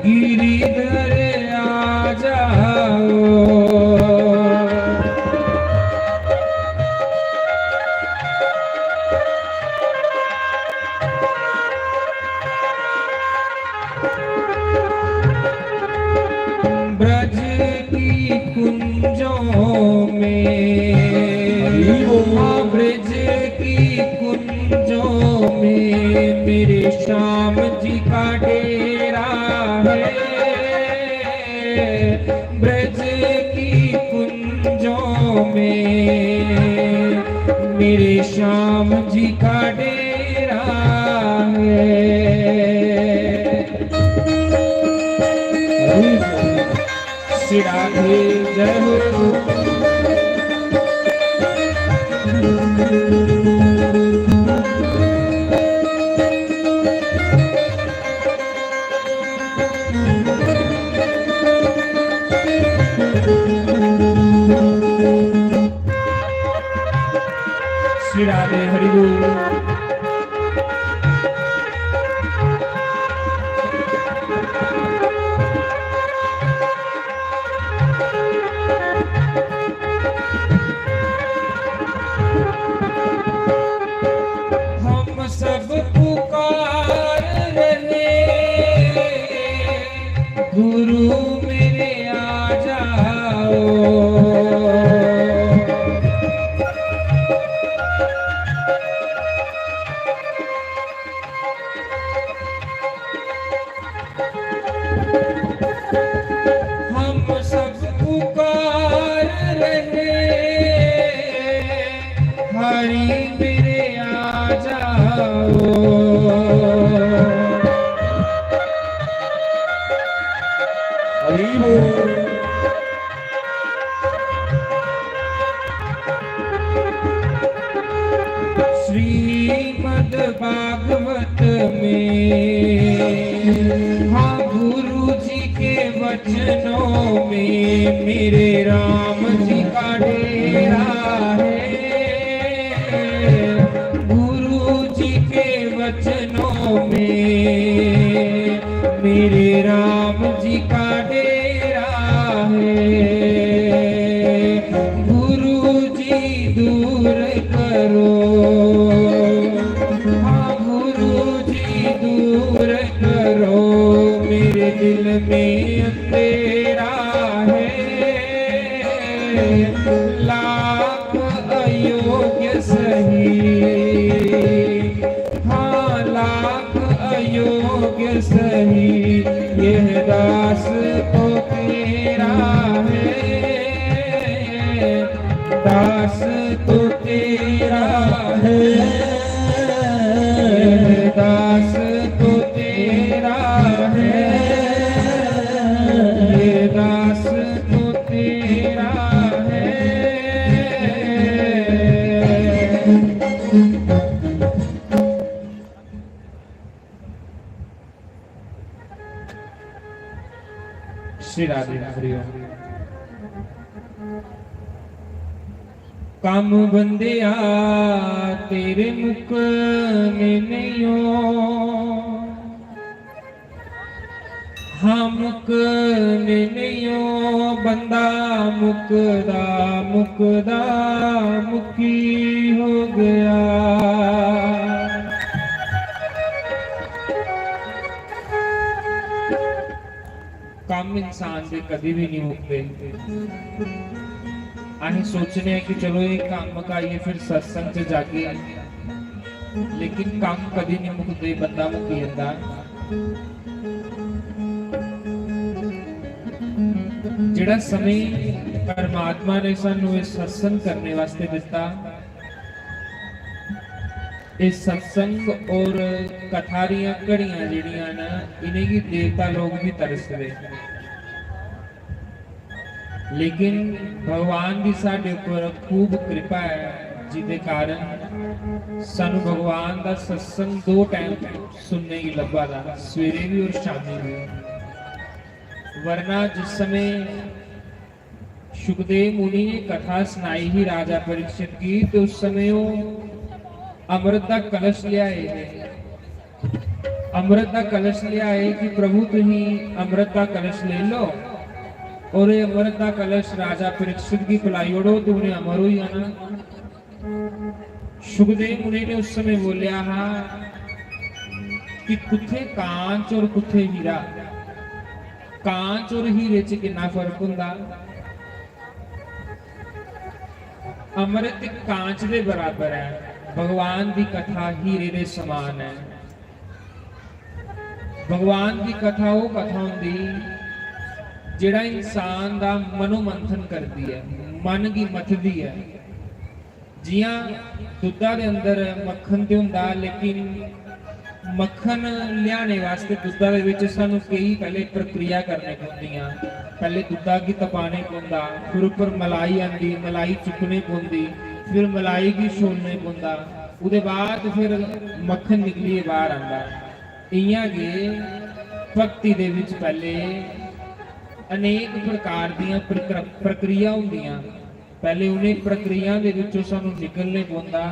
गिरिधर आ जाओ। ब्रज की कुंजों में, ब्रज की कुंजों में मेरे श्याम जी का डेरा है। ब्रज की कुंजों में मेरे श्याम जी का डेरा है। श्री राधे जय हो। श्री राधे हरि बोल। हम सब पुकार रहे गुरु मेरे आ जाओ। हम सब पुकार रहे हरि मेरे आ जाओ। हरि बोल। श्रीमद् भागवत में, हाँ गुरु जी के वचनों में मेरे राम जी का डेरा है। गुरु जी के वचनों में मेरे राम जी का डेरा है। गुरु जी दूर करो, हाँ गुरु जी दूर करो मेरे दिल में अंधेरा है। लाख अयोग्य सही, हाँ लाख अयोग्य सही यह दास तो तेरा है। दास तो तेरा है। दास तो तेरा है। ये दास तो तेरा है। श्री राधे हरि ओम। काम बंदिया तेरे मुख में नहीं हो, हाँ मुख में नहीं हो बंदा मुकदा मुकदा मुखी हो गया। काम इंसान से कभी भी नहीं मुकते। ਅਸੀਂ सोचने कि चलो ये काम मुकाइए फिर सत्संग च जाके, लेकिन काम कभी नहीं मुकते, बंदा मुकी जाता। जिहड़ा समय परमात्मा ने सानू इस सत्संग करने वास्ते दिता, इस सत्संग और कथा दियां घड़ियां जिहड़ियां ना इन्हें की देवता लोग भी तरसदे, लेकिन भगवान की साडे उपर खूब कृपा है, जिदे कारण सानू भगवान का सत्संग 2 टाइम सुनने की लभा दा, सवेरे भी और शामी भी। वरना जिस समय सुखदेव मुनि ने कथा सुनाई ही राजा परीक्षित की, तो उस समय वो अमृत का कलश ले आए थे अमृत का कलश ले आए कि प्रभु तुही अमृत का कलश ले लो, और ये अमृत का कलश राजा परीक्षित की पिलाई ओढ़ो तो उन्हें अमर हो जाना। सुखदेव मुनि ने उस समय बोलिया हाँ कि कुथे कांच और कुथे हीरा, कांच और हीरे च कितना फर्क हुंदा। अमृत कांच दे बराबर है, भगवान की कथा हीरे दे समान है। भगवान की कथा वो कथा होंदी जिहड़ा इंसान दा मनोमंथन करती है, मन की मथदी है। जियां दुधा दे अंदर मक्खन ते हुंदा, लेकिन मक्खन लियाने वास्ते दुधा दे विच सानू कई पहले प्रक्रिया करने पौंदियां। पहले दुधा की तपाने पौंदा, फिर उपर मलाई आंदी, मलाई चुकने पौंदी, फिर मलाई की छोलने पौंदा, उहदे बाद फिर मक्खन निकलिए बाहर आंदा। इयां गे भक्ति दे विच पहले अनेक प्रकार दीयां प्रक्रिया होंदियां। पहले उन्हें प्रक्रिया दे विचों सानू निकलने पौंदा।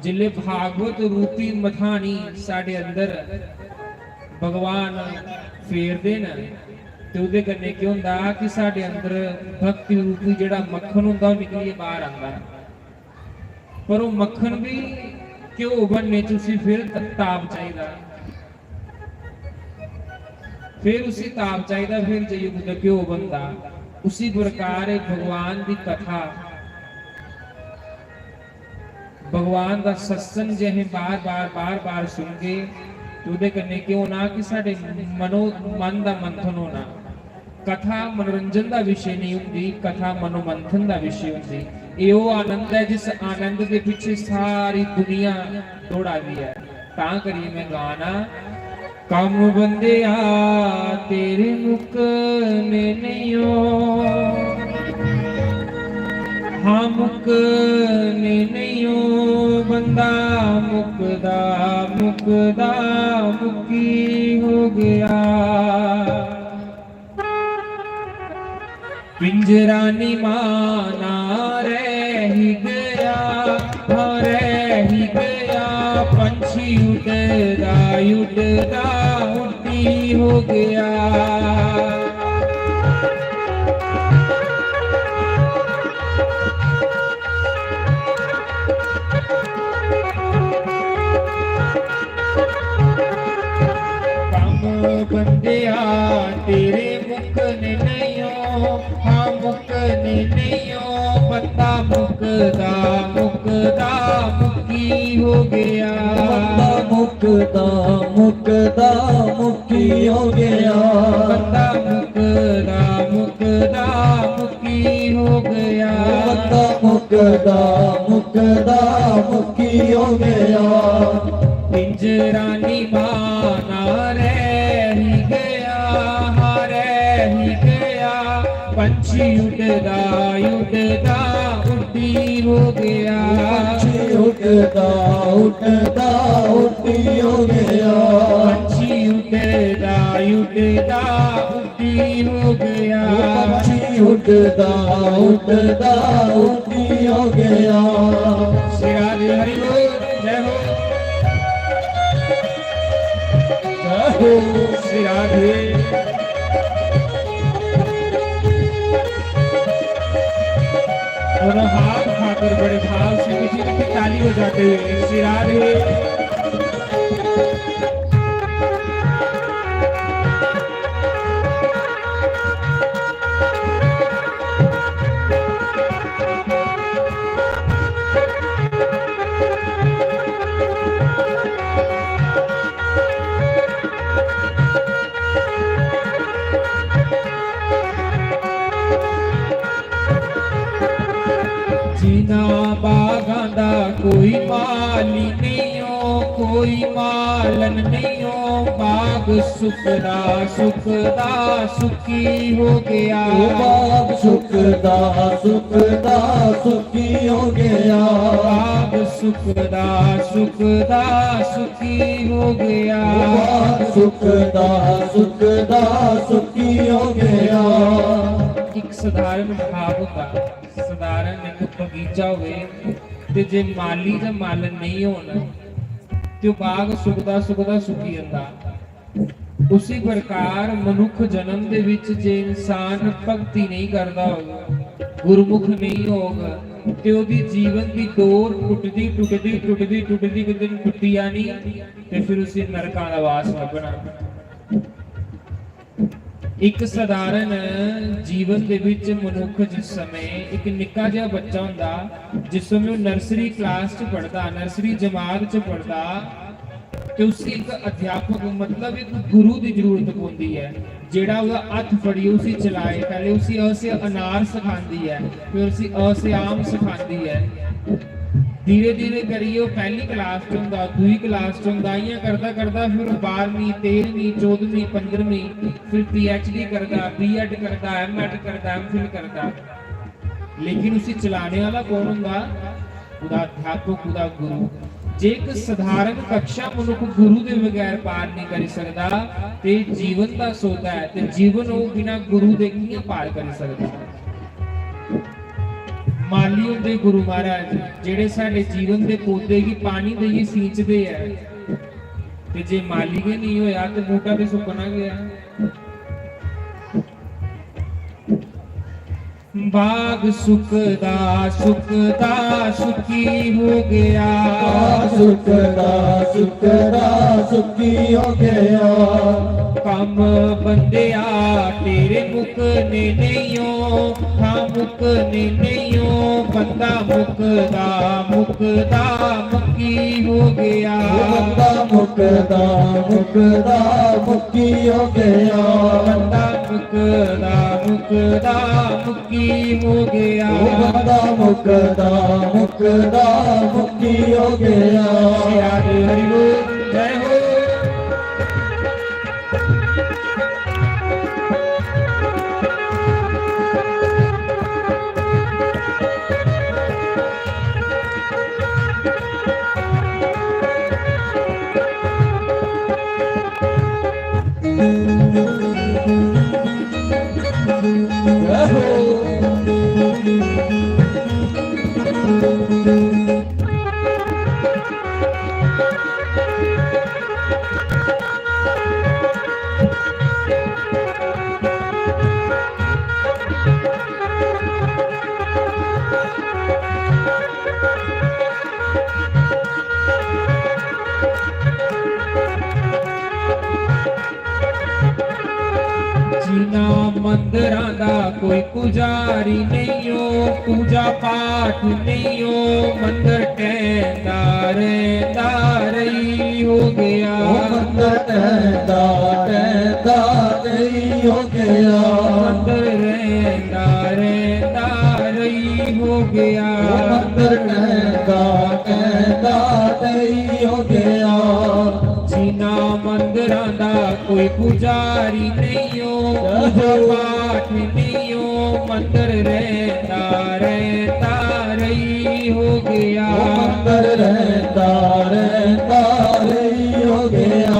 जिले भागवत रूपी मथानी साडे अंदर भगवान फेरदे न ते उहदे कन्नै की हुंदा कि साडे अंदर भक्ति रूपी जिहड़ा मक्खन हुंदा ओह निकलिए बाहर आंदा। पर वो मक्खन भी घ्यो बनने च उसी फिर ताप चाहिदा, फिर उसी ताप चाहिदा, फिर जाइए कुछ घ्यो बनता। उसी प्रकार भगवान की कथा, भगवान का सत्संग जे असीं बार बार सुनगे तो उहदे कन्नै क्यों ना कि साडे मन का मंथन होना। कथा मनोरंजन का विषय नहीं हुंदी, कथा मनोमंथन का विषय हुंदी। ये वो आनंद है जिस आनंद के पीछे सारी दुनिया दौड़ा दी है। तां करिए मैं गाना कम बंदिया तेरे मुकने नहीं, हाँ मुकने नहीं बंदा मुकदा मुकदा मुकी हो गया। पिंजरा निमाना रह ही गया, हाँ रह ही गया। पंछी उड़दा उड़दा उड़ती हो गया। बंदिया तेरे मुकने नहीं, हाँ मुकने नहीं, बंदा मुकदा मुकदा मुकी हो गया। बंदा मुकदा मुकदा मुकी हो गया। बंदा मुकदा मुकदा मुकी हो गया। बंदा मुकदा मुकदा मुकी हो गया। पिंजरा निभाना रह ही गया, हाँ रह ही गया। पंछी उड़दा उड़दा उड़ती हो गया। पंछी उड़दा उड़दा उड़ती हो गया। पंछी उड़दा उड़दा उड़ती हो गया। पंछी उड़दा उड़दा उड़ती हो गया। श्री राधे हरि बोल, जय हो श्री राधे। और हाथ खाकर बड़े भाव से किसी की ताली हो जाते हुए श्री राधे। बागां दा कोई माली नहीं हो, कोई मालन नहीं हो। बाग सुखदा सुखदा सुखी हो गया। बाग सुखदा सुखदा सुखी हो गया। बाग सुखदा सुखदा सुखी हो गया। बाग सुखदा सुखदा सुखी हो गया। एक साधारण भाव होता, साधारण एक बगीचा होवे ते जे माली ते मालन नहीं होना ਤੇ ਉਹ ਬਾਗ ਸੁੱਕਦਾ ਸੁੱਕਦਾ ਸੁੱਕੀ ਜਾਂਦਾ। ਉਸੇ ਪ੍ਰਕਾਰ ਮਨੁੱਖ ਜਨਮ ਦੇ ਵਿੱਚ ਜੇ ਇਨਸਾਨ ਭਗਤੀ ਨਹੀਂ ਕਰਦਾ ਹੋਗਾ, ਗੁਰਮੁਖ ਨਹੀਂ ਹੋਗਾ, ਤੇ ਉਹਦੀ ਜੀਵਨ ਦੀ ਡੋਰ ਟੁੱਟਦੀ ਟੁੱਟਦੀ ਟੁੱਟਦੀ ਟੁੱਟਦੀ ਕਿਤੇ ਟੁੱਟੀਆ ਨਹੀਂ, ਤੇ ਫਿਰ ਉਸੇ ਨਰਕਾਂ ਦਾ ਵਾਸ ਲੱਭਣਾ। ਇੱਕ ਸਧਾਰਨ ਜੀਵਨ ਦੇ ਵਿੱਚ ਮਨੁੱਖ ਜਿਸ ਸਮੇਂ ਇੱਕ ਨਿੱਕਾ ਜਿਹਾ ਬੱਚਾ ਹੁੰਦਾ, ਜਿਸ ਸਮੇਂ ਉਹ ਨਰਸਰੀ ਕਲਾਸ 'ਚ ਪੜ੍ਹਦਾ, ਨਰਸਰੀ ਜਮਾਤ 'ਚ ਪੜ੍ਹਦਾ, ਤੇ ਉਸੇ ਇੱਕ ਅਧਿਆਪਕ ਮਤਲਬ ਇੱਕ ਗੁਰੂ ਦੀ ਜ਼ਰੂਰਤ ਹੁੰਦੀ ਹੈ, ਜਿਹੜਾ ਉਹਦਾ ਹੱਥ ਫੜੀ ਉਸੇ ਚਲਾਏ। ਪਹਿਲੇ ਉਸੇ ਅ ਸੇ ਅਨਾਰ ਸਿਖਾਉਂਦੀ ਹੈ, ਫਿਰ ਉਸੇ ਅ ਸੇ ਆਮ ਸਿਖਾਉਂਦੀ ਹੈ। धीरे धीरे करिए वो पहली क्लास च हुंदा, दूई क्लास च हुंदा, इयां करदा करदा फिर 12वीं 13वीं 14वीं 15वीं फिर PhD करदा, B.Ed करदा, M.Ed करदा, M.Phil करदा। लेकिन उसे चलाने वाला कौन हुंदा? उहदा अध्यापक, उहदा गुरु। जे एक साधारण कक्षा मनुख गुरु दे बगैर पार नहीं कर सकदा ते जीवन दा सौदा है, ते जीवन वो बिना गुरु दे कियां पार कर सकदा? माली होंदे गुरु महाराज, जेड़े साडे जीवन दे पौधे की पानी देई सींचदे है, ते जे माली के नहीं होया ते बूटा ते सुकना गया। बाग सुकदा सुकदा सुखी हो गया, सुकदा सुकदा सुखी हो गया। कम बंदिया तेरे मुकने नहीं हो, हाँ मुकने नहीं हो, बंदा मुकदा मुकदा मुकी हो गया। बंदा मुकदा मुकदा मुकी हो गया, बंदा मुकदा मुकदा मुकी हो गया। बंदा मुकदा मुकदा मुकी हो गया। हरि बोल, जय हो। मंदिरां दा कोई पुजारी नहीं हो, पूजा पाठ नहीं हो, मंदिर टहदा रहंदा रही हो गया। मंदिर टहदा टहदा रही हो गया, मंदिर रहंदा रहंदा रही हो गया। मंदिर टहदा टहदा रही हो गया। जिना मंदिरां दा कोई पुजारी नहीं हो, पूजा पाठ नहीं हो, मंदिर रहंदा रहंदा रही हो गया। मंदिर रहंदा रहंदा रही हो गया,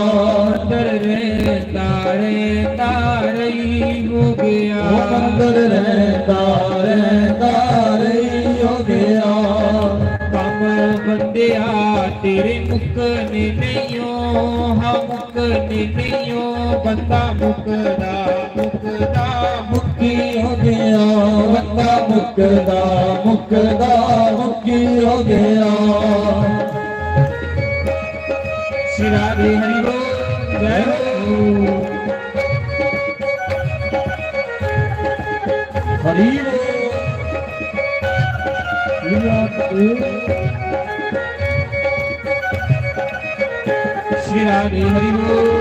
मंदिर रहंदा रहंदा रही हो गया। मंदिर रहंदा रहंदा रही हो गया। कम बंदिया तेरे मुकने नहीं हो, हाँ मुकने नहीं हो, बंदा मुकदा मुकदा मुक्की हो गया, बंदा मुकदा मुकदा मुक्की हो गया। श्री राधे हरि बोल, जय हो। हरि श्री राधे हरि बोल।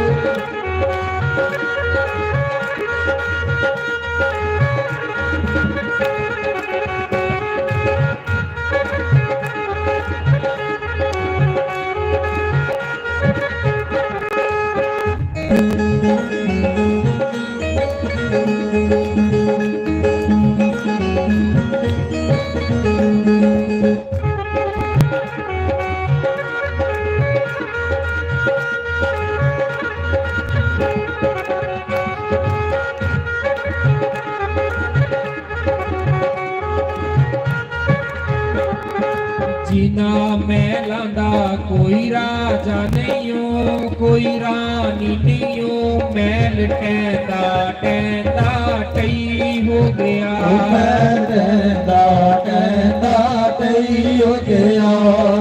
जिना महलां दा कोई राजा नहीं हो, कोई रानी नहीं हो, महल टहदा टहदा टई हो गया। महल टहदा टहदा टई हो गया।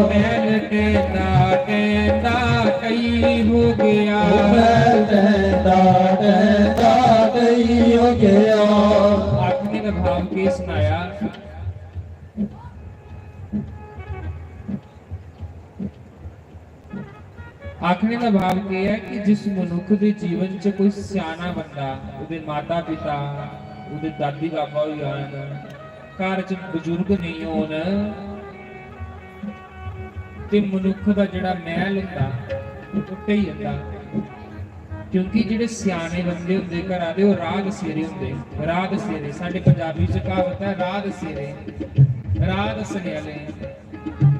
महल टहदा टहदा टई हो गया। महल टहदा टहदा टई हो गया। आखने का भाव के सुनाया। आखने का भाव यह है कि जिस मनुख के जीवन च कोई सियाना बंदा, उहदे माता पिता, उहदे दादी बाबा भी आन, घर च बजुर्ग नहीं होन, ते मनुख दा जिहड़ा महल हुंदा ओह ढही जांदा। क्योंकि जिहड़े सियाने बंदे हुंदे घरां दे ओह राह दसेरे हुंदे। राह दसेरे साडे पंजाबी च कहावत है, राह दसेरे, राह दसने वाले।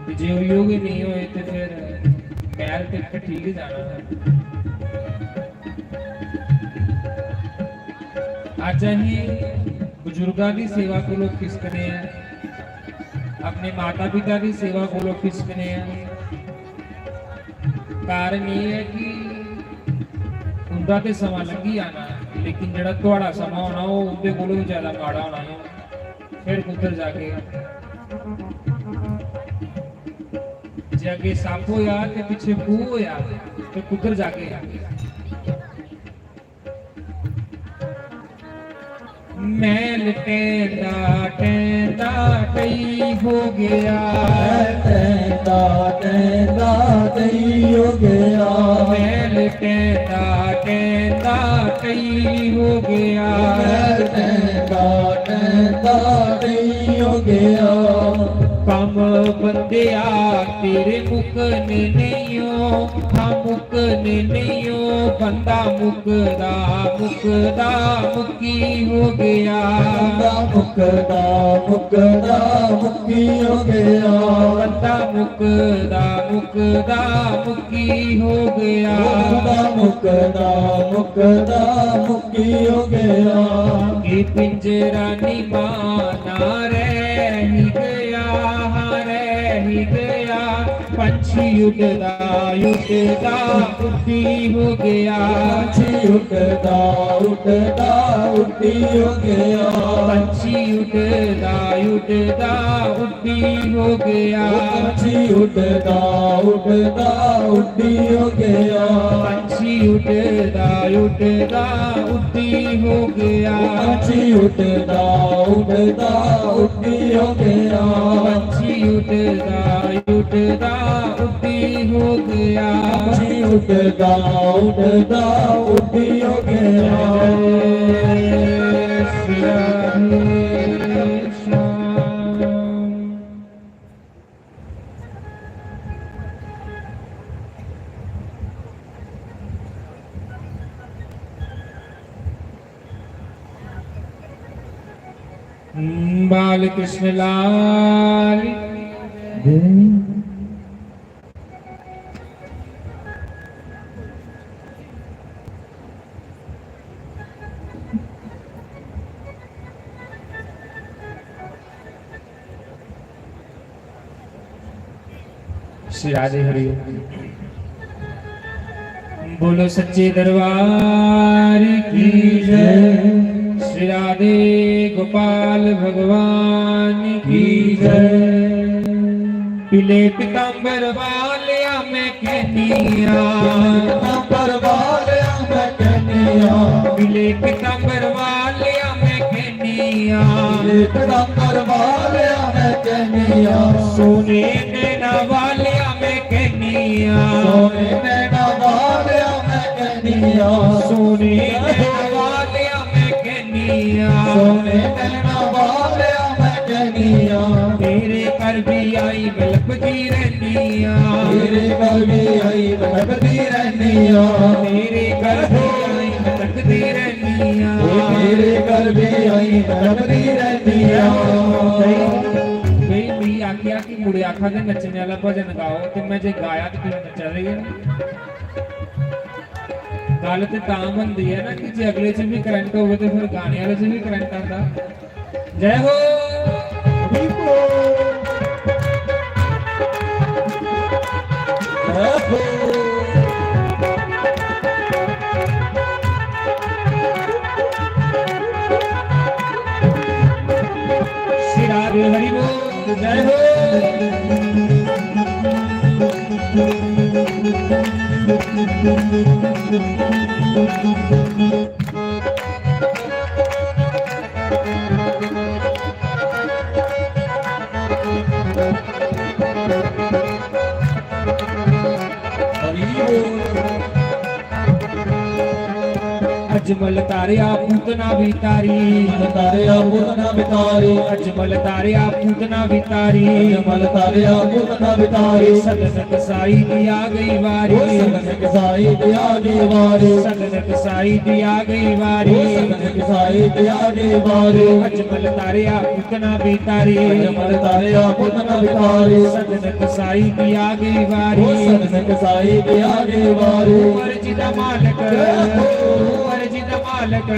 ते जे ओह योग नहीं होए ते फिर पैर ते ठीक जाना। अज असीं बजुर्गों की सेवा को खिसकने हैं, अपने माता पिता की सेवा को खिसकने हैं। कारण ये है कि उनका तो समा लंघी आना, लेकिन जिहड़ा तुहाड़ा समा होना वो उनके कोलों भी ज्यादा माड़ा होना है। फिर कुदर जाके जे अगे सप होया ते पिछे खूह होया ते कुदर जाके महल टहदा टहदा टई हो गया। टहदा टहदा टई हो गया। महल टहदा टहदा टई हो गया। महल टहदा टहदा टई हो गया। कम बंदिया तेरे मुकने नहीं हो, हाँ मुकने नहीं हो, बंदा मुकदा मुकदा मुकी हो गया। बंदा मुकदा मुकदा मुकी हो गया। बंदा मुकदा मुकदा मुकी हो गया। बंदा मुकदा मुकदा मुकी हो गया। कि पिंजरा नी माना रह ही गया, रह ही गया। पंछी उड़दा उड़दा उड़ी हो गया। पंछी उड़दा उड़दा उड़ी हो गया। पंछी उड़दा उड़दा उड़ी हो गया। पंछी उड़दा उड़दा उड़ी हो गया। पंछी उड़दा उड़दा उड़ी हो गया। पंछी उड़दा उड़दा उड़ी हो गया। पंछी उड़दा उड़दा उड़ी हो गया। पंछी उड़दा उड़दा उड़ी हो गया। श्री राधे श्याम। बाल कृष्ण लाल श्री राधे हरि। बोलो सच्चे दरबार की जय। श्री राधे गोपाल भगवान की जय। पीले पीतांबर वालिया मैं कहनिया, पीतांबर वालिया मैं कहनिया। पीले पीतांबर वालिया मैं कहनिया। पीतांबर वालिया मैं कहनिया। सोने नैना वालिया मैं कहनिया। सोने नैना वालिया मैं कहनिया। सोने नैना वालिया मैं कहनिया। सोने नैना वालिया मैं कहनिया। तेरे घर भी आई बलपदी रहनिया। तेरे घर भी आई भटकती रहनिया। तेरे घर भी आई भटकदी रहनिया। तेरे घर भी आई भटकती रहनिया। भी आखिया कि मुड़े आखा के नचने वाला भजन गाओ, तो मैं जे गाया तो तुम नच रही है। गल तो तां बनती है ना कि जे अगले च भी करंट हो तो फिर गाने वाले च भी करंट आता। जय हो। जय हो हरि बोल अजमल तारिया पूतना भी तारी तारिया पूतना बितारी अजमल तारिया पूतना भी तारी जमल तारिया पूतना बितारी सदनक साई दिया गई वारी सगन साई दिया दीवारी सदनक साई दिया गई वारी सगन साई दिया दीवारी अजमल तारिया पूतना भी तारी जमल तारिया पूतना बितारी सदनक साई दिया गई वारी सगन साई दिया दीवारी मर्जी दा मालक मर्जी दा मालक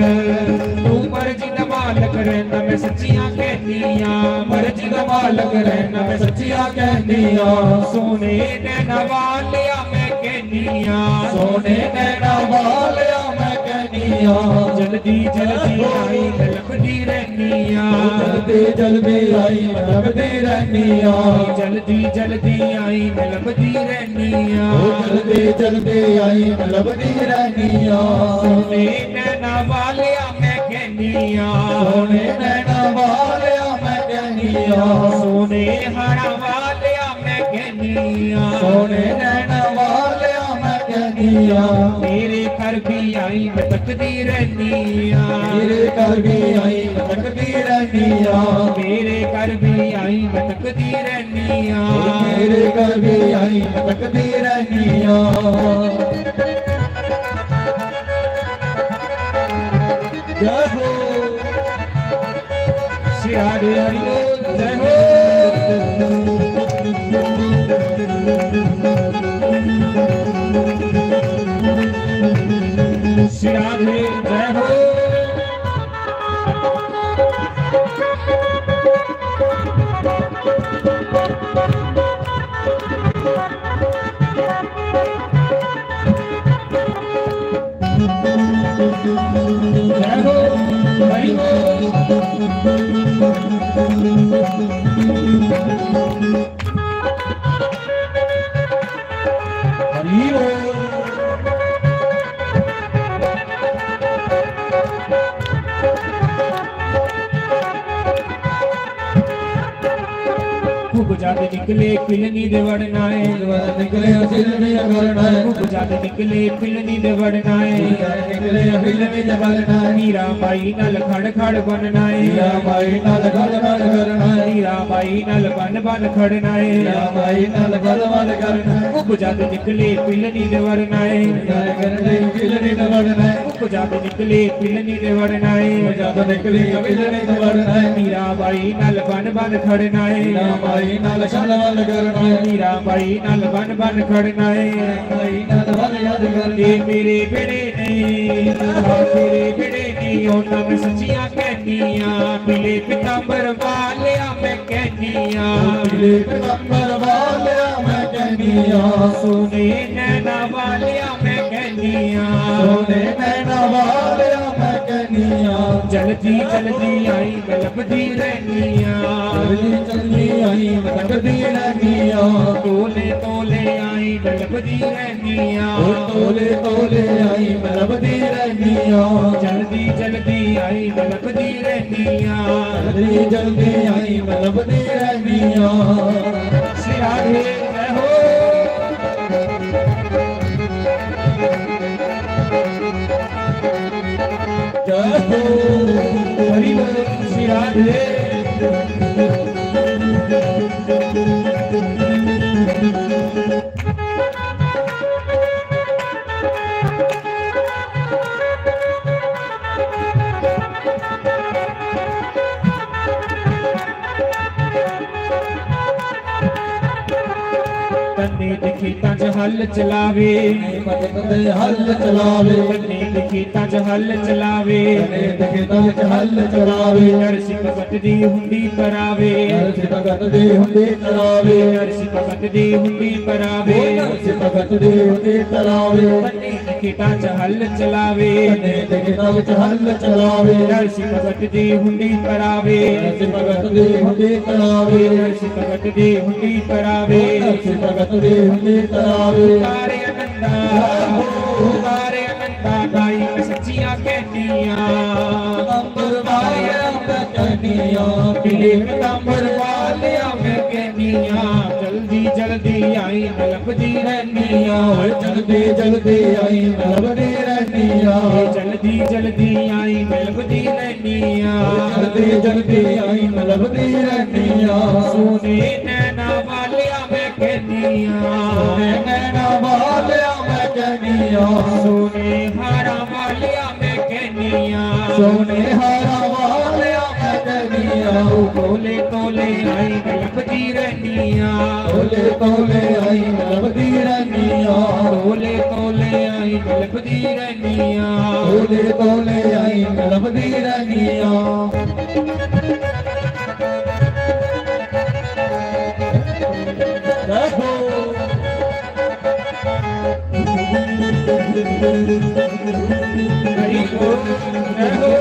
तू मर्जी दा मालक रहना मैं सच्चियां कहनियां मर्जी दा मालक रहना मैं सच्चियां कहनियां सोने नैना वालिया मैं कहनियां सोने नैना वालिया मैं कहनियां जल्दी जल्दी आई मैं लभदी रहनियां जल्दी जल्दी आई मैं लभदी रहनियां जल्दी जल्दी आई मैं लभदी रहनियां जल्दी जल्दी आई मैं लभदी रहनियां सोने नैना वालिया मैं कहनियां सोने नैना वालिया मैं कहनियां सोने हरा वालिया मैं कहनियां सोने नैना वालिया मैं कहनियां मेरे घर भी आई मैं तकदी रहनियां मेरे घर भी आई मैं तकदी रहनियां मेरे घर भी आई मैं तकदी रहनियां मेरे घर भी आई मैं तकदी रहनियां जय हो सियारे हरि बोल जय हो सियारे जय हो जय हो हरि बोल हरि बोल खूब जाद निकले पिलनी दे वड़नाए निकले असिल में करना है खूब जाद निकले पिलनी दे वड़नाए निकले असिल में जगलना है मीरा बाई नल खड़ खड़ बननाए मीरा माई नाल गल गल करना है मीरा बाई नल बन बन खड़नाए मीरा माई नाल गल गल करना है खूब जाद निकले पिलनी दे वड़नाए करने किलनी दबड़ना है खूब जाद निकले पिलनी दे वड़नाए जब निकले किलनी दबड़ना है मीरा बाई नल बन बन खड़नाए मीरा माई नाल गल गल करना है मीरा बाई नल बन बन खड़नाए माई नाल गल याद करना ये मेरे बेड़े ने मेरे बेड़े ने ਉਹਨਾਂ ਮੈਂ ਸੱਚੀਆਂ ਕਹਿਨੀਆਂ ਮਿਲੇ ਪਿਤਾੰਬਰ ਵਾਲਿਆ ਮੈਂ ਕਹਿਨੀਆਂ मिले पैगंबर वालिया मैं कहनियां ਸੋਨੇ ਨੈਣਾ ਵਾਲਿਆ ਮੈਂ ਕਹਿਨੀਆਂ सोने नैना वालिया मैं कहनियां ਜਲਦੀ ਜਲਦੀ ਆਈ ਮੈਂ ਲੱਭਦੀ ਰਹਿਨੀਆਂ जल्दी जल्दी आई मैं तकदी रहनियां ਤੋਲੇ ਤੋਲੇ ਆਈ ਮੈਂ ਲੱਭਦੀ ਰਹਿਨੀਆਂ तोले तोले आई मैं लभदी रहनियां ਜਲਦੀ ਜਲਦੀ ਆਈ ਮੈਂ ਲੱਭਦੀ ਰਹਿਨੀਆਂ जल्दी जल्दी आई मैं लभदी रहनियां ਸਿਆਰੇ ਜੈ ਹੋ जय हो हरि बोल सियारे तन्ने दिखे तंज ਹੱਲ ਚਲਾਵੇ ਭਗਤ ਦੇ ਹੱਲ ਚਲਾਵੇ ਅਨੇਕ ਖੇਤਾਂ 'ਚ ਹੱਲ ਚਲਾਵੇ ਅਨੇਕ ਖੇਤਾਂ ਵਿੱਚ ਹੱਲ ਚਲਾਵੇ ਨਰਸੀ ਭਗਤ ਦੀ ਹੁੰਡੀ ਕਰਾਵੇ ਨਰਸਿ ਭਗਤ ਦੇ ਹੁੰਦੇ ਚਲਾਵੇ ਨਰਸੀ ਭਗਤ ਦੀ ਹੁੰਡੀ ਕਰਾਵੇ ਨਰਸਿ ਭਗਤ ਦੇ ਹੁੰਦੇ ਚਲਾਵੇ ਅਨੇਕ ਖੇਤਾਂ 'ਚ ਹੱਲ ਚਲਾਵੇ ਅਨੇਕ ਖੇਤਾਂ ਵਿੱਚ ਹੱਲ ਚਲਾਵੇ ਨਰਸੀ ਭਗਤ ਦੀ ਹੁੰਡੀ ਕਰਾਵੇ ਨਰਸਿ ਭਗਤ ਦੇ ਹੁੰਦੇ ਚਲਾਵੇ ਨਰਸੀ ਭਗਤ ਦੀ ਹੁੰਡੀ ਕਰਾਵੇ ਨਰਸਿ ਭਗਤ ਦੇ ਹੁੰਦੇ ਚਲਾਵੇ ਤਾਰੇ ਅਨੰਦਾ ਗਾਈ ਸੱਚੀਆਂ ਕਹਿਨੀਆਂ ਅੰਬਰ ਵਾਲਿਆ ਮੈਂ ਕਹਿਨੀਆਂ ਕਿਲੇ ਕਦੰਬਰ ਵਾਲਿਆ ਮੈਂ ਕਹਿਨੀਆਂ ਜਲਦੀ ਜਲਦੀ ਆਈ ਮੈਂ ਲੱਭਦੀ ਰਹਿਨੀਆਂ ਓਏ ਜਲਦੀ ਜਲਦੀ ਆਈ ਮੈਂ ਲੱਭਦੀ ਰਹਿਨੀਆਂ ਜਲਦੀ ਜਲਦੀ ਆਈ ਮੈਂ ਲੱਭਦੀ ਰਹਿਨੀਆਂ ਜਲਦੀ ਜਲਦੀ ਆਈ ਮੈਂ ਲੱਭਦੀ ਰਹਿਨੀਆਂ ਸੋਨੇ ਨੈਣਾ ਵਾਲਿਆ ਮੈਂ ਕਹਿਨੀਆਂ ਨੈਣਾ ਵਾਲਿਆ ਮੈਂ ਕਹਿਨੀਆਂ ਸੋਨੇ ਹਾਰਾਂ ਵਾਲਿਆ ਮੈਂ ਕਹਿਨੀਆਂ ਸੋਨੇ ਹਾਰਾਂ ਵਾਲਿਆ ਮੈਂ ਕਹਿਨੀਆਂ ਤੋਲੇ ਤੋਲੇ ਆਈ ਮੈਂ ਲੱਭਦੀ ਰਹਿਨੀਆਂ ਤੋਲੇ ਤੋਲੇ ਆਈ ਮੈਂ ਲੱਭਦੀ ਰਹਿਨੀਆਂ ਤੋਲੇ ਤੋਲੇ ਆਈ ਮੈਂ ਲੱਭਦੀ ਰਹਿਨੀਆਂ ਤੋਲੇ ਤੋਲੇ ਆਈ ਮੈਂ ਲੱਭਦੀ ਰਹਿਨੀਆਂ ਰਹੋ ਹਰੀ ਬੋਲ ਰਹੋ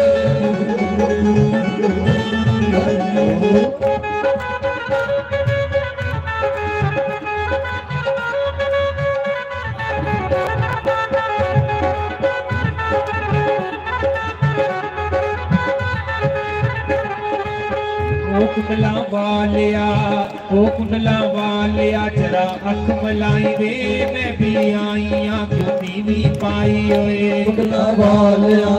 ਉਹ ਕੁੰਡਲਾ ਵਾਲਿਆ ਜਰਾ ਅੱਖ ਮਲਾਈ ਵੇ ਮੈਂ ਵੀ ਆਈਆਂ ਕਿਉਂ ਨੀਵੀਂ ਪਾਈ ਓਏ ਕੁੰਡਲਾ ਵਾਲਿਆ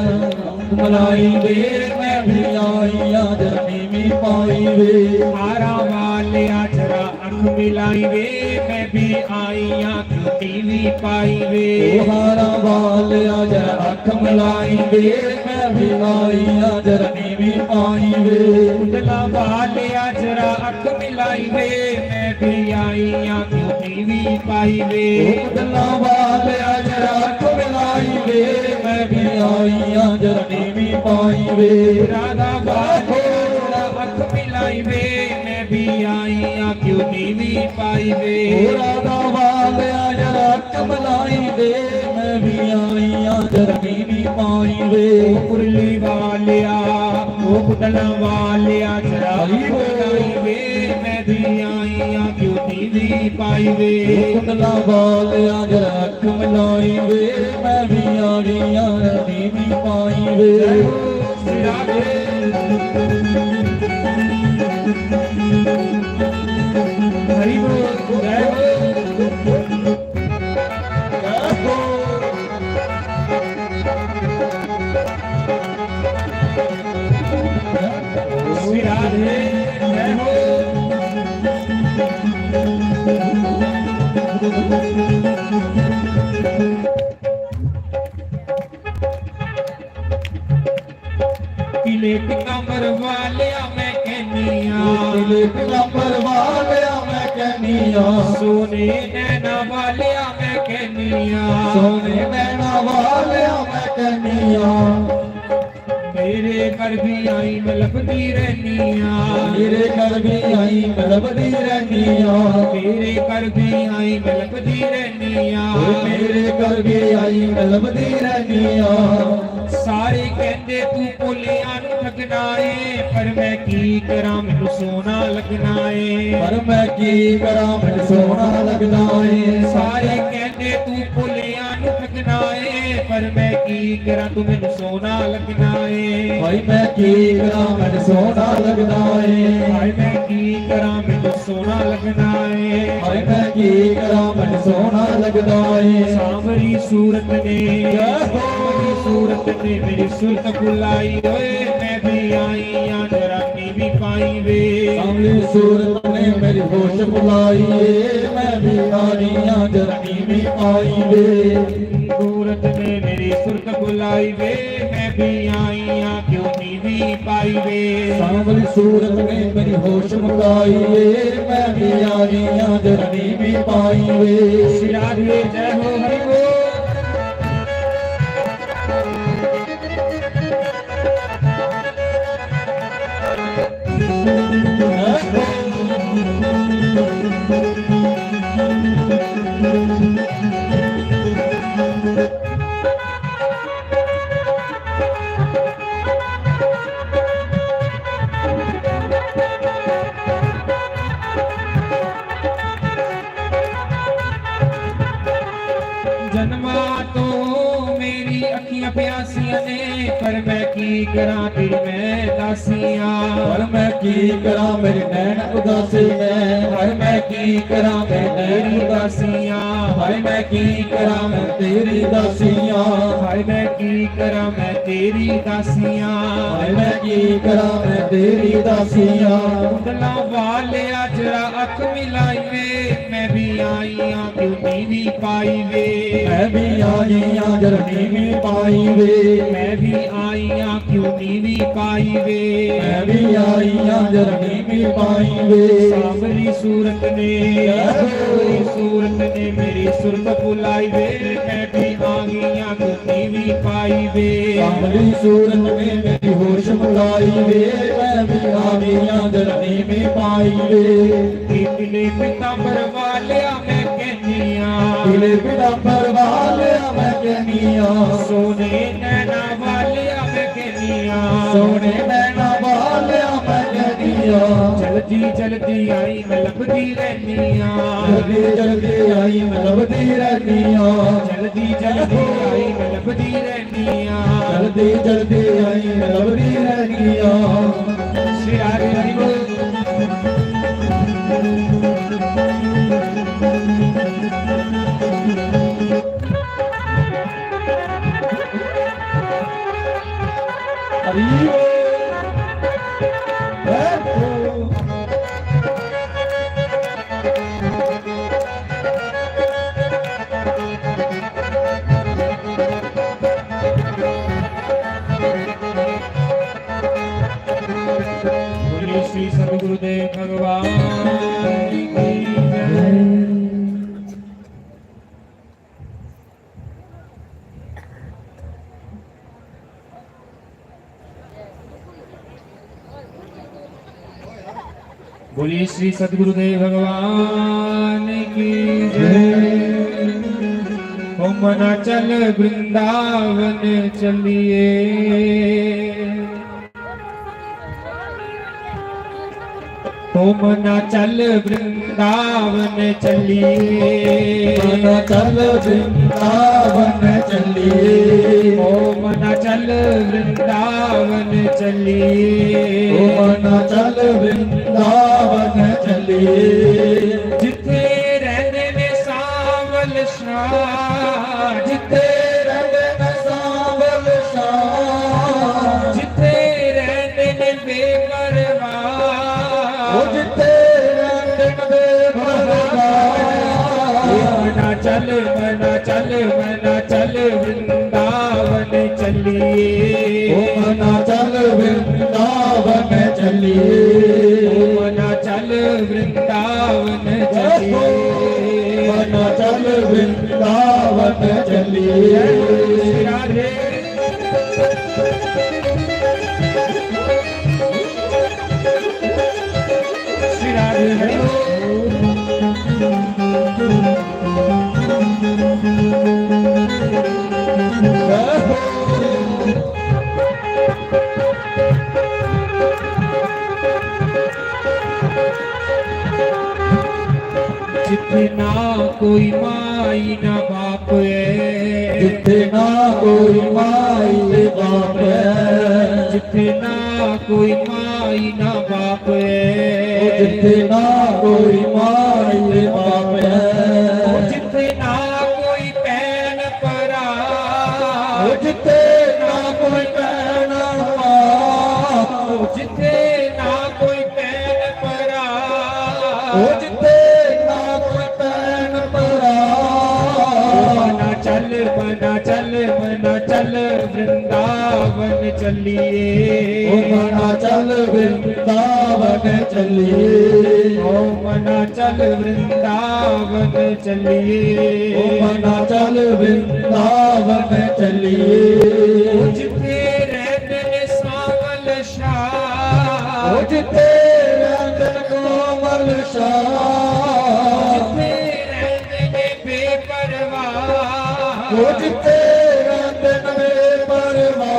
ਮਲਾਈ ਵੇ ਮੈਂ ਵੀ ਆਈਆਂ ਜਰਨੀ ਵੀ ਪਾਈ ਵੇ ਹਾਰਾਂ ਵਾਲਿਆ ਜਰਾ ਅੱਖ ਮਿਲਾਈ ਵੇ ਮੈਂ ਵੀ ਆਈਆਂ ਕਿਉਂ ਨੀਵੀਂ ਪਾਈ ਵੇ ਹਾਰਾ ਵਾਲਿਆ ਜਰ ਅੱਖ ਮਲਾਈ ਵੇ ਮੈਂ ਵੀ ਆਈਆਂ ਜਰਨੀ ਵੀ ਪਾਈ ਵੇ ਕੁੰਡਲਾ ਵਾਲਿਆ ਜਰਾ ਅੱਖ ਮਿਲਾਈ ਵੇ ਮੈਂ ਵੀ ਆਈਆਂ ਕਿਉਂ ਨੀਵੀਂ ਪਾਈ ਵੇ ਕੁੰਡਲਾ ਵਾਲਿਆ ਜਰ ਅੱਖ ਮਲਾਈ ਵੇ ਮੈਂ ਵੀ ਆਈਆਂ ਜਰਨੀ ਵੀ ਪਾਈ ਵੇ ਰਾਧਾ ਵਾਲਿਆ ਅੱਖ ਮਿਲਾਈ ਵੇ ਮੈਂ ਵੀ ਆਈਆਂ ਕਿਉਂ ਨੀਵੀਂ ਪਾਈ ਵੇ ਰਾਧਾ ਵਾਲਿਆ ਜਰ ਅੱਖ ਮਲਾਈ ਵੇ ਮੈਂ ਵੀ ਆਈਆਂ ਜਰਨੀ ਵੀ ਪਾਈ ਵੇ ਕੁਰਲੀ ਵਾਲਿਆ ਉਹ ਕੁੰਡਲਾ ਵਾਲਿਆ ਜਰਾ ਅੱਖ ਮਿਲਾਈ ਵੇ ਮੈਂ ਵੀ ਆਈਆਂ ਕਿਉਂ ਨੀਵੀਂ ਪਾਈ ਵੇ ਕੁੰਡਲਾ ਵਾਲਿਆ ਜਰ ਅੱਖ ਮਲਾਈ ਵੇ ਮੈਂ ਵੀ ਆਈਆਂ ਜਰਨੀ ਵੀ ਪਾਈ ਵੇ ਹਰੀ ਬੋਲ ਜੈ ਸ਼੍ਰੀ ਰਾਧੇ ਜੈ ਹੋ ਕਿਲੇ ਕਮਰ ਵਾਲਿਆ ਮੈਂ ਕਹਿਨੀਆਂ ਦਿਲ ਪਿਲੰਬਰ ਵਾਲਿਆ ਮੈਂ ਕਹਿਨੀਆਂ ਸੋਨੇ ਨੈਣਾ ਵਾਲਿਆ ਮੈਂ ਕਹਿਨੀਆਂ ਸੋਨੇ ਨੈਣਾ ਵਾਲਿਆ ਮੈਂ ਕਹਿਨੀਆਂ ਮੇਰੇ ਘਰ ਵੀ ਆਈ ਮੈਂ ਲੱਭਦੀ ਰਹਿਨੀਆਂ ਮੇਰੇ ਘਰ ਵੀ ਆਈ ਮੈਂ ਲੱਭਦੀ ਰਹਿਨੀਆਂ ਮੇਰੇ ਘਰ ਵੀ ਆਈ ਮੈਂ ਲੱਭਦੀ ਰਹਿਨੀਆਂ ਮੇਰੇ ਘਰ ਵੀ ਆਈ ਮੈਂ ਲੱਭਦੀ ਰਹਿਨੀਆਂ ਸਾਰੇ ਕਹਿੰਦੇ ਤੂੰ ਭੋਲਿਆਂ ਨੂੰ ਠੱਗਣਾ ਏ ਪਰ ਮੈਂ ਕੀ ਕਰਾਂ ਮੈਨੂੰ ਸੋਨਾ ਲੱਗਣਾ ਏ ਪਰ ਮੈਂ ਕੀ ਕਰਾਂ ਮੈਨੂੰ ਸੋਹਣਾ ਲੱਗਦਾ ਏ ਸਾਰੇ ਕਹਿੰਦੇ ਤੂੰ ਭੋਲਿਆਂ ਨੂੰ ਠੱਗਣਾ ਏ ਪਰ ਮੈਂ ਕੀ ਕਰਾਂ ਤੂੰ ਮੈਨੂੰ ਸੋਨਾ ਲੱਗਣਾ ਏ ਭਾਈ ਮੈਂ ਕੀ ਕਰਾਂ ਮੈਨੂੰ ਸੋਹਣਾ ਲੱਗਦਾ ਏ ਹਾਏ ਮੈਂ ਕੀ ਕਰਾਂ ਮੈਨੂੰ ਸੋਨਾ ਲੱਗਣਾ ਏ ਹਾਏ ਮੈਂ ਕੀ ਕਰਾਂ ਮੈਨੂੰ ਸੋਹਣਾ ਲੱਗਦਾ ਏ ਸਾਵਰੀ ਸੂਰਤ ਨੇ ਸਾਵਰੀ ਸੂਰਤ ਨੇ ਮੇਰੀ ਸੁਰਤ ਬੁਲਾਈ ਓਏ ਮੈਂ ਵੀ ਆਈ ਆਂ ਜਰਾ ਵੀ ਪਾਈ ਵੇ ਸਾਹਮਣੇ ਸੂਰਤ ਨੇ ਮੇਰੀ ਹੋਸ਼ ਬੁਲਾਈ ਏ ਮੈਂ ਵੀ ਆਈਆਂ ਜਰਨੀ ਵੀ ਪਾਈ ਵੇ ਸੂਰਤ ਨੇ ਮੇਰੀ ਸੁਰਤ ਬੁਲਾਈ ਵੇ ਮੈਂ भी आईया क्यों नीवी पाई वे। सांवली सूरत ने मेरी होश मुकाई वे, मैं भी आ गया जननी भी पाई वे। श्री राधे जय हो हरि बोल। जन्मा तो मेरी अखियां प्यासियां ने, पर मैं की करा दिल में दासियां। पर मैं की करा मेरे नैन उदासी में, हर मैं की करा मैं तेरी दासियां। हाय मैं की करा मैं तेरी दासियां। हाय मैं की करा मैं तेरी दासियां। हाय मैं की करा मैं तेरी दासियां। कुंडला वाले जरा अख मिलाई वे, मैं भी आईया क्यों नीवी पाई वे। मैं भी आईया जननी भी पाई वे। मैं भी आईया क्यों नीवी पाई वे। मैं भी आईया जननी भी पाई वे। सांवली सूरत ने, सांवली सूरत ने मेरी सुरत बुलाई वे, मैं भी आ गया क्यों नीवी पाई वे। सांवली सूरत में मेरी होश मुलाई वे, मैं भी आ गया जननी भी पाई वे। किले पितांबर वालिया मैं कहनिया, किले पितांबर वालिया मैं कहनिया। सोने नैना वालिया मैं कहनिया। सोने नैना वालिया मैं कहनिया। जल्दी जल्दी आई मैं लभदी रहनिया। जल्दी जल्दी आई मैं लभदी रहनिया। जल्दी जल्दी आई मैं लभदी रहनिया। जल्दी जल्दी आई मैं लभदी रहनिया। श्री हरि हरि बोल। हरि बोलिए श्री सद्गुरुदेव भगवान की जय। बोलिए श्री सद्गुरुदेव भगवान की जय। ओ मना चल वृंदावन चलिए, ओ मना चल वृंदावन चलिए। मना चल वृंदावन चलिए। ओ मना चल वृंदावन चलिए। ओ मना चल वृंदावन चलिए। जिथे रहने ने सांवल शाह, जिथे रहने न सांवल शाह। जिथे रहने ने बेपरवाह, ओ जिथे रहने न बेपरवाह। मना चल मना चल मना चल वृंदावन चलिए। ओ मना चल वृंदावन चलिए। ओ मना चल वृंदावन चलिए। मना चल वृंदावन चलिए। श्री राधे। श्री राधे हरि जितना कोई माई ना बाप है, जिथे ना कोई माई बाप है। जितना कोई माई ना बाप है। जिथे ना कोई माई बाप है। जितना कोई पैन परा, जिथे ना कोई पैन जिथे ना कोई पैन परा, जिथे ना कोई पैन परा। मना चल मना चल मना चल चल वृंदावन चलिए, ओ मना चल वृंदावन चलिए, ओ मना चल वृंदावन चलिए, ओ मना चल वृंदावन चलिए। जिथे रहते ने सावल शाह, ओ जिथे रहते कोमल शाह, जिथे रहते ने बेपरवाह, ओ जिथे रहते बेपरवाह।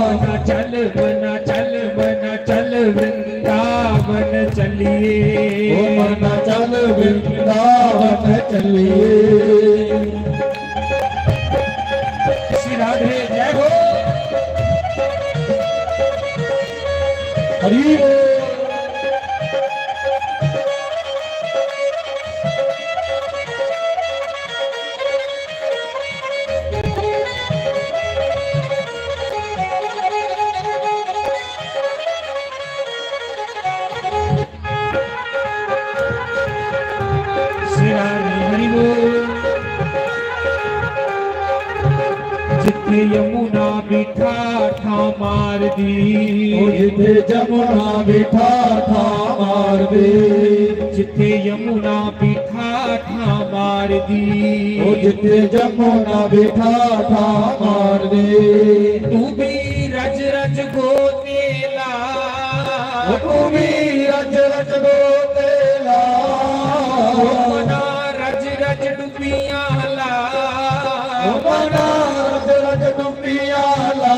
मना चल मना चल मना चल वृंदावन चलिए, ओ मना चल वृंदावन चलिए। श्री राधे जय हो। हरि बोल। श्री राधे हरि बोल। जिथे यमुना बिठा ठा मार दी, ओ जिथे जमुना बिठा था मार दे, जिथे यमुना बिठा ठा मार दी, ओ जिथे जमुना बिठा था मार दे। तू भी रज रज गोतेला, ओ तू भी रज रज गोतेला, मना रज रज डुबिया ला, ओ मना रज रज डुबिया ला,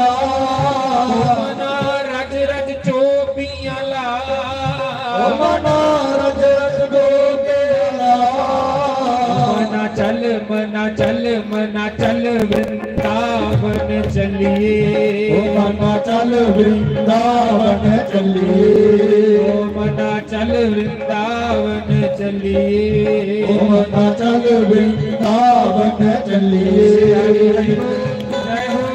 मना रज रज चोपिया ला, ओ मना रज रज गोतेला। मना चल मना चल मना चल वृंदावन चलिए, ओ मना चल वृंदावन चलिए, ओ मना चल वृंदावन चलिए, ओ मना चल वृंदावन चलिए। जय हो। जय हो।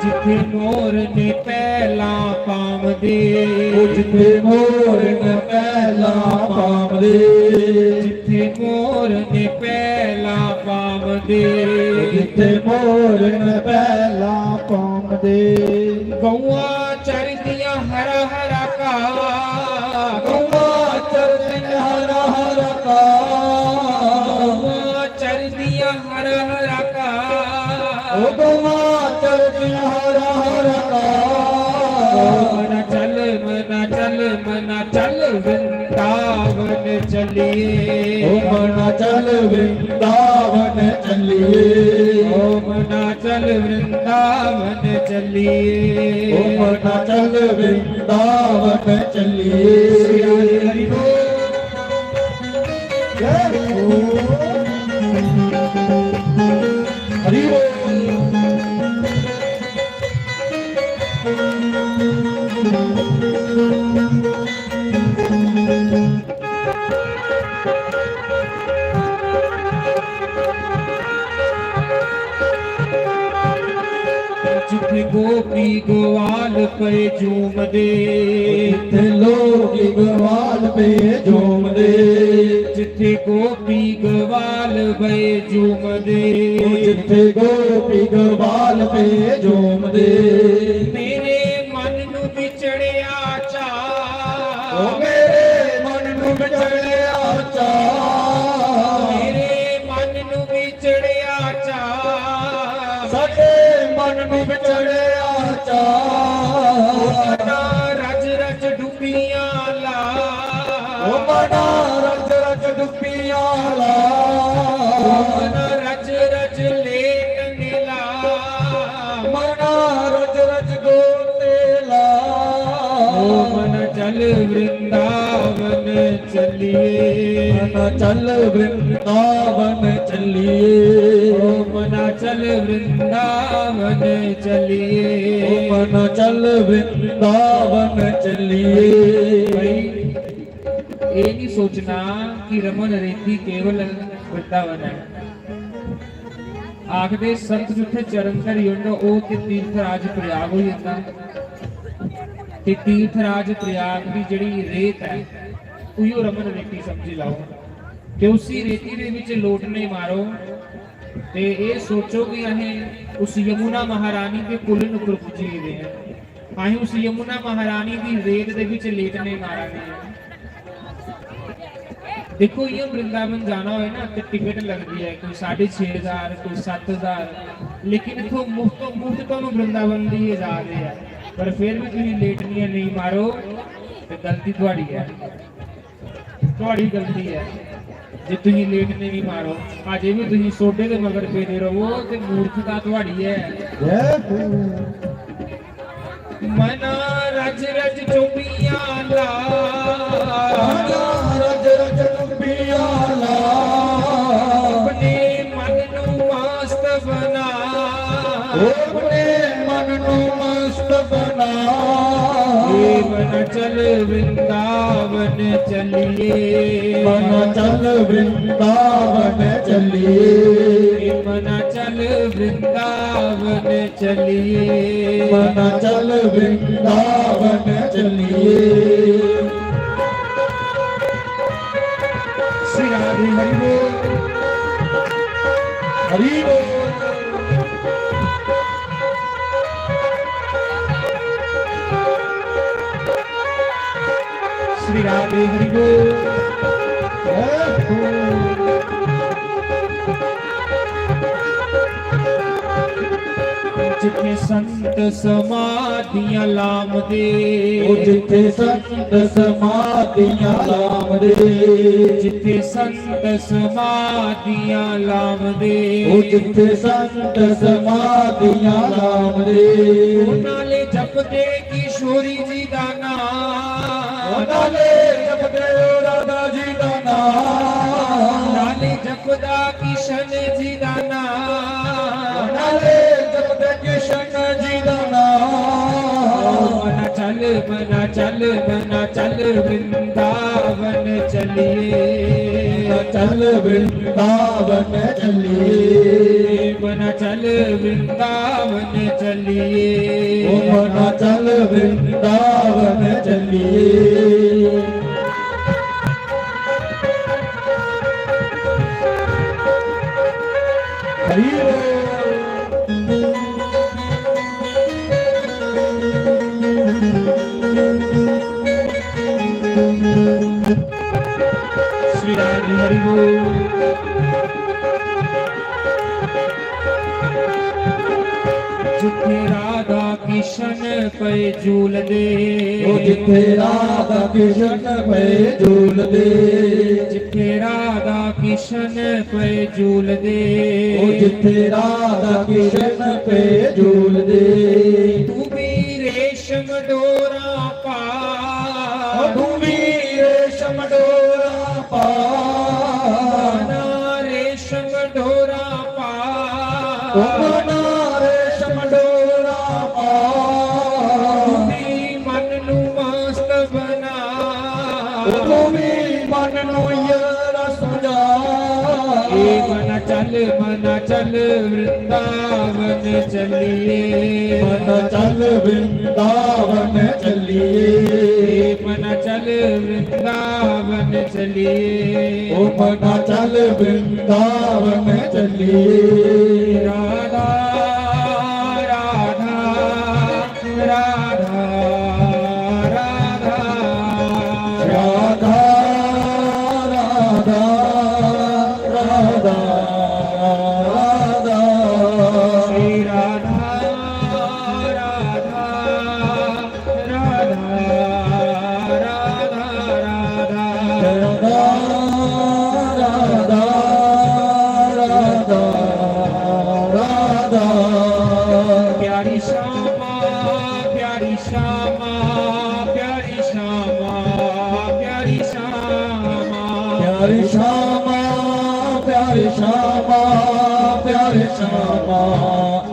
जिथे मोर ने पहला पाम दे, जिथे मोर ने पहला पाम दे, जिथे मोर ने पहला पाम दे, जिथे मोर ने पहला पाम दे। गौआ चरदिया हरा हरा का, गौआ चरदिन हरा हरा का, गौआ चरदिया हरा हरा का, ओ गौआ चरदिन हरा हरा का। मना चल मना चल वृंदावन चलिए, ओ मना चल वृंदावन चलिए, ओ मना चल वृंदावन चलिए, ओ मना चल वृंदावन चलिए। हरि बोल। जय हो। हरि बोल। जिथे गोपी ग्वाल पे झूम दे, जिथे लोग ग्वाल पे झूम दे, जिथे गोपी ग्वाल पे झूम दे, जिथे गोपी ग्वाल पे झूम दे। मेरे मन नु विचड़िया चा, ओ मेरे मन नू विचड़िया चा, मेरे मन नु विचड़िया चा, साडे मन नू विचड़िया चा। मना रज रज डुबिया ला, ओ मना रज रज डुबिया ला, मना रज रज लेट नीला, मना रज रज गोतेला। ओ मन चल वृंदावन चलिए, मना चल वृंदावन चलिए, ओ मना चल वृंदावन चलिए, ओ मना चल वृंदावन चलिए। ये नहीं सोचना कि रमन रेती केवल वृंदावन है। आखदे संत जिथे चरण धर युंड ओ ते तीर्थराज प्रयाग हो जाता। ते तीर्थराज प्रयाग की जिहड़ी रेत है उहियो रमन रेती समझी लाओ ते उसी रेती दे विच लोटने मारो ते ये सोचो कि अहें उस यमुना महारानी के पुलन उपर पुजी गए हैं। अहें उस यमुना महारानी की रेत दे विच लेटने मारांगे। देखो ये वृंदावन जाना हो ना तो टिकट लगती है कोई 6,500 कोई 7,000 लेकिन इतों मुफ्त तो वृंदावन की ये जा रहे हैं पर फिर भी तुम लेटनियां नहीं मारो तो गलती थोड़ी है। थोड़ी गलती है जे तुम लेटने नहीं मारो अजे भी तुम सोडे के मगर पेदे रहो तो मूर्खता थोड़ी है। मना रज रज चुपियां ला रज रज चुपियां ला अपने मन नू मस्त बना अपने मन नू मस्त बना मन चल वृंदावन चलिए मन चल वृंदावन चलिए मन चल वृंदावन चलिए मन चल वृंदावन चलिए। श्री राधे हरि बोल हरि बोल। श्री राधे हरि बोल। जिथे संत समाधियां लाम दे जिथे संत समाधियां लाम दे जिथे संत समाधियां लाम दे जिथे संत समाधियां लाम दे नाले जपदे किशोरी जी दा नाम नाले जपदे राधा जी दा नाम नाले जपदा किशन जी दा नाम नाले जपदे किशन जी दा नाम। मना चल वृंदावन चलिए चल वृंदावन चलिए मना चल वृंदावन चलिए ओ मना चल वृंदावन चलिए। हरि श्री राधे हरि बोल। जिथे राधा किशन पे झूल दे जिथे राधा किशन पे झूल दे जिथे राधा किशन पे झूल दे जिथे राधा किशन पे झूल दे तू भी रेशम डोरा पा तू भी रेशम डोरा पा रेशम डोरा पा रेशम डोरा पा मन नू मस्त बना तू भी मन नू यारा सुजा मना चल वृंदावन चलिए मना चल वृंदावन चलिए मना चल वृंदावन चलिए ओ मना चल वृंदावन चलिए। राधा राधा राधा राधा राधा राधा राधा राधा श्री राधा राधा राधा राधा राधा राधा राधा राधा प्यारी श्यामा प्यारी श्यामा प्यारी श्यामा प्यारी श्यामा प्यारे श्यामा प्यारे श्यामा प्यारे श्यामा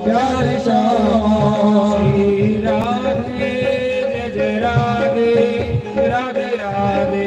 प्यारे श्यामा। श्री राधे जय जय राधे राधे राधे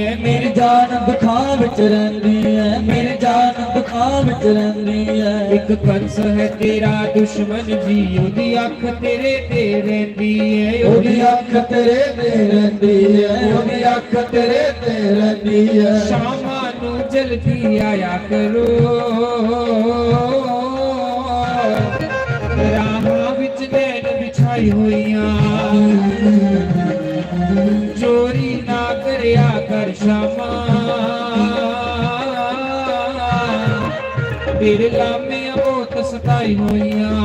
जान दुखां विच रहिंदी है, मेरी जान दुखां विच रहिंदी है। एक कंस है तेरा दुश्मन जी, ओदी अख तेरे ते रहिंदी है, ओदी अख तेरे ते रहिंदी है, ओदी अख तेरे ते रहिंदी है। शामां नूं जल्दी आया करो, राहां विच नैन बिछाई होइयां, चोरी ना करया कर शामां, तेरे लामियां बहुत सताई होइयां।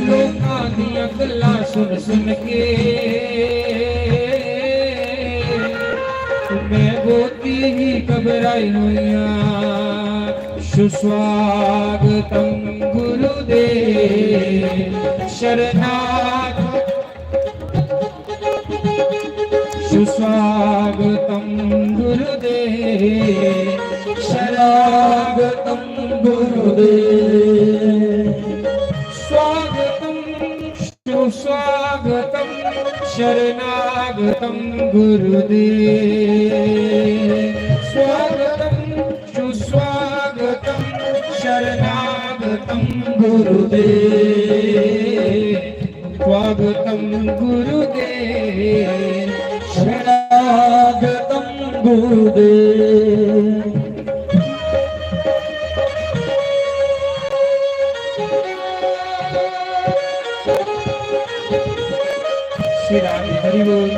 लोकां दियां गल्लां सुन सुन के मैं बहुती ही घबराई होइयां। सुस्वागतम गुरुदेव शरणागत, सुस्वागतम गुरुदेव शरणागतम गुरुदेव। स्वागतम सुस्वागतम शरणागतम गुरुदेव, स्वागतम सुस्वागतम शरणागतम गुरुदेव, स्वागतम गुरुदेव शरणागतम गुरुदेव। श्री राम हरि बोल।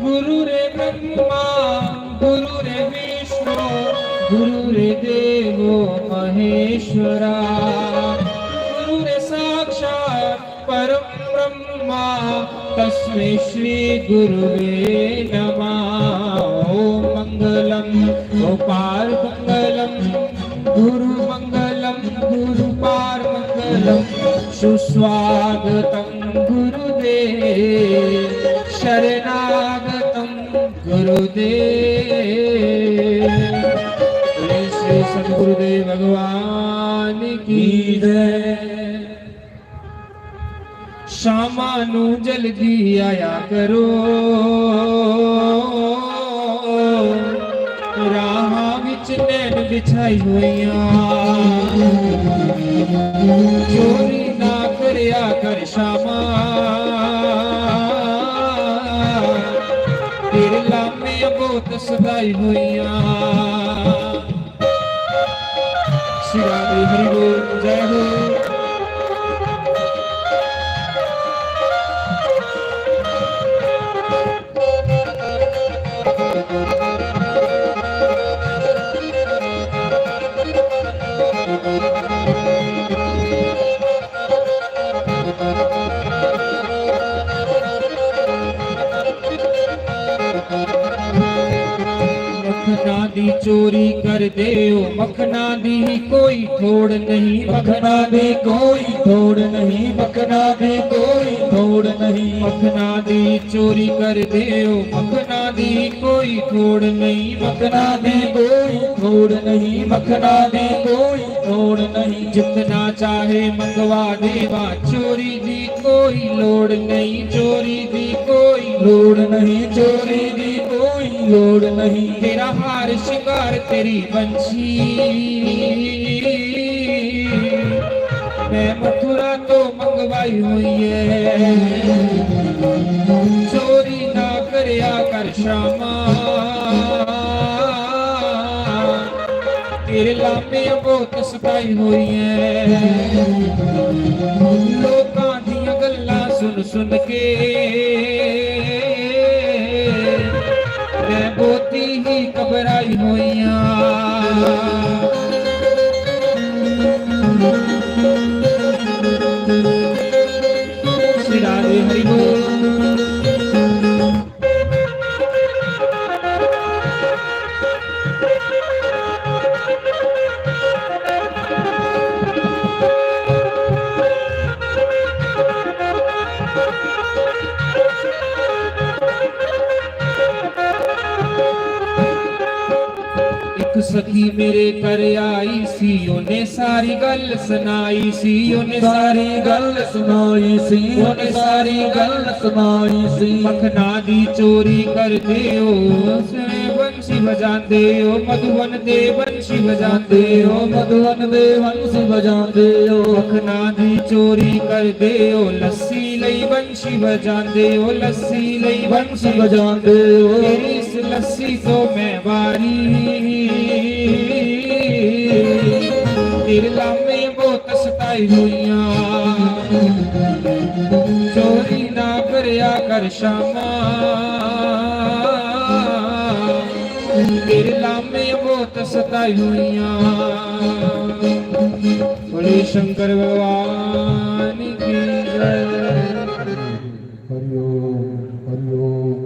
गुरु रे ब्रह्मा गुरु रे विष्णु गुरु रे देवो महेश्वरा, गुरु रे साक्षात् परम ब्रह्मा तस्मै श्री गुरुवे नमः। ओम मंगलम गोपाल मंगलम गुरु मंगलम गुरु पार मंगलम, सुस्वागतम गुरुदेव शरणागतम गुरुदेव। श्री सद्गुरुदेव भगवान की जय। शामा नूं जल्दी आया करो, राहां विच नैन बिछाई होइयां, चोरी ना करया कर शामा, तेरे लामे बहुत सताई होइयां। श्री राधे हरि बोल जय हो। मखना दी चोरी कर दे ओ मखना दी कोई थोड़ नहीं, मखना दी कोई थोड़ नहीं, मखना दी कोई थोड़ नहीं। मखना दी चोरी कर दे ओ मखना दी कोई थोड़ नहीं, मखना दी कोई थोड़ नहीं, मखना दी कोई थोड़ नहीं। जितना चाहे मंगवा देवा, चोरी दी कोई लोड़ नहीं, चोरी दी कोई लोड़ नहीं, चोरी दी कोई लोड़ नहीं। तेरा हार श्रृंगार तेरी बंसी, मैं मथुरा तो मंगवाई हुई है, चोरी ना करया कर श्यामा, तेरे लामे बहुत सताई हुई है। लोकां दियां गल्लां सुन सुन के मैं बहुती ही घबराई होइयां। श्री राधे हरि बोल। सखी मेरे कर आई सी उन्हें सारी गल सुनाई सी उन्हें सारी गल सुनाई सी उन्हें सारी गल सुनाई सी मखना दी चोरी कर दे बंसी बजाते हो मधुबन दे बंसी बजाते हो मधुबन दे बंसी बजाते हो मखना दी चोरी कर दे लस्सी लई बंसी बजाते हो लस्सी लई बंसी बजाते हो तेरी इस लस्सी तो मैं वारी तेरे लामे बहुत सताई हुइयां चोरी ना करया कर शामा तेरे लामे बहुत सताई हुइयां बोले शंकर भगवान की जय हरिओम हरिओम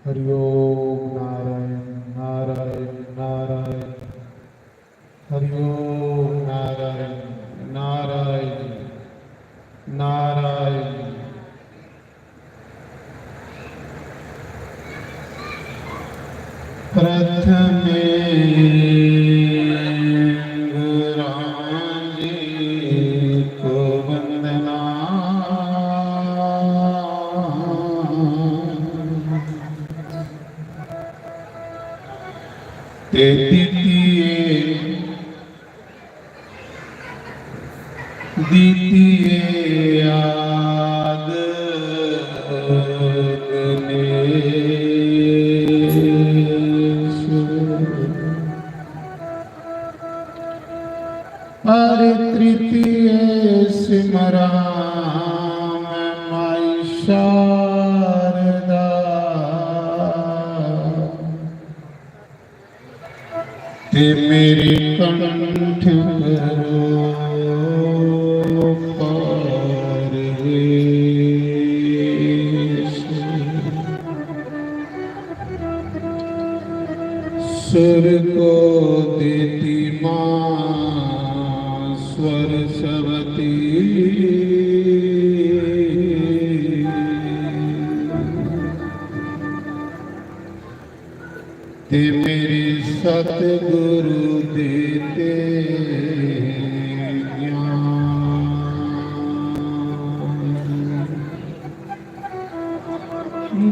हरिओम नारायण नारायण नारायण हरिओम नारायण नारायण नारायण प्रथमे गुरांजी को वंदना ते द्वितीय आद और तृतीय सिमराम माई शारदा ते मेरे कंठ करो परवेश सुर को देती माँ सरस्वती ते मेरे सतगुरु देते ज्ञान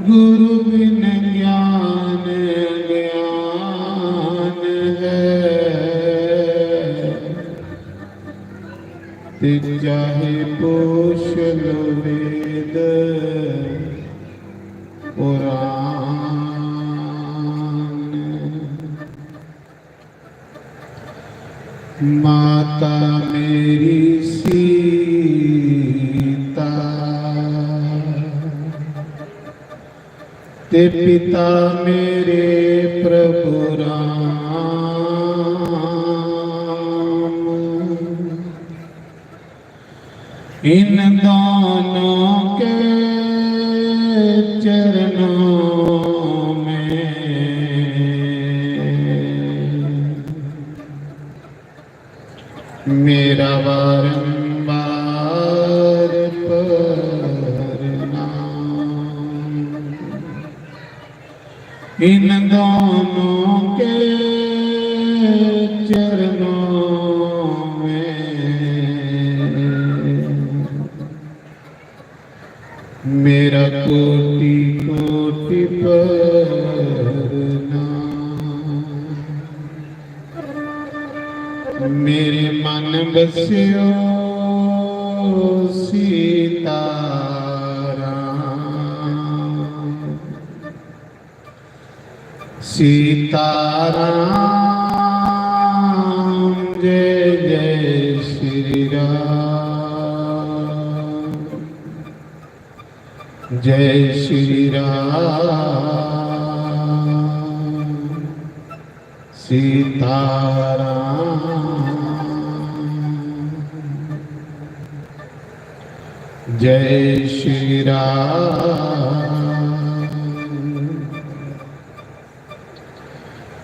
गुरु बिन ज्ञान ज्ञान है ते चाहे पोष लो वेद पुराण माता मेरी सीता ते पिता मेरे प्रभु राम इन दोनों के चरणों में मेरा बारंबार प्रणाम इन दोनों के चरणों में मेरा कोटि कोटि प्रणाम मेरे मन बसियो सीताराम सीताराम जय जय श्री राम जय श्री राम सीताराम जय श्री राम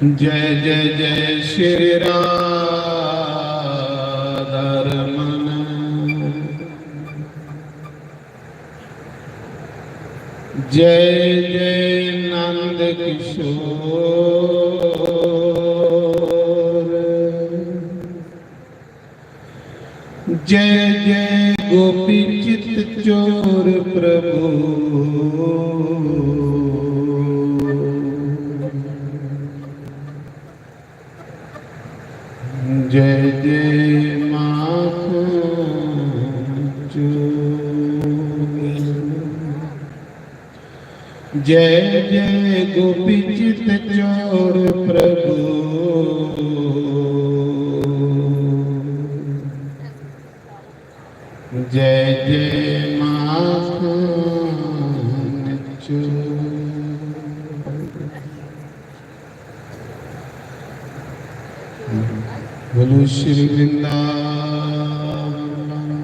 जय जय जय श्री राधारमण जय जय नंद किशोर जय जय गोपी चित चोर प्रभु जय जय माखन चोर जय जय गोपी चित चोर प्रभु जय जय माखन चोर। बोलो श्री वृंदावन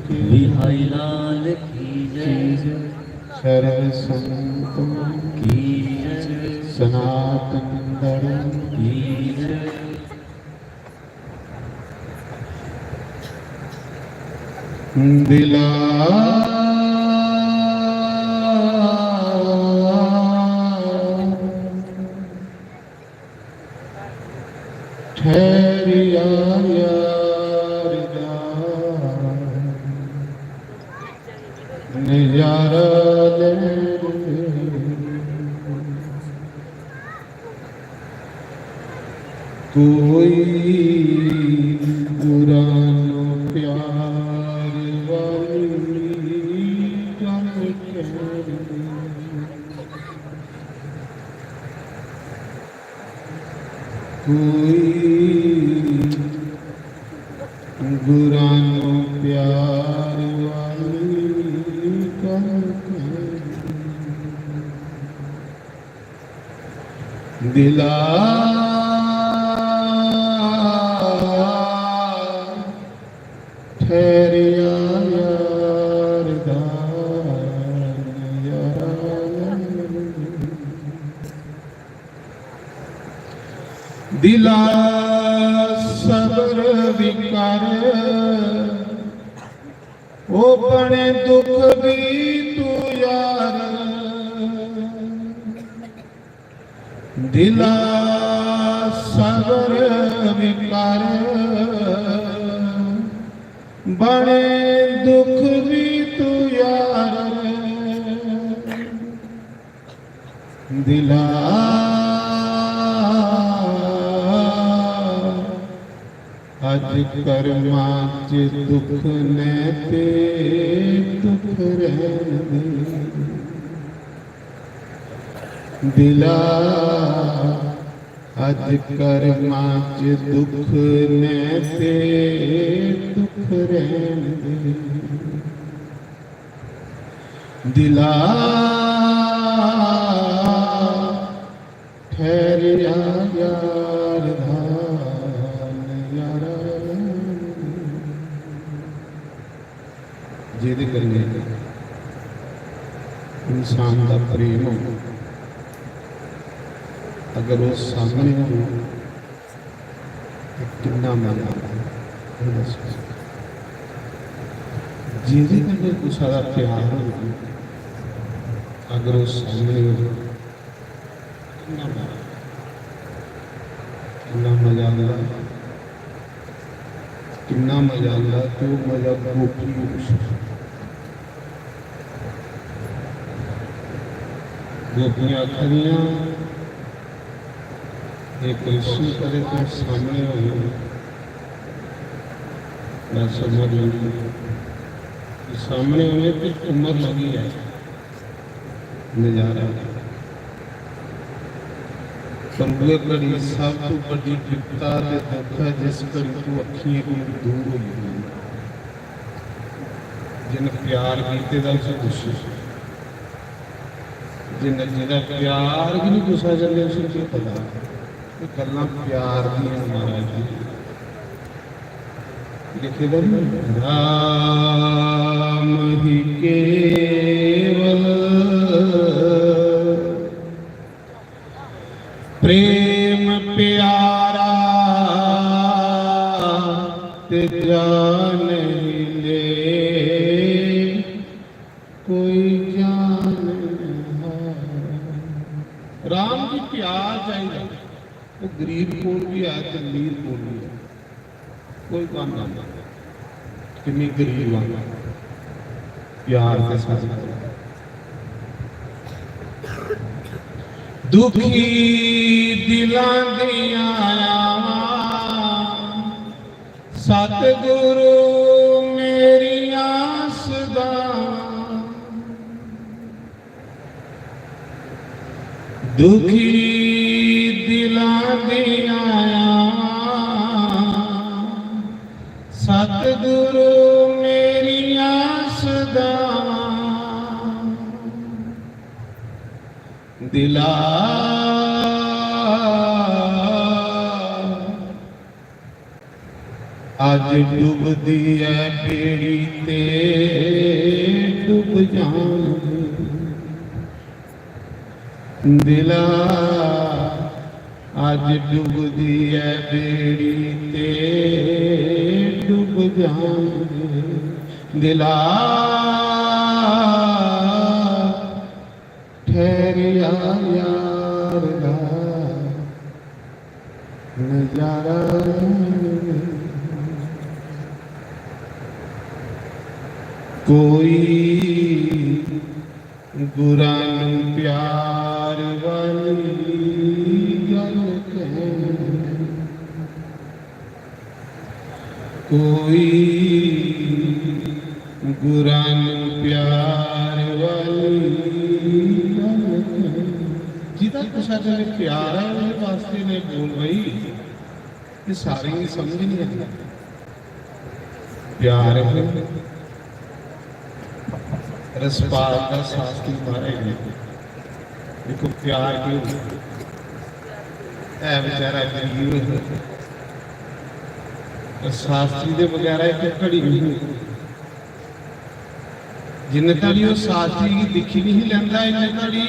की बिहारी लाल की जय सर्व संतों की जय सनातन धर्म की जय दिला ठहरिया यार नजारा ले कोई पुरानो प्यार वाली गम कोई गुरानो प्यार वाली गम दिला ठहरिया यार दिला सबर विकार ओ बने दुख भी तू यार दिला सबर विकार बड़े दुख भी तू यार दिला अज कर्मा च दुख ने ते दुख रहने दिला अज कर्मा च दुख ने ते दुख रहने दिला ठहरिया यार ਜਿਹਦੇ ਕਰਕੇ ਇਨਸਾਨ ਦਾ ਪ੍ਰੇਮ ਹੋ ਅਗਰ ਉਹ ਸਾਹਮਣੇ ਹੋ ਤਾਂ ਕਿੰਨਾ ਮਜ਼ਾ ਆਉਂਦਾ ਹੈ ਜਿਹਦੇ ਕਰਕੇ ਗੁੱਸਾ ਦਾ ਪਿਆਰ ਹੋ ਅਗਰ ਉਹ ਸਾਹਮਣੇ ਹੋ ਕਿੰਨਾ ਮਜ਼ਾ ਆਉਂਦਾ कितना मजा आंदा तो मजा गोपी गोपियां खड़ियां ये कृष्ण करे तो सामने हो मैं समझ लगी सामने होने की उम्र लगी है नजारा पर वो घड़ी सब तो बड़ी विपता ते दुख है जिस घड़ी तू अखियों को दूर हो गई जिन प्यार कीते दा उसे खुशी जिन जिहदा प्यार भी नहीं गुस्सा चले उसे की पता ये गल्लां प्यार दियां महाराज जी लिखे दा राम ही केवल प्रेम प्यारा ते जान ले कोई जान राम की प्यार चाहिए वो गरीब कोल भी है ते अमीर कोल भी है कोई काम नहीं कितनी गरीब आ प्यार के साथ दुखी दिलां दियां सतगुरु मेरियां सदा दुखी दिलां दियां सतगुरु मेरियां सदा दिला आज डूबदी है बेड़ी ते डूब जाऊं दिला आज डूबदी है बेड़ी ते डूब जाऊं दिला ठहरिया यार दा नजारा कोई गुरा नूं प्यार वाली गल कहे कोई गुरा नूं प्यार वाली गल कहे जिदा कुछ अगर प्यार है उस वास्ते ने बोल रही ये सारी नहीं समझ नहीं आता प्यार है रसपाल का शास्त्री मारेंगे देखो प्यार क्यों है बेचारा गरीब है शास्त्री के बगैर एक घड़ी नहीं जिन्ने तड़ी वो शास्त्री की दिखी नहीं लेंदा इन्ने तड़ी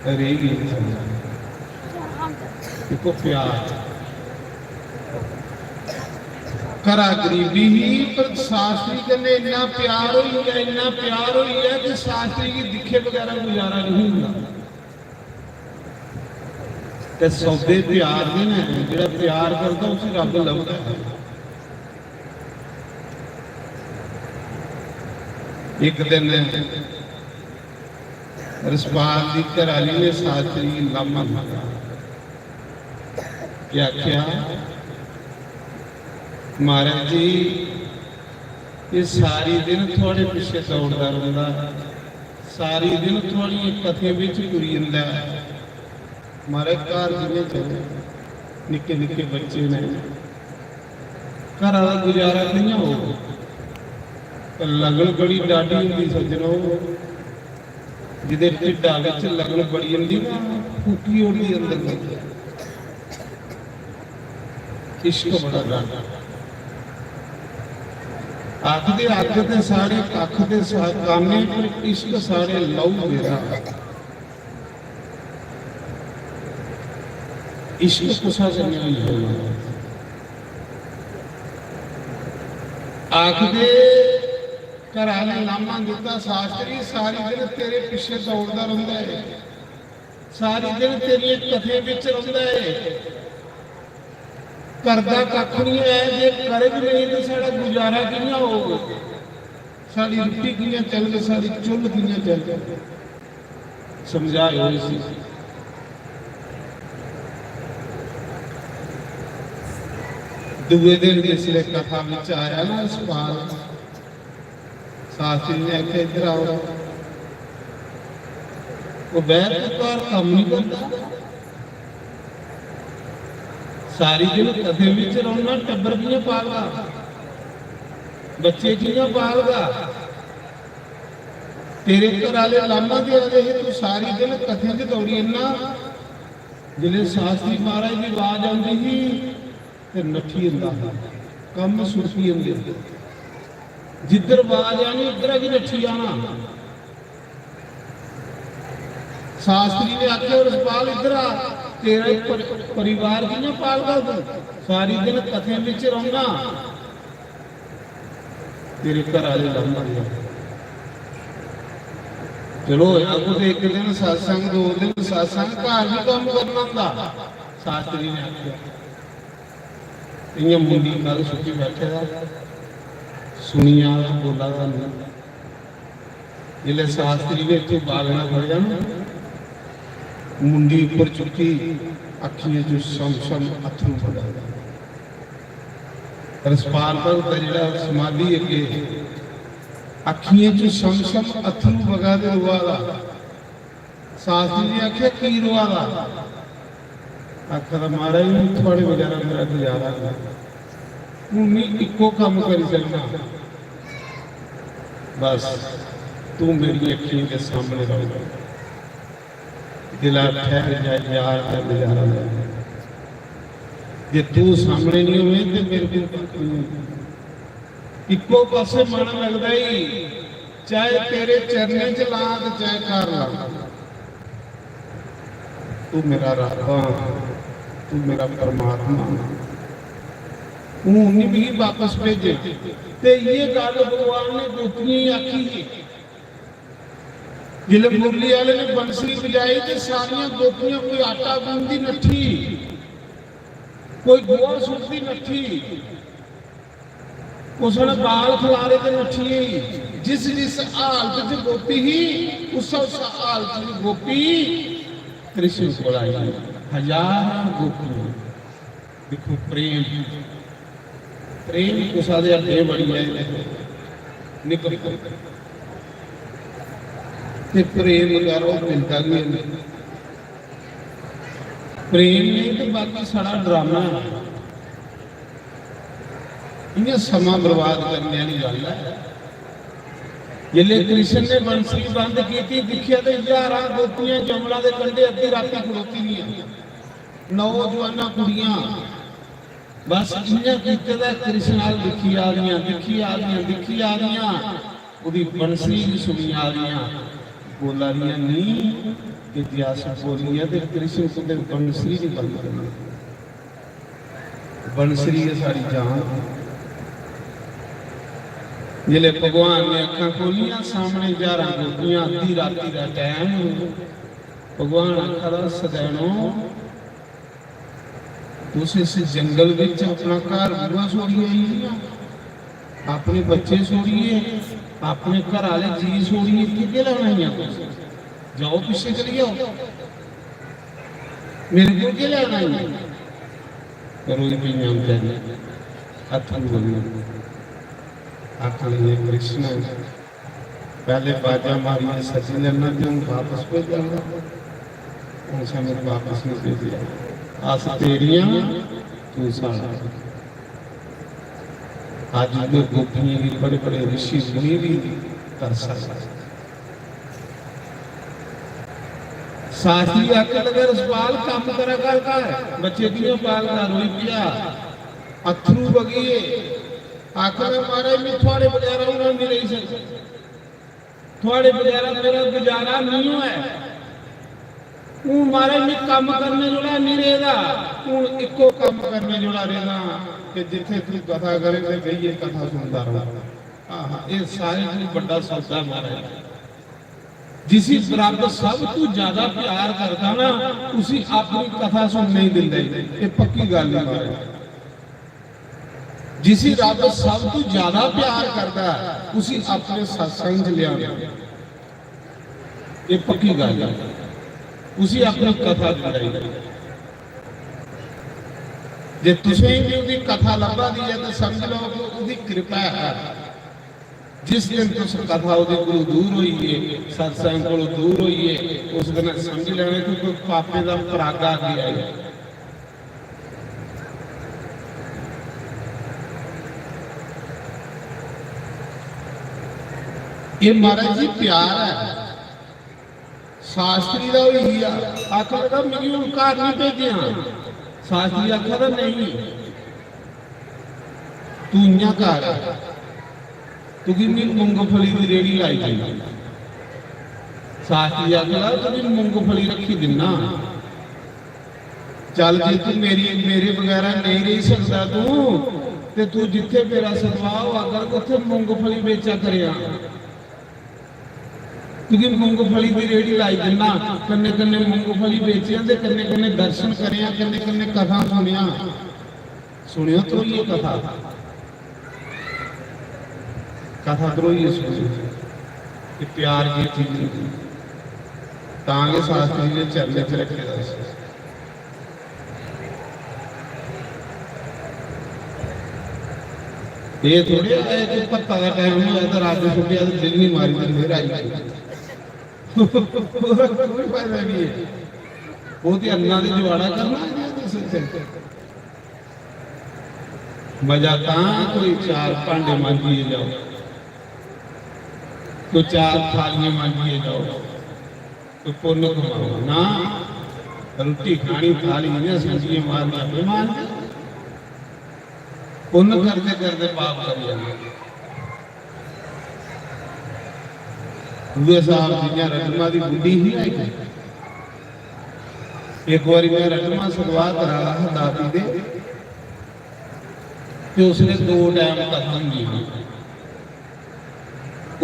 रहेगी देखो प्यार करा गरीबी ही पर शास्त्री कने इन्ना प्यार होई है कि शास्त्री की दिखे बगैर गुजारा नहीं होता ते सौदे प्यार दे ने जेड़ा प्यार करदा उसे रब लभदा है एक दिन रसपाल की घराली ने शास्त्री लामा मांगा क्या महाराज जी ये सारी दिन थोड़े पिछे दौड़ता रहता सारी दिन थोड़ी कथे विच तुरी जांदा महाराज घर जिन्हें चले निक्के निक्के बच्चे ने घर का गुजारा नहीं हो लगन बड़ी डाढ़ी होंगी सज्जनों जिदे ढिड्डा विच लगन बड़ी होंगी ना फूकी होंगी अंदर इश्क बड़ा डाढ़ा अख दे अख दे सारे कख दे काने पर इश्क सारे लहू मेरा इश्क कुसा करने नहीं होना आख दे घराने लामा दिता शास्त्री सारी दिन तेरे पिछे दौड़ता रहता है सारी दिन तेरी कथे विच रहता है करदा कख नहीं है जे करे भी नहीं तो साड़ा गुजारा कियां होगा साड़ी रोटी कियां चल गई साड़ी चुल कियां चल गई समझाए हुए सी दूसरे दिन जिसले कथा में आया ना सवाल शास्त्री ने आखे इधर आओ वो बैठ तो कम नहीं करता सारी दिन कथे विच रहना टब्बर कियां पालगा बच्चे कियां पालगा तेरे घर वाले लामा दे आदे तू सारी दिन कथे च दौड़ी इन्ना जिले शास्त्री महाराज की आवाज आती थी ते नठी हुंदा कम सुरती हुंदे जिधर आवाज आनी उधर ही नठी आना शास्त्री ने आख्या रसपाल इधर आ तेरा परिवार कियां पालदा तू सारी दिन कथे विच रहना तेरे घर वाले लामा दे चलो कुछ एक दिन सत्संग दो दिन सत्संग घर भी काम करना होंदा शास्त्री ने आख्या इयां मुंडी कल सुखी बैठे दा सुनिया बोला दा नहीं जिले शास्त्री ने इतों बागना फड़िया ना मुंडी ऊपर चुकी अखियां जो सम सम अथरू पड़ा रसपाल भगत जिहड़ा समाधि अगे अखियां जो सम सम अथरू वगा दे रुआ दा शास्त्री ने आख्या की रुआ दा आखर महाराज थोड़े वगैरह मेरा गुजारा नहीं इको काम करी सकना बस तू मेरी अखियों के सामने रहो दिला ठहर जाए यार का गुजारा ले जे तू सामने नहीं हुए तो मेरे को इको पासे मन लगता ही चाहे तेरे चरने च ला चाहे कर ला तू मेरा रब्बा तू मेरा परमात्मा नहीं भी वापस भेजे ते ये गल भगवान ने गोपियां आखी जिले मुरली वाले ने बंसरी बजाई तो सारिया गोपियां कोई आटा गूंदी नठी कोई गोआ सुटती नठी उसने बाल खिलारे ते नठी जिस जिस हालत च गोपी ही उस हालत च गोपी कृष्ण को आई हजार गोपियां देखो प्रेम प्रेम कुसा दे अगे बड़ी है निकल ते प्रेम करो मिलता भी प्रेम नहीं तो बाकी सारा ड्रामा इन्हें समा बर्बाद करने वाली गल है जिले कृष्ण ने बंसरी बंद की दिखिया तो 11 गोपियां जमुना के कंढे अद्धी रात खड़ोती नहीं नौजवान कुड़ियां बस इन्हें किया कृष्ण नाल दिखी आ रही दिखी आ रही दिखी आ रही वो बंसरी भी सुनी आ रही बोला रही नहीं कि जियास बोली है तो कृष्ण को बंसरी नहीं बंद करनी बंसरी है सारी जान जिले भगवान ने अखा खोलिया सामने 11 गोपियां अद्धी राती का टाइम भगवान आखा सदैनो तुस इस जंगल विच अपना घर बुआ छोड़िए अपने बच्चे छोड़िए अपने घर वाले जी छोड़िए कि लाना ही जाओ पिछे चली जाओ मेरे को क्या लेना है करो आखिर कृष्ण पहले बाजा मारिए सची लेना जो वापस पे जाऊंगा उनसे मेरे वापस नहीं भेजिए आस तेरिया तू सारा आज जो गोपियां भी बड़े बड़े ऋषि मुनि भी कर सकता शास्त्री आके लगे रसपाल काम करा करता है बच्चे की पाल का रोई पिया अथरू बगिए आखिर महाराज मैं थोड़े बगैर नहीं रही सकता थोड़े बगैर मेरा गुजारा नहीं है महाराज मैं काम करने जोड़ा नहीं रहेगा हूँ इको काम करने जोड़ा रहेगा कि जिथे तू कथा करे तो गई कथा सुनता रहो हाँ ये सारे बड़ा सौदा महाराज जिसी रब सब तू ज्यादा प्यार करता ना उसी अपनी कथा सुन नहीं दिंदे ये पक्की गल है जिसी रब सब तू ज्यादा प्यार करता उसी अपने सत्संग लिया ये पक्की गल है उसी अपनी कथा जुड़ाई जे तुसें भी उसकी कथा लभा दी है तो समझ लो कि उसकी कृपा है जिस दिन तुस कथा वो दूर हुई है सत्संग को दूर हुई है उस दिन समझ लेना कि कोई पापे का परागा गया है ये महाराज जी प्यार है शास्त्री का ही आखिर मेरी हूँ घर नहीं भेजिया शास्त्री आखिर नहीं तू इं घर क्योंकि मैं मूंगफली की रेड़ी लाई थी शास्त्री आखिर तुझे मूंगफली रखी दिना चल जी तू मेरे वगैरह नहीं रही सकता तू जिथे मेरा सदभाव अगर उथे मूंगफली बेचा कर क्योंकि मूंगफली की रेड़ी लाई दिना कन्ने कन्ने मूंगफली बेचिया कन्ने कन्ने दर्शन करे कन्ने कन्ने कथा सुनिया सुनियो तो ये कथा कथा करो ये सुनियो कि प्यार की चीज तांगे शास्त्री ने चरने च रखे दस ये थोड़े आए कि पत्ता का टाइम नहीं आया तो रात में छुट्टी आती दिल नहीं मारी तो फिर आई कोई फायदा नहीं है वो तो अन्ना दी जुगाड़ा करना है तो सच्चे मजा कहाँ कोई चार भांडे मांजिए जाओ तो चार थालियां मांजिए जाओ तो पुण्य कमाओ ना रोटी खानी थाली ने सब्जियां मारना बेमान पुण्य करते करते पाप कर जाएंगे दूसरे साहब जिन्हें रटमा की बुढ़ी ही आई एक बार मैं रटमा सलवा करा रहा दादी दे तो उसने 2 टाइम कथा की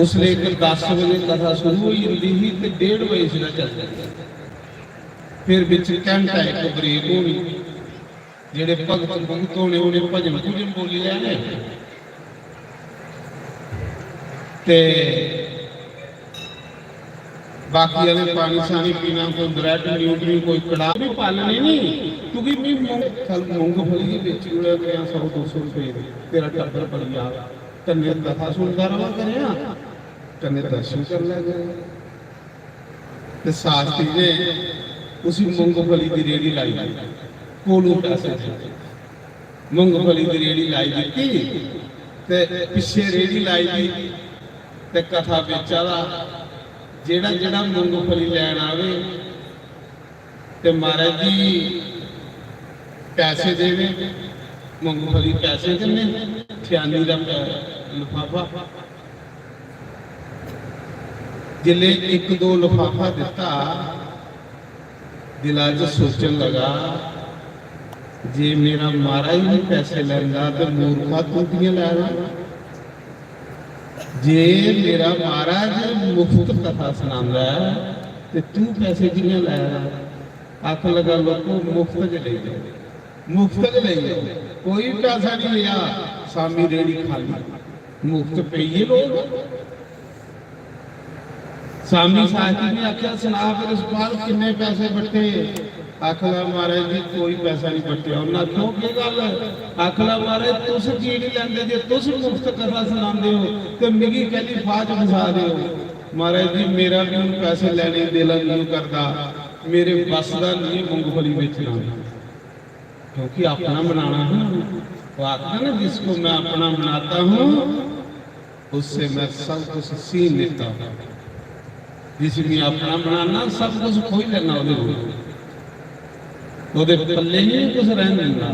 उसने एक 10 बजे कथा शुरू हुई होती थी तो 1:30 बजे से चल जाती फिर बिच घंटा एक ब्रेक होनी जेडे भगत भगत होने उन्हें भजन भुजन बोली जाने ते बाकी वाले पानी शानी पीना कोई ब्रेड न्यूट्री कोई कड़ा भी पालने नहीं क्योंकि मैं मूंगफली की बेची उड़ा गया 100-200 रुपए तेरा टब्बर पड़ गया कन्ने कथा सुनता रहा करे कन्ने दर्शन कर ले गए ते शास्त्री ने उसी मूंगफली की रेड़ी लाई कोलू पैसे मूंगफली की रेड़ी लाई दी ते पिछे रेड़ी लाई दी ते कथा बेचा दा जेड़ा जेड़ा मूंगफली लैन आवे ते महाराज जी पैसे देवे मूंगफली पैसे किन्ने 98 का लिफाफा जिले 1-2 लिफाफा दिता दिला च सोचन लगा जे मेरा महाराज ही पैसे लैंदा तो मूर्खा टूटियां लै रहा जे मेरा महाराज मुफ्त कथा सुनांदा है ते तू पैसे कियां लै रहा आख लगा लोगों मुफ्त च ले जाओ मुफ्त च ले जाओ कोई पैसा नहीं लिया सामी रेड़ी खाली मुफ्त पेइए लोग सामी साथी ने आख्या सुना फिर इस बार किन्ने पैसे बट्टे आखला महाराज जी कोई पैसा नहीं बट्टिया उन्हें क्यों की गल आखला महाराज तुस की नहीं लेंदे जे तुस मुफ्त कथा सुनांदे हो ते मिगी कहली फाज फसा दे हो महाराज जी मेरा भी उन पैसे लेने दिल नहीं करता मेरे बस का नहीं मूंगफली बेचना क्योंकि अपना बनाना है वो आता ना जिसको मैं अपना बनाता हूँ उससे मैं सब कुछ सीन लेता हूँ जिसमें अपना बनाना सब कुछ खोई लेना ਉਹਦੇ ਪੱਲੇ ਨਹੀਂ ਕੁਝ ਰਹਿਣ ਦਿੰਦਾ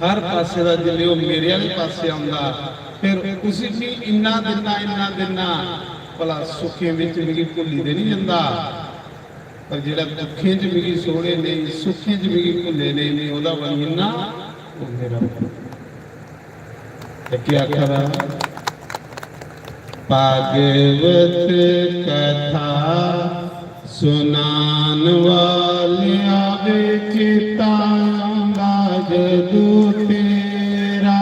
ਹਰ ਪਾਸੇ ਦਾ ਜਿਲੇ ਉਹ ਮੇਰੇ ਵਾਲੇ ਪਾਸੇ ਆਉਂਦਾ ਫਿਰ ਤੁਸੀਂ ਵੀ ਇੰਨਾ ਦਿਨਾ ਭਲਾ ਸੁੱਖੇ ਵਿੱਚ ਮਿਗੀ ਭੁੱਲੀ ਦੇ ਨਹੀਂ ਜਾਂਦਾ ਪਰ ਜਿਹੜਾ ਦੁੱਖੇ 'ਚ ਮਿਗੀ ਸੋਹਣੇ ਨਹੀਂ ਸੁੱਖੇ 'ਚ ਮਿਗੀ ਭੁੱਲੇ ਨਹੀਂ ਉਹਦਾ ਵੰਨਾ ਉਹ ਮੇਰਾ ਤੇ ਕੀ ਆਖਦਾ ਭਾਗਵਤ ਕਥਾ सुनान वाले आवे चिता जदू तेरा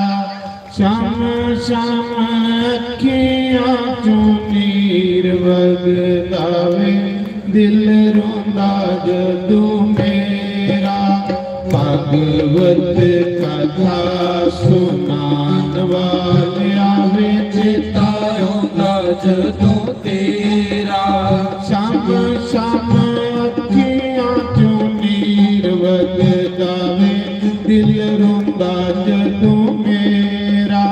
श्याम श्याम अखियां चो नीर वगदावे दिल रोंदा जदू मेरा भागवत कथा सुनान वाले आवे चिता रोंदा जदू तेरा श्याम श्याम अखियां चो नीर वगदावे दिल रोंदा जदू मेरा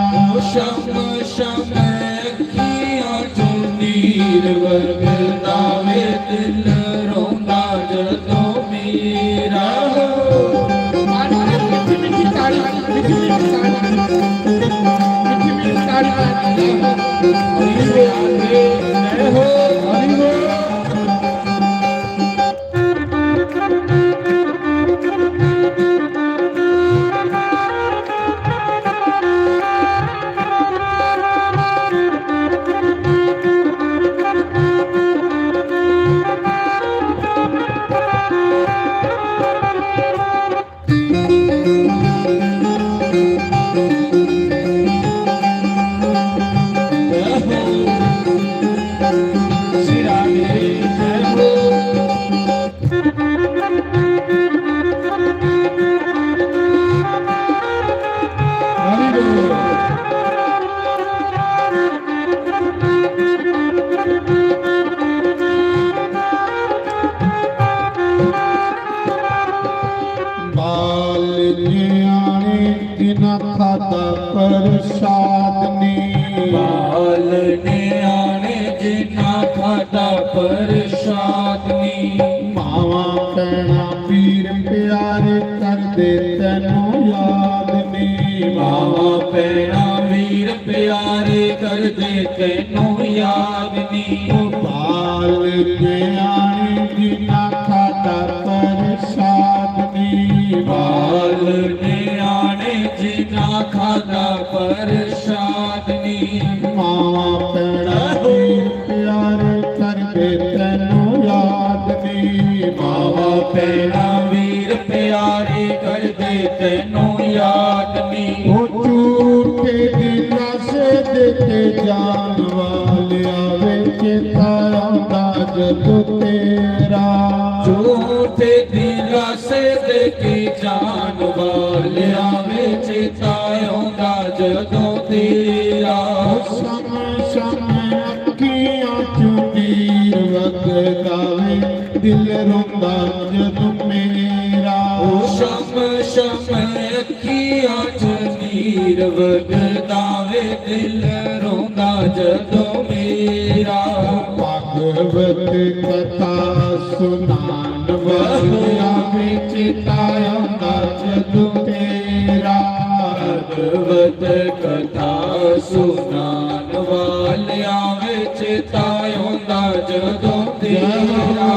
श्याम श्याम अखियां चो नीर वगदावे दिल रोंदा जदू मेरा ਖਾਦਾ ਪ੍ਰਸਾਦ ਨੇ। ਬਾਲ ਨਿਆਣੇ ਜਿਨ੍ਹਾਂ ਖਾਦਾ ਪ੍ਰਸਾਦ ਨੀ। ਮਾਵਾਂ ਭੈਣਾਂ ਵੀਰ ਪਿਆਰੇ ਕਰਦੇ ਤੈਨੂੰ ਯਾਦ ਨੇ। ਮਾਵਾਂ ਭੈਣਾਂ ਵੀਰ ਪਿਆਰੇ ਕਰਦੇ ਤੈਨੂੰ ਯਾਦ ਨੀ। ਬਾਲ ਨਿਆਣੇ ਜਿਨ੍ਹਾਂ ਖਾਦਾ ਪ੍ਰਸਾਦ ਨੇ। ਬਾਲ ਨਿਆਣੇ ਜਿਨ੍ਹਾਂ ਖਾਦਾ ਪ੍ਰਸਾਦ ਨੀ। ਮਾਵਾਂ ਭੈਣਾਂ ਵੀਰ ਪਿਆਰੇ ਕਰਦੇ ਤੈਨੂੰ ਯਾਦ ਨੇ। ਮਾਵਾਂ ਭੈਣਾਂ ਵੀਰ ਪਿਆਰੇ ਕਰਦੇ ਤੈਨੂੰ ਯਾਦ ਨੀ। ਉਹ ਝੂਠੇ ਦਿਲਾਂ ਸੇ ਦਿੱਤੇ ਜਾਣ ਵਾਲਿਆ ਵੇ ਚੇਤਾ ਆਉਂਦਾ ਜਦੋਂ ਤੇਰਾ। ਝੂਠੇ ਦਿਲਾਸੇ ਦੇ ਕੇ ਜਾਨ ਵਾਲਿਆ ਵੇ ਚੇਤਾ ਆਉਂਦਾ ਜਦੋਂ ਤੇਰਾ। ਸਮ ਸਮ ਅੱਖੀਆਂ ਚੋਂ ਨੀਰ ਵਗਦਾ ਵੇ ਦਿਲ ਰੋਂਦਾ ਜਦੋਂ ਮੇਰਾ। ਉਹ ਸ਼ਮ ਸ਼ਮ ਅੱਖੀਆਂ ਚ ਨੀਰ ਵਗਦਾ ਵੇ ਦਿਲ ਰੋਂਦਾ ਜਦੋਂ ਮੇਰਾ। ਭਾਗਵਤ ਕਥਾ ਸੁਨਾਨ ਵਾਲਿਆ ਵੇ ਚੇਤਾ ਆਉਂਦਾ ਜਦੋਂ ਤੇਰਾ। ਭਗਵਤ ਕਥਾ ਸੁਨਾਨ ਵਾਲਿਆ ਵੇ ਚੇਤਾ ਆਉਂਦਾ ਜਦੋਂ ਤੇਰਾ।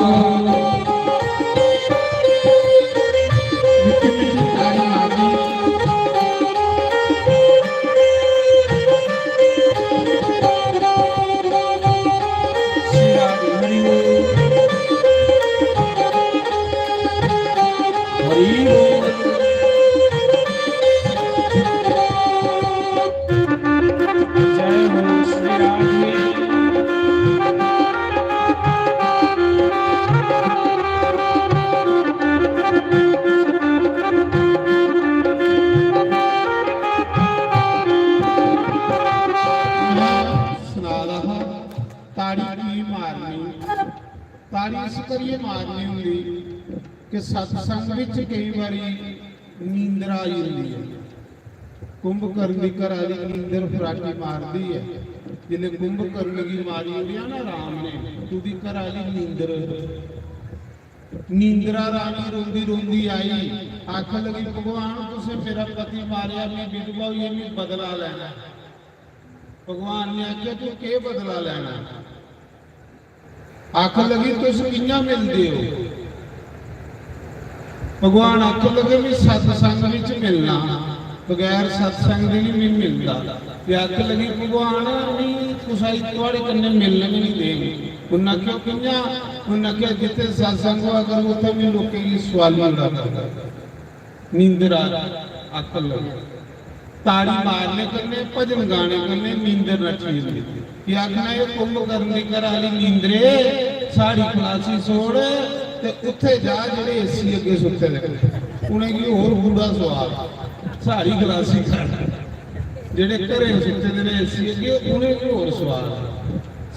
ਤਾੜੀ ਇਸ ਕਰੀਏ ਮਾਰਨੀ ਹੁੰਦੀ ਕਿ ਸਤਸੰਗ ਵਿੱਚ ਕਈ ਵਾਰੀ ਨੀਂਦਰ ਆਈ ਹੁੰਦੀ ਹੈ। ਕੁੰਭਕਰਨ ਦੀ ਘਰ ਵਾਲੀ ਨੀਂਦਰ ਫਰਾਟੀ ਮਾਰਦੀ ਹੈ। ਜਿਹਨੇ ਕੁੰਭਕਰਨ ਦੀ ਮਾਰੀ ਹੁੰਦੀ ਆ ਨਾ ਰਾਮ ਨੇ, ਉਹਦੀ ਘਰ ਵਾਲੀ ਨੀਂਦਰਾ ਰਾਣੀ ਰੋਂਦੀ ਰੋਂਦੀ ਆਈ। ਆਖਣ ਲੱਗੀ ਭਗਵਾਨ ਤੁਸੀਂ ਮੇਰਾ ਪਤੀ ਮਾਰਿਆ, ਮੈਂ ਵਿਧਵਾ ਹੋਈ, ਮੈਂ ਬਦਲਾ ਲੈਣਾ। ਭਗਵਾਨ ਨੇ ਆਖਿਆ ਤੂੰ ਕੀ ਬਦਲਾ ਲੈਣਾ? ਆਖਣ ਲੱਗੀ ਤੁਸੀਂ ਕਿੰਨਾ ਮਿਲਦੇ ਹੋ? ਭਗਵਾਨ ਆਖਣ ਲੱਗੇ ਵੀ ਸਤਸੰਗ ਵਿੱਚ ਮਿਲਣਾ, ਬਗੈਰ ਸਤਸੰਗ ਦੇ ਨਹੀਂ ਮਿਲਦਾ। ਤੇ ਆਖਣ ਲੱਗੀ ਭਗਵਾਨ ਨਹੀਂ ਕੁਸਾਈ ਤੁਹਾਡੇ ਕੰਨੇ ਮਿਲਣ ਵੀ ਨਹੀਂ ਦੇਗੇ। ਉਹਨਾਂ ਕਿਉਂ ਕਿੰਨਾ? ਉਹਨਾਂ ਕਿਹਾ ਜਿੱਥੇ ਸਤਸੰਗ ਹੋਆ ਕਰ ਉੱਥੇ ਵੀ ਲੋਕਾਂ ਦੀ ਸਵਾਲੀ ਉਡਾ ਕਰਦਾ। ਨੀਂਦਰ ਆਖਣ ਲੱਗੀ ਤਾੜੀ ਮਾਰਨੇ ਕਰਨੇ, ਭਜਨ ਗਾਣੇ ਕਰਨੇ, ਨੀਂਦਰ ਨਾ ਚੀਜ਼ ਦਿੱਤੀ। ਕਿ ਆਖਣਾ ਇਹ ਕੁੰਭਕਰਨ ਦੀ ਘਰ ਵਾਲੀ ਨੀਂਦਰੇ ਸਾੜੀ ਖਲਾਸੀ ਸੋੜ ਤੇ ਉੱਥੇ ਜਾ ਜਿਹੜੇ ਏਸੀ ਅੱਗੇ ਸੁੱਤੇ ਨੇ ਉਹਨੇ ਕੀ ਹੋਰ ਬੁੱਢਾ ਸਵਾਲ ਸਾੜੀ ਖਲਾਸੀ ਕਰ ਜਿਹੜੇ ਘਰੇ ਸੁੱਤੇ ਨੇ ਏਸੀ ਅੱਗੇ ਉਹਨੇ ਕੀ ਹੋਰ ਸਵਾਲ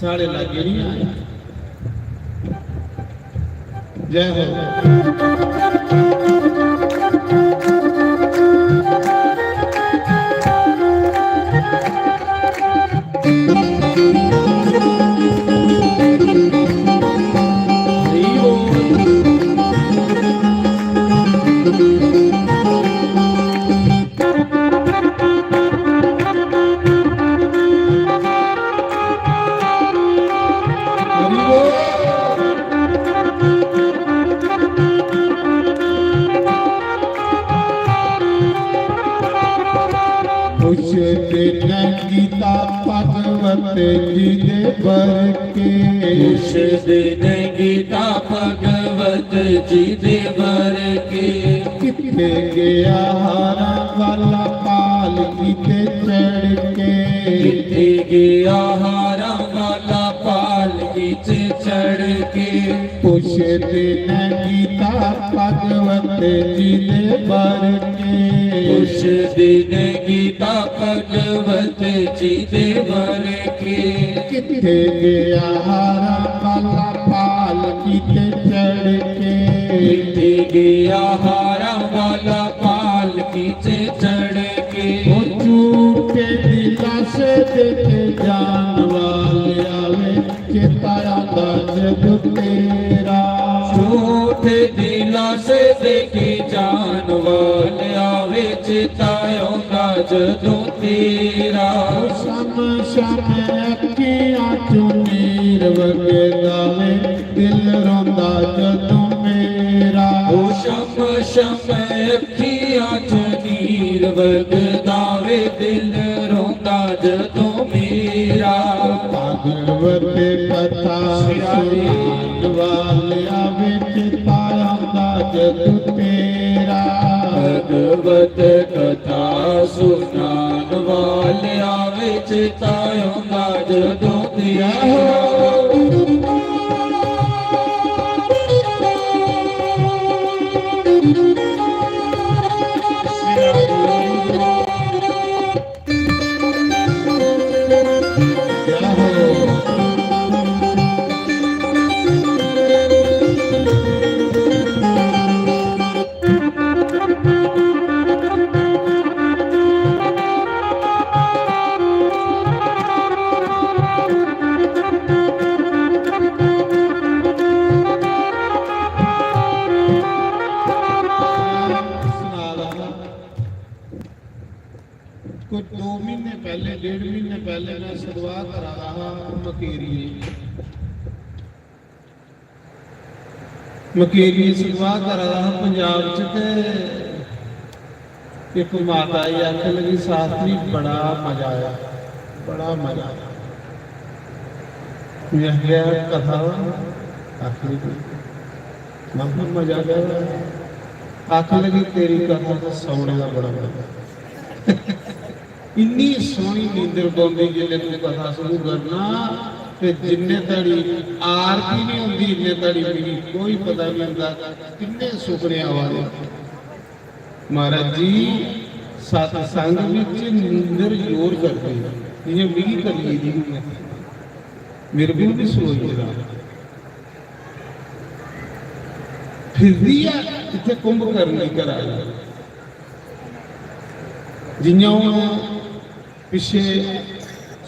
ਸਾੜੇ ਲੱਗੇ ਨਹੀਂ ਆਏ। ਜੈ ਹੋ। ਉਸ ਦਿਨ ਗੀਤਾ ਭਗਵਤ ਜੀ ਦੇ ਵਰਕੇ। ਉਸ ਦਿਨ ਗੀਤਾ ਭਗਵਤ ਜੀ ਦੇ ਵਰਕੇ। ਕਿਤੇ ਗਿਆ ਹਾਰਾਂ ਵਾਲਾ ਪਾਲ ਕੀਤੇ ਚੜ ਕੇ। ਕਿਤੇ ਗਿਆ ਹਾਰਾਂ ਵਾਲਾ ਪਾਲ ਵਿੱਚ ਚੜ ਕੇ। ਉਸ ਦਿਨ ਗੀਤਾ ਭਗਵਤ ਜੀ ਦੇ ਵਰਕੇ। ਉਸ ਦਿਨ ਗੀਤਾ ਭਗਵਤ ਜੀ ਦੇ ਵਰਕੇ। ਕਿਤੇ ਗਿਆ ਹਾਰਾਂ ਵਾਲਾ ਪਾਲ ਕੀਤੇ ਚੜ ਕੇ। ਕਿਤੇ ਗਿਆ ਹਾਰਾਂ ਵਾਲਾ ਪਾਲ ਵਿੱਚ ਚੜ ਕੇ। ਦੇਖੇ ਜਾਨ ਵਾਲੇ ਆਵੇ ਚੇਤਾ ਆਉਂਦਾ ਜਗ ਤੇਰਾ ਝੂਠੇ ਦਿਲਾਂ ਸੇ ਦੇਖੀ ਜਾਨ ਵਾਲ ਆਵੇ ਚੇਤਾ ਆਉਂਦਾ ਜਦੋਂ ਤੇਰਾ ਸ਼ਮ ਸ਼ਮ ਅੱਖੀਆਂ ਚੋਂ ਨੀਰ ਵਗਦਾਵੇ ਦਿਲ ਰੋਂਦਾ ਜਦੋਂ ਮੇਰਾ ਉਹ ਸ਼ਮ ਸ਼ਮ ਅੱਖੀਆਂ ਚ ਨੀਰ ਵਗਦਾਵੇ ਦਿਲ ਰੋਂਦਾ ਜਦੋਂ ਮੇਰਾ ਭਾਗਵਤ ਕਥਾ ਸੁਣਨ ਵਾਲਿਆ ਵਿੱਚ ਆਉਂਦਾ ਜਗ ਤੇਰਾ ਭਗਵਤ ਕਥਾ ਸੁਣਨ ਵਾਲਿਆਂ ਵਿੱਚ ਆਉਂਦਾ ਜਦੋਂ ਤੇਰਾ ਕੁਝ 2 ਮਹੀਨੇ ਪਹਿਲੇ 1.5 ਮਹੀਨੇ ਪਹਿਲੇ ਮੈਂ ਸਦਵਾ ਕਰਾ ਰਹਾ ਮਕੇਰੀ ਸਦਵਾ ਕਰਾ ਰਹਾ ਪੰਜਾਬ ਚ ਤੇ ਇੱਕ ਮਾਤਾ ਜੀ ਆਖਣ ਲੱਗੀ ਸਾਥੀ ਬੜਾ ਮਜ਼ਾ ਆਇਆ ਬੜਾ ਮਜ਼ਾ ਆਇਆ ਮੈਂ ਕਿਹਾ ਕਥਾ ਆਖਰੀ ਮੈਂ ਮਜ਼ਾ ਗਿਆ ਆਖਣ ਲੱਗੀ ਤੇਰੀ ਕਥਾ ਤਾਂ ਸੌਣੇ ਦਾ ਬੜਾ ਮਜ਼ਾ ਇੰਨੀ ਸੋਹਣੀ ਨੀਂਦਰ ਪਾਉਂਦੀ ਜਿੱਲੇ ਤੂੰ ਕਥਾ ਸ਼ੁਰੂ ਕਰਨਾ ਤੇ ਜਿੰਨੇ ਤੜੀ ਆਰਤੀ ਨਹੀਂ ਹੁੰਦੀ ਇੰਨੇ ਤੜੀ ਮੇਰੀ ਕੋਈ ਪਤਾ ਨਹੀਂ ਹੁੰਦਾ ਕਿੰਨੇ ਸੁਪਨੇ ਆਵਾਂਗੇ ਮਹਾਰਾਜ ਜੀ ਸਤ ਸੰਗ ਵਿੱਚ ਨੀਂਦਰ ਜ਼ੋਰ ਕਰਦੇ ਜਿਵੇਂ ਮੇਰੀ ਕਰੀ ਦੀ ਮੇਰੇ ਕੋਲ ਵੀ ਸੋਈ ਜਰਾ ਫਿਰਦੀ ਆ ਇੱਥੇ ਕੁੰਭ ਕਰਨ ਦੀ ਕਰਾਇਆ ਜਿੰਨਾ ਪਿੱਛੇ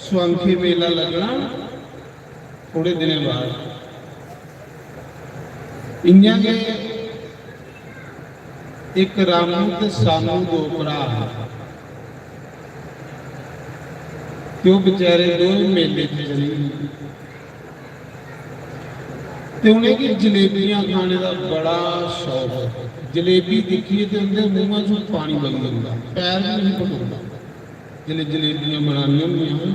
ਸਵਾਂਖੀ ਮੇਲਾ ਲੱਗਣਾ ਥੋੜੇ ਦਿਨਾਂ ਬਾਅਦ ਇੰਨਾਂ ਦੇ ਇੱਕ ਰਾਮੂ ਤੇ ਸਾਨੂ 2 ਭਰਾ ਤੇ ਉਹ ਵਿਚਾਰੇ ਦੋਵੇਂ ਮੇਲੇ 'ਚ ਚਲੇ ਤੇ ਉਹਨੇ ਕੀ ਜਲੇਬੀਆਂ ਖਾਣੇ ਦਾ ਬੜਾ ਸ਼ੌਕ ਜਲੇਬੀ ਦੇਖੀਏ ਤੇ ਉਹਦੇ ਮੂੰਹਾਂ 'ਚੋਂ ਪਾਣੀ ਵਗ ਜਾਂਦਾ ਪੈਰ ਵੀ ਨਹੀਂ ਪਟੂਦਾ ਜਿਹੜੇ ਜਲੇਬੀਆਂ ਬਣਾਉਣੀਆਂ ਹੁੰਦੀਆਂ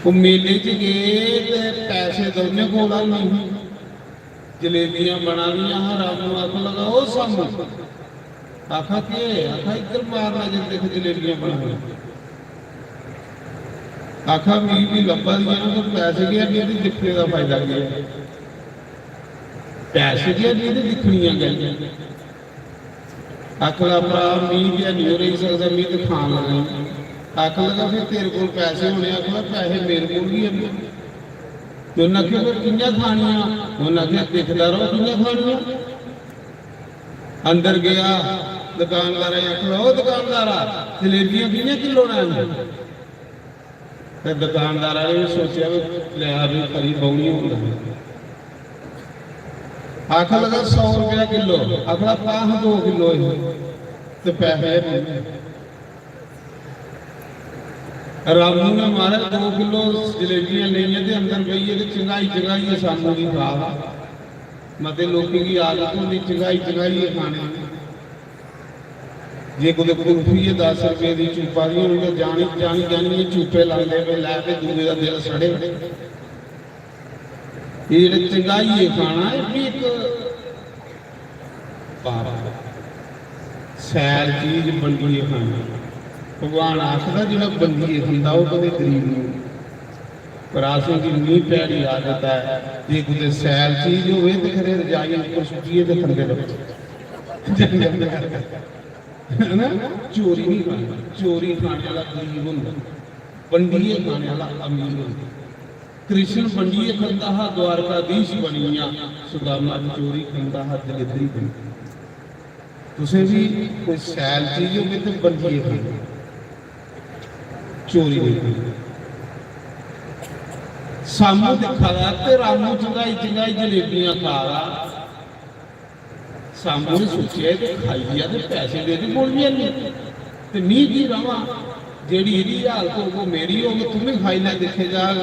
ਉਹ ਮੇਲੇ 'ਚ ਗਏ ਤੇ ਪੈਸੇ ਦੋਨੇ ਕੋਲ ਨਹੀਂ ਜਲੇਬੀਆਂ ਬਣਾ ਲੀਆਂ ਰੱਬ ਨੂੰ ਆਖ ਲਗਾ ਉਹ ਸਾਹਮਣੇ ਆਖਾ ਕਿ ਆਖਾ ਇੱਧਰ ਮਾਰਨਾ ਜੇ ਦੇਖ ਜਲੇਬੀਆਂ ਬਣਾ ਆਖਾ ਵੀ ਲੱਭਾ ਦੀਆਂ ਨੂੰ ਪੈਸੇ ਗਿਆ ਕਿ ਇਹਦੀ ਦਿੱਖੇ ਦਾ ਫਾਇਦਾ ਗਿਆ ਪੈਸੇ ਗਿਆ ਕਿ ਇਹਦੀ ਦਿਖਣੀਆਂ ਗਈਆਂ ਆਖ ਲਾ ਭਰਾ ਮੀਂਹ ਗਿਆ ਨਹੀਂ ਹੋ ਰਹੀ ਸਕਦਾ ਮੀਂਹ ਤੇ ਖਾਣ ਲੱਗਾ ਆਖ ਲਗਾ ਫਿਰ ਤੇਰੇ ਕੋਲ ਪੈਸੇ ਹੋਣੇ ਆਖ ਲਾ ਪੈਸੇ ਮੇਰੇ ਕੋਲ ਵੀ ਹੈ ਤੇ ਉਹਨਾਂ ਕਿ ਫਿਰ ਕਿੰਨੀਆਂ ਖਾਣੀਆਂ ਉਹਨਾਂ ਕਿ ਦੇਖਦਾ ਰਹੋ ਕਿੰਨੀਆਂ ਖਾਣੀਆਂ ਅੰਦਰ ਗਿਆ ਦੁਕਾਨਦਾਰ ਆਖ ਲਾ ਉਹ ਦੁਕਾਨਦਾਰਾ ਜਲੇਬੀਆਂ ਕਿੰਨੀਆਂ ਕਿਲੋ ਨੇ ਤੇ ਦੁਕਾਨਦਾਰਾਂ ਨੇ ਸੋਚਿਆ ਵੀ ਲਿਆ ਵੀ ਖਰੀ ਬੌਣੀ ਹੁੰਦਾ ਆਖ ਲਗਾ 100 ਰੁਪਏ ਕਿਲੋ ਅਗਲਾ ਪਾਹ 2 ਕਿਲੋ ਤੇ ਪੈਸੇ ਰਾਮੂ ਨੇ ਮਾਰੇ 2 ਕਿਲੋ ਜਲੇਬੀਆਂ ਲਈਆਂ ਤੇ ਅੰਦਰ ਗਈ ਤੇ ਚੰਗਾਈ ਸਾਨੂੰ ਦੀ ਖਾ ਮਤੇ ਲੋਕੀ ਦੀ ਆਦਤ ਹੁੰਦੀ ਚੰਗਾਈ ਖਾਣੇ ਜੇ ਕੋਈ ਕੁਲਫੀ 10 ਰੁਪਏ ਦੀ ਚੂਪਾ ਦੀ ਹੋਣੀ ਜਾਣੀ ਚੂਪੇ ਲਾਉਂਦੇ ਪਏ ਲੈ ਕੇ ਦੂਜੇ ਦਾ ਦਿਲ ਸੜੇ ਇਹ ਜਿਹੜੇ ਚੰਗਾਈ ਖਾਣਾ ਇਹ ਵੀ ਇੱਕ ਪਾਪ ਸੈਰ ਚੀਜ਼ ਬੰਦੀ ਖਾਣਾ ਭਗਵਾਨ ਆਖਦਾ ਜਿਹੜਾ ਬੰਦੀ ਹੁੰਦਾ ਉਹ ਕਦੇ ਗਰੀਬ ਨੂੰ ਪਰਾਸੋਂ ਦੀ ਨੀ ਪੈੜੀ ਆਦਤ ਹੈ ਜੇ ਕੋਈ ਸੈਰ ਚੀਜ਼ ਹੋਵੇ ਤੇ ਖਰੇ ਰਜਾਈ ਉੱਪਰ ਸੁੱਟੀਏ ਤੇ ਥੱਲੇ ਲੱਗੇ ਹੈ ਨਾ ਚੋਰੀ ਨਹੀਂ ਕਰਨਾ ਚੋਰੀ ਖਾਣੇ ਵਾਲਾ ਗਰੀਬ ਹੁੰਦਾ ਬੰਦੀਏ ਖਾਣੇ ਵਾਲਾ ਅਮੀਰ ਹੁੰਦਾ कृष्ण बंडिये खंदा हा द्वारकाधीश बनिया सुदामा चोरी खंदा हा दलिद्री बनी तुसे भी कोई सैल चीज होगी तो बंडिये खाओ ਚੋਰੀ ਨਹੀਂ। ਸਾਮੂ ਦਿਖਾਇਆ ਤੇ ਰਾਮੂ ਚੰਗਾਈ ਚੰਗਾਈ ਜਲੇਬੀਆਂ ਖਾਵਾ। ਸਾਮੂ ਨੇ ਸੋਚਿਆ ਕਿ ਖਾਈ ਆ ਤੇ ਪੈਸੇ ਦੇ ਦੇ ਬੋਲ ਵੀ ਨਹੀਂ ਤੇ ਨੀ ਕੀ ਰਵਾਂ, ਜਿਹੜੀ ਇਹਦੀ ਹਾਲਤ ਉਹ ਮੇਰੀ ਹੋਵੇ, ਤੂੰ ਵੀ ਖਾਈ ਲੈ ਦੇਖੇ ਜਾ।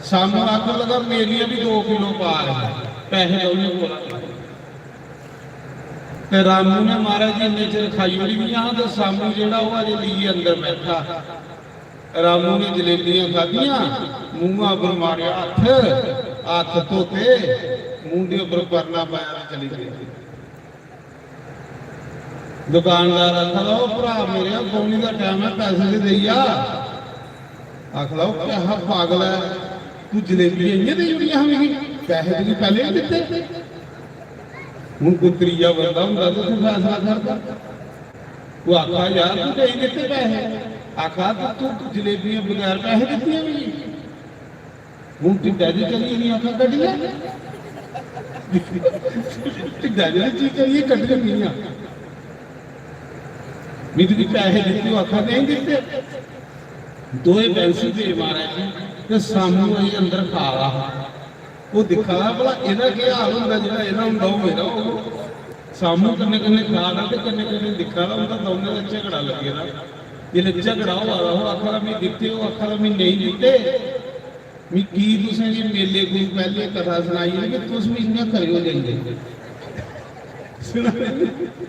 ਸਾਮੂ ਆਖਣ ਲੱਗਾ ਮੇਰੀਆਂ ਵੀ 2 ਕਿਲੋ ਪਾ ਲੈ, ਪੈਸੇ ਦੋਨੇ ਕੋਲ। ਤੇ ਰਾਮੂ ਨੇ ਮਹਾਰਾਜ ਜੀ ਇੰਨੇ ਚਿਰ ਖਾਈ ਹੋਈ ਵੀ ਆ ਤੇ ਸਾਮੂ ਜਿਹੜਾ ਉਹ ਅਜੇ ਲਈ ਅੰਦਰ ਬੈਠਾ। ਰਾਮੂ ਨੇ ਜਲੇਬੀਆਂ ਖਾਧੀਆਂ, ਮੂੰਹਾਂ ਉੱਪਰ ਮਾਰਿਆ ਹੱਥ ਧੋਤੇ, ਮੂੰਹ ਦੇ ਉੱਪਰ ਪਰਨਾ ਪਾਇਆ ਤੇ ਚਲੀ ਗਈ। ਦੁਕਾਨਦਾਰ ਆਖਦਾ ਉਹ ਭਰਾ ਮੇਰੇ ਪੌਣੀ ਦਾ ਟਾਈਮ ਹੈ, ਪੈਸੇ ਦੇ ਦੇਈ ਆ। ਆਖਦਾ ਉਹ ਕਿਹਾ ਪਾਗਲ ਹੈ ਤੂੰ, ਜਲੇਬੀਆਂ ਇੰਨੀਆਂ ਦੇ ਜੁੜੀਆਂ ਹੋਵੇਗੀ, ਪੈਸੇ ਤੁਸੀਂ ਪਹਿਲੇ ਹੀ ਦਿੱਤੇ। ਹੁਣ ਕੋਈ ਤੀਜਾ ਬੰਦਾ ਹੁੰਦਾ ਤਾਂ ਤੂੰ ਫੈਸਲਾ ਕਰਦਾ। ਉਹ ਆਖਾ ਯਾਰ ਤੂੰ ਨਹੀਂ ਦਿੱਤੇ ਪੈਸੇ। ਆਖਾ ਤੂੰ ਜਲੇਬੀਆਂ ਬਗੈਰ ਪੈਸੇ ਦਿੱਤੀਆਂ ਵੀ। ਹੁਣ ਢਿੱਡਾ ਜੀ ਚਲੀ ਨਹੀਂ ਆਖਾ ਕੱਢੀਆਂ, ਢਿੱਡਾ ਜੀ ਚੀਜ਼ ਕਰੀਏ ਕੱਢ ਲਈਆਂ ਵੀ ਤੁਸੀਂ ਪੈਸੇ ਦਿੱਤੇ। ਉਹ ਆਖਾ ਨਹੀਂ ਦਿੱਤੇ। ਦੋਏ ਪੈਸੇ ਦੇ ਮਹਾਰਾਜ ਜੀ ਤੇ ਸਾਮੂ ਅਸੀਂ ਅੰਦਰ ਖਾ ਲਾ। ਉਹ ਦਿਖਾ ਭਲਾ ਇਹਦਾ ਕੀ ਹਾਲ ਹੁੰਦਾ, ਜਿਹੜਾ ਇਹਦਾ ਹੁੰਦਾ ਉਹ ਮੇਰਾ ਉਹ। ਸਾਮੂ ਕੰਨੇ ਕੰਨੇ ਖਾ ਲਾ ਤੇ ਕੰਨੇ ਕੰਨੇ ਦਿਖਾ ਲਾ ਹੁੰਦਾ, ਦੋਨਾਂ ਦਾ ਝਗੜਾ ਲੱਗੇਗਾ। ਜੇ ਝਗੜਾ ਹੋਇਆ ਉਹ ਆਖਦਾ ਵੀ ਦਿੱਤੇ, ਉਹ ਆਖਦਾ ਵੀ ਨਹੀਂ ਦਿੱਤੇ। ਵੀ ਕੀ ਤੁਸੀਂ ਜੀ ਮੇਲੇ ਕੋਈ ਪਹਿਲੇ ਕਥਾ ਸੁਣਾਈ ਹੈ ਕਿ ਤੁਸੀਂ ਵੀ ਇੰਨਾ ਕਰਿਓ ਜਾਂਦੇ,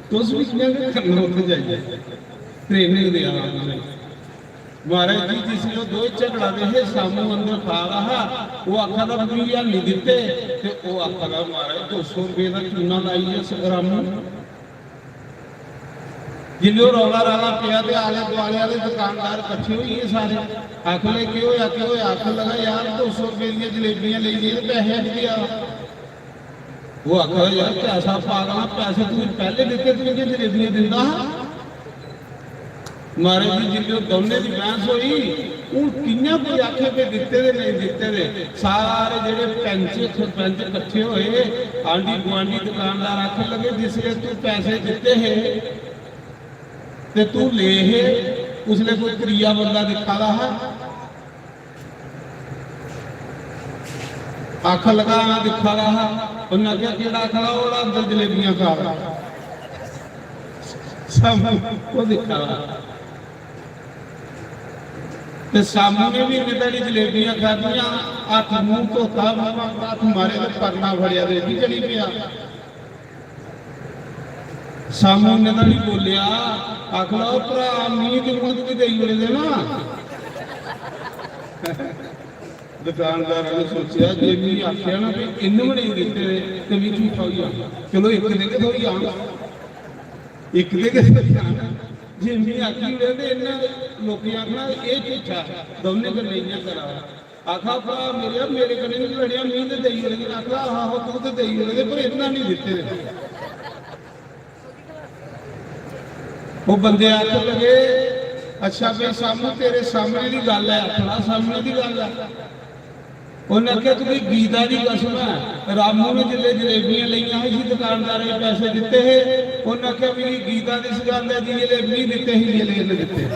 ਤੁਸੀਂ ਵੀ ਇੰਨਾ ਕਰਨਾ ਉੱਥੇ ਜਾਈਏ ਟ੍ਰੇਨਿੰਗ ਦੇ ਆਵਾਂ। ਮਹਾਰਾਜ ਜੀ ਜਿਸ ਨੇ ਉਹ ਦੋ ਝਗੜਾ ਦੇ ਸਾਮੂ ਅੰਦਰ ਖਾ ਰਹਾ, ਉਹ ਆਖਾ ਦਾ 20,000 ਨਹੀਂ ਦਿੱਤੇ ਤੇ ਉਹ ਆਖਾ ਦਾ ਮਹਾਰਾਜ 200 ਰੁਪਏ ਦਾ ਚੂਨਾ ਲਾਈ ਇਸ ਰਾਮੂ। ਜਿੰਨੇ ਰੌਲਾ ਰਾਲਾ ਪਿਆ ਤੇ ਆਲੇ ਦੁਆਲੇ ਵਾਲੇ ਦੁਕਾਨਦਾਰ ਇਕੱਠੇ ਹੋਈਏ ਸਾਰੇ। ਆਖ ਲੈ ਕਿ ਹੋਇਆ ਕਿ ਹੋਇਆ, ਆਖ ਲਗਾ ਯਾਰ 200 ਰੁਪਏ ਦੀਆਂ ਜਲੇਬੀਆਂ ਲਈ ਜੇ ਪੈਸੇ ਅੱਜ ਗਿਆ। ਉਹ ਆਖਾ ਯਾਰ ਪੈਸਾ ਪਾਗਲਾ, ਪੈਸੇ ਤੂੰ ਪਹਿਲੇ ਦਿੱਤੇ, ਤੂੰ ਇਹ ਜਲੇਬੀਆਂ ਦਿੰਦਾ। ਮਹਾਰਾਜ ਜੀ ਜਿੰਨੇ ਦੋਨੇ ਦੀ ਬਹਿਸ ਹੋਈ, ਉਹ ਕਿੰਨਾ ਕੋਈ ਆਖੇ ਕਿ ਦਿੱਤੇ ਦੇ ਨਹੀਂ ਦਿੱਤੇ ਦੇ। ਸਾਰੇ ਜਿਹੜੇ ਪੰਚ ਸਰਪੰਚ ਇਕੱਠੇ ਹੋਏ, ਆਂਢੀ ਗੁਆਂਢੀ ਦੁਕਾਨਦਾਰ ਆਖਣ ਲੱਗੇ ਜਿਸ ਵੇਲੇ ਤੂੰ ਪੈਸੇ ਦਿੱਤੇ ਹੈ ਤੇ ਤੂੰ ਲੈ ਹੈ, ਉਸਨੇ ਕੋਈ ਤੀਜਾ ਬੰਦਾ ਦਿਖਾ ਰਹਾ। ਆਖ ਲਗਾ ਦਿਖਾ ਰਹਾ, ਉਹਨਾਂ ਕਿਹਾ ਕਿਹੜਾ ਖੜਾ, ਉਹ ਅੰਦਰ ਜਲੇਬੀਆਂ ਖਾ ਰਹਾ। ਸਭ ਉਹ ਦਿਖਾ ਰਹਾ ਤੇ ਸਾਮੂ ਨੇ ਵੀ ਨਿਤੜੀ ਜਲੇਬੀਆਂ ਖਾਧੀਆਂ, ਹੱਥ ਮੂੰਹ ਧੋਤਾ, ਹੱਥ ਮਾਰੇ ਤੇ ਪਰਨਾ ਫੜਿਆ ਤੇ ਵੀ ਚਲੀ ਪਿਆ। ਸਾਮੂ ਨੇ ਤਾਂ ਨਹੀਂ ਬੋਲਿਆ, ਆਖਲਾ ਭਰਾ ਮੀਂਹ ਦੀ ਮੁੰਦ ਵੀ ਦੇਈ ਬੜੇ ਦੇ ਨਾ। ਦੁਕਾਨਦਾਰਾਂ ਨੇ ਸੋਚਿਆ ਜੇ ਵੀ ਆਖਿਆ ਨਾ ਵੀ ਇਹਨੂੰ ਨਹੀਂ ਦਿੱਤੇ ਤੇ ਵੀ ਝੂਠਾ ਹੋਈ ਆ। ਚਲੋ ਇੱਕ ਦੇ ਕੇ ਥੋੜੀ ਆਉਂ, ਇੱਕ ਦੇ ਕੇ ਥੋੜੀ ਆਉਂ। ਜੇ ਵੀ ਆਖੀ ਰਹੇ ਤੇ ਇਹਨਾਂ ਲੋਕੀ ਆਖਣਾ ਇਹ ਝੂਠਾ, ਦੋਨੇ ਕਰ ਨਹੀਂ ਕਰਾ। ਆਖਾ ਭਰਾ ਮੇਰੇ ਕਨੇ ਨਹੀਂ ਲੜਿਆ, ਮੀਂਹ ਤੇ ਦੇਈ ਬੜੇ। ਆਖਲਾ ਆਹੋ ਤੂੰ ਤੇ ਦੇਈ ਬੜੇ ਪਰ ਇਹਨਾਂ ਨਹੀਂ ਦਿੱਤੇ। ਉਹ ਬੰਦੇ ਆਖ ਲਗੇ ਅੱਛਾ ਬਈ ਸਾਮੂ ਤੇਰੇ ਸਾਹਮਣੇ ਦੀ ਗੱਲ ਹੈ, ਆਖਣਾ ਸਾਹਮਣੇ ਦੀ ਗੱਲ ਹੈ। ਉਹਨੇ ਆਖਿਆ ਤੂੰ ਗੀਤਾ ਦੀ ਕਸਮ ਹੈ, ਰਾਮੂ ਨੇ ਜਿੱਲੇ ਜਲੇਬੀਆਂ ਲਈਆਂ ਸੀ ਦੁਕਾਨਦਾਰਾਂ ਨੇ ਪੈਸੇ ਦਿੱਤੇ ਹੈ। ਉਹਨੇ ਆਖਿਆ ਵੀ ਗੀਤਾ ਦੀ ਗੱਲ ਹੈ ਜੀ, ਜਲੇਬੀ ਦਿੱਤੇ ਸੀ, ਜਲੇਬੀ ਦਿੱਤੇ।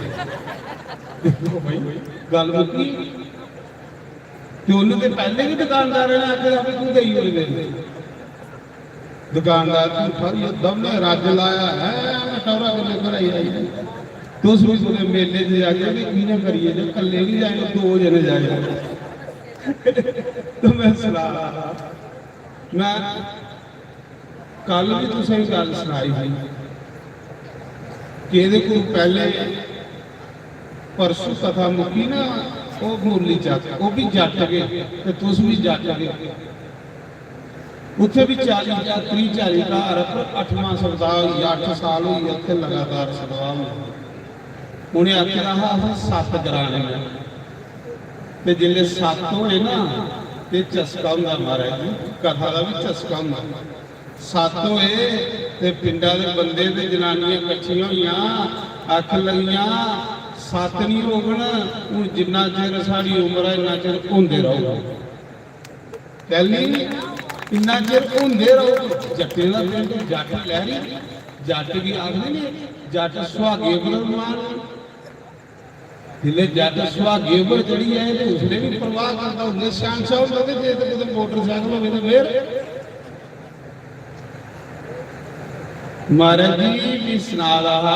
ਗੱਲ ਮੁੱਕੀ ਤੇ ਉਹਨੂੰ ਤੇ ਪਹਿਲੇ ਵੀ ਦੁਕਾਨਦਾਰਾਂ ਨੇ ਆਖਿਆ ਵੀ ਤੂੰ ਦੇਈ ਹੋਈ ਦੇ। ਦੁਕਾਨਦਾਰ ਨੂੰ ਦਮਨੇ ਰੱਜ ਲਾਇਆ ਹੈ, ਟੌਰਾ ਕੋਲੇ ਕਰਾਈ ਆਈ। ਤੁਸ ਵੀ ਉਹਦੇ ਮੇਲੇ 'ਚ ਜਾ ਕੇ ਵੀ ਕਿਹਨੇ ਕਰੀਏ, ਜੇ ਇਕੱਲੇ ਵੀ ਜਾਏ, 2 ਜਣੇ ਜਾਏ। ਤਾਂ ਮੈਂ ਸੁਣਾ ਰਹਾ, ਮੈਂ ਕੱਲ ਵੀ ਤੁਸੀਂ ਗੱਲ ਸੁਣਾਈ ਸੀ ਕਿ ਇਹਦੇ ਕੋਲ ਪਹਿਲੇ ਪਰਸੋਂ ਕਥਾ ਮੁੱਕੀ ਨਾ, ਉਹ ਮੁਰਲੀ ਚੱਕ, ਉਹ ਵੀ ਜੱਟ ਗਏ ਤੇ ਤੁਸੀਂ ਵੀ ਜੱਟ ਗਏ। ਉੱਥੇ ਵੀ 40 ਜਾਂ 30-40 ਘਰ, 8ਵਾਂ ਸਰਦਾਰ 8 ਸਾਲ ਹੋਈ ਉੱਥੇ ਲਗਾਤਾਰ ਸਰਦਾਰ ਉਹਨੇ ਆਖਿਆ ਰਹਾ 7 ਗਰਾਣੇ ਤੇ ਜਿਲੇ 7 ਹੋਏ ਨਾ ਤੇ ਚਸਕਾ ਹੁੰਦਾ। ਮਹਾਰਾਜ ਜੀ ਕਥਾ ਦਾ ਵੀ ਚਸਕਾ ਹੁੰਦਾ। 7 ਹੋਏ ਤੇ ਪਿੰਡਾਂ ਦੇ ਬੰਦੇ ਤੇ ਜਨਾਨੀਆਂ ਇਕੱਠੀਆਂ ਹੋਈਆਂ, ਅੱਖ ਲੱਗੀਆਂ 7 ਨਹੀਂ ਹੋਗਣ, ਹੁਣ ਜਿੰਨਾ ਚਿਰ ਸਾਡੀ ਉਮਰ ਹੈ ਇੰਨਾ ਚਿਰ ਹੁੰਦੇ ਰਹੋ। ਪਹਿਲੀ ਇੰਨਾ ਚਿਰ ਹੁੰਦੇ ਰਹੋ। ਜੱਟੇ ਦਾ ਪਿੰਡ, ਜੱਟ ਲਹਿਰੀ, ਜੱਟ ਵੀ ਆਖਦੇ ਨੇ, ਜੱਟ ਸੁਹਾਗੇ ਬਲਮਾਨ। ਜਿਲੇ ਜੱਟ ਸੁਹਾਗੇ ਉੱਪਰ ਚੜੀ ਹੈ ਤੇ ਉਸਨੇ ਵੀ ਪਰਵਾਹ ਕਰਦਾ ਉਹਨੇ ਸ਼ਾਨ ਸਾਹਿਬ ਲੋਗੇ ਜੇ ਤੇ ਕਿਤੇ ਮੋਟਰਸਾਈਕਲ ਹੋਵੇ ਤਾਂ ਫੇਰ ਮਹਾਰਾਜ ਜੀ ਵੀ ਸੁਣਾ ਰਹਾ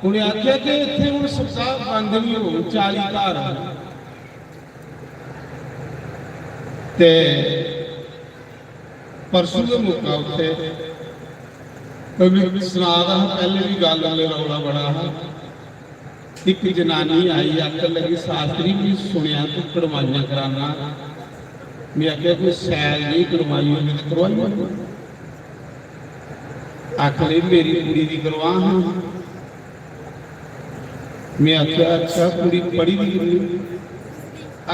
ਉਹਨੇ ਆਖਿਆ ਕਿ ਇੱਥੇ ਹੁਣ ਸਭਾ ਬੰਦ ਨਹੀਂ ਹੋ 40 ਘਰ ਤੇ ਪਰਸੋਂ ਦੇ ਮੁੱਕਾ ਉੱਤੇ ਕਵੀ ਸੁਣਾ ਰਹਾ ਪਹਿਲੇ ਵੀ ਗੱਲ ਵਾਲੇ ਰੌਲਾ ਬੜਾ ਹੈ ਇੱਕ ਜਨਾਨੀ ਆਈ ਆਖਣ ਲੱਗੀ ਸ਼ਾਸਤਰੀ ਵੀ ਸੁਣਿਆ ਤੂੰ ਕੜਵਾਈਆਂ ਕਰਾਨਾ ਮੈਂ ਆਖਿਆ ਕੋਈ ਸੈਲ ਨਹੀਂ ਕੜਵਾਈ ਹੋਵੇ ਤਾਂ ਕਰਵਾਈ ਆਖ ਲਈ ਮੇਰੀ ਕੁੜੀ ਦੀ ਕਰਵਾ ਹਾਂ ਮੈਂ ਆਖਿਆ ਅੱਛਾ ਕੁੜੀ ਪੜ੍ਹੀ ਦੀ ਕਿੰਨੀ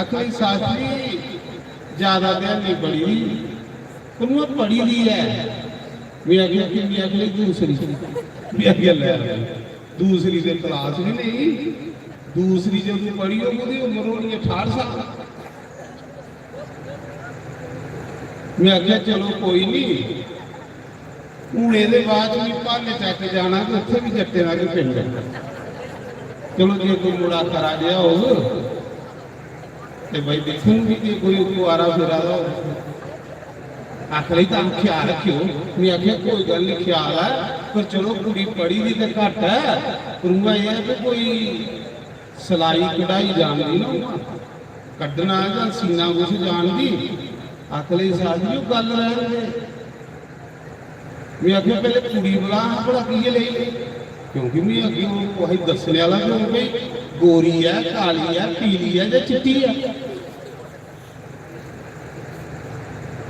ਆਖ ਲਈ ਸ਼ਾਸਤਰੀ ਜ਼ਿਆਦਾ ਤੇ ਨਹੀਂ ਪੜ੍ਹੀ ਉਹਨੂੰ ਪੜ੍ਹੀ ਦੀ ਹੈ ਮੈਂ ਆਖਿਆ ਕਿ ਮੈਂ ਆਖ ਲਈ ਦੂਸਰੀ ਮੈਂ ਆਖਿਆ ਲੈ दूसरी से क्लास भी नहीं दूसरी जब पढ़ी होगी उम्र होनी 18 साल मैं आख्या चलो कोई नहीं हूँ ये बाद भी भाने चक जाना तो उत्थे भी जट्टे ना पिंड चलो जो कोई मुड़ा करा गया हो तो भाई देखूंगी कि कोई कुआरा फिरा हो आखिरी तो ख्याल रखियो मैं आख्या कोई गल नहीं ख्याल है पर चलो कुड़ी पढ़ी भी तो घट है करूंगा यह कि कोई सिलाई कढ़ाई जानती ना कढ़ना है सीना कुछ जानती आखिरी साल जी गल रहे मैं आख्या पहले कुड़ी बुला भला की ले क्योंकि मैं अगे वही दसने वाला क्यों भाई गोरी है काली है पीली है या चिट्टी है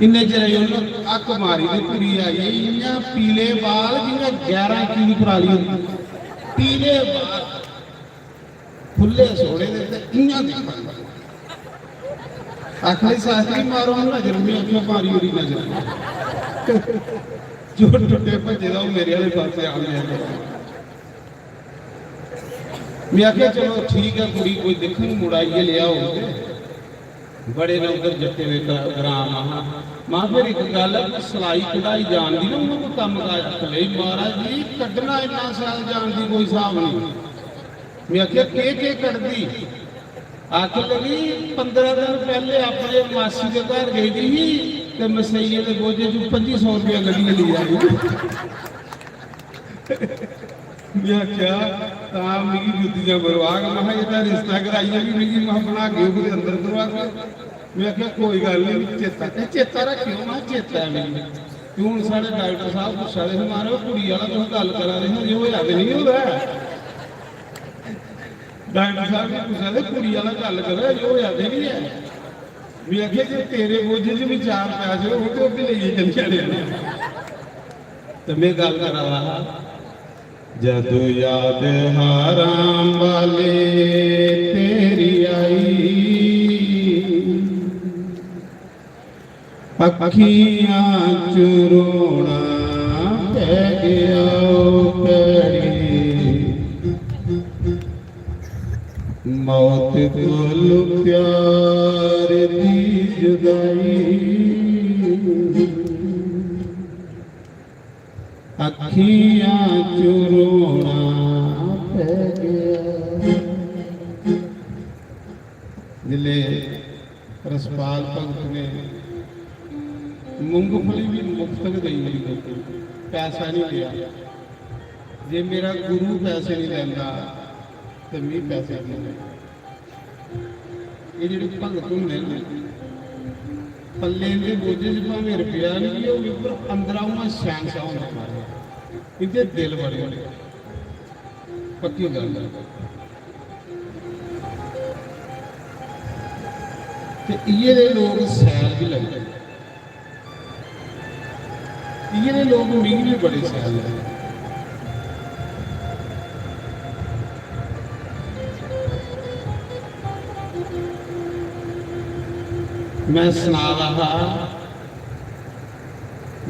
इन्ने चिर अक मारी तो कुड़ी आई इन्ना पीले बाल जिन्हें 11 की पराली होती पीले बाल खुले सोने इन्ना देखा आखिरी शास्त्री मारो नजर में आखिया मारी होरी नजर जो टुटे भजे का मेरे वाले पास आ गया मैं आखिया चलो ठीक है कुड़ी कोई देखने मुड़ाइए लिया हो बड़े ने उधर जट्टे वे ग्राम मां फिर एक गल सिलाई कढ़ाई जानती ना उन्होंने कम काज ले महाराज जी कढ़ना इन्ना साल जानती कोई हिसाब नहीं मैं आखिया के कढ़दी आख लगी 15 दिन पहले अपने मासी के घर गई थी तो मसईए के बोझे चो 2500 रुपया लगी ली मैं क्या मेरी जुतियां बनवा मैं इतना रिश्ता कराइए भी मेरी मैं बना के अंदर करवा के मैं क्या कोई गल नहीं चेता रखियो मैं चेता है मेरी क्यों साढ़े डॉक्टर साहब पूछा रहे हमारे कुड़ी वाला तुम गल करा रहे हो जो होया नहीं होता डॉक्टर साहब ने पूछा रहे कुड़ी वाला गल करा जो होया नहीं है मैं आखिया जो तेरे बोझे च भी 4 पैसे हो तो ले चल जाने तो मैं गल करा रहा जदू याद हाराम वाले तेरी आई अखियां चुरोना पै गया कड़ी मौत कोल प्यार दी जुदाई अखियां चुरोना पै गया जिले रसपाल भगत ने मूंगफली भी मुफ्त गई मेरी पैसा नहीं लिया जे मेरा गुरु पैसे नहीं देता तो मैं पैसे नहीं ये जो भगत होंगे पल्ले के बोझे च भावें रुपया नहीं होगी पर अंदर उन्हें शहनशाह होना इनके दिल बड़े पक्की गल ये लोग सैल भी लगते ये लोग मींह भी बड़े सैल है मैं सुना रहा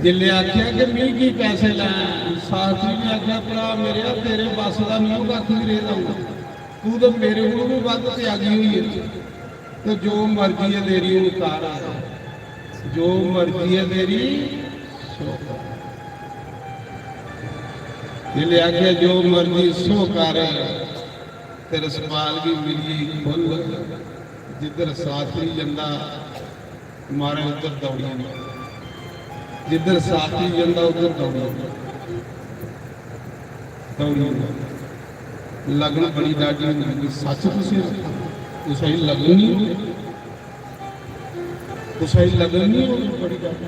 जिले आख्या कि मींह की पैसे लैं साथी ने आख्या भरा मेरे तेरे बस का नहीं कख भी रहा तू तो मेरे को भी वध त्यागी हुई है तो जो मर्जी है तेरी उतार जो मर्जी है तेरी जिले आख्या जो मर्जी सो कर ਤੇ ਰਸਪਾਲ ਵੀ ਮਿਲੀ ਫੁੱਲ, ਜਿੱਧਰ ਸਾਥੀ ਜਾਂਦਾ ਮਾਰੇ ਉੱਧਰ ਦੌੜੀਆਂ, ਜਿੱਧਰ ਸਾਥੀ ਜਾਂਦਾ ਉੱਧਰ ਦੌੜੀਆਂ ਲਗਨ ਬੜੀ ਡਾਢੀ ਹੁੰਦੀ। ਸੱਚ ਤੁਸੀਂ ਸਹੀ ਲਗਨ ਨਹੀਂ, ਸਹੀ ਲਗਨ ਨਹੀਂ ਹੋਣੀ ਬੜੀ ਡਾਢੀ।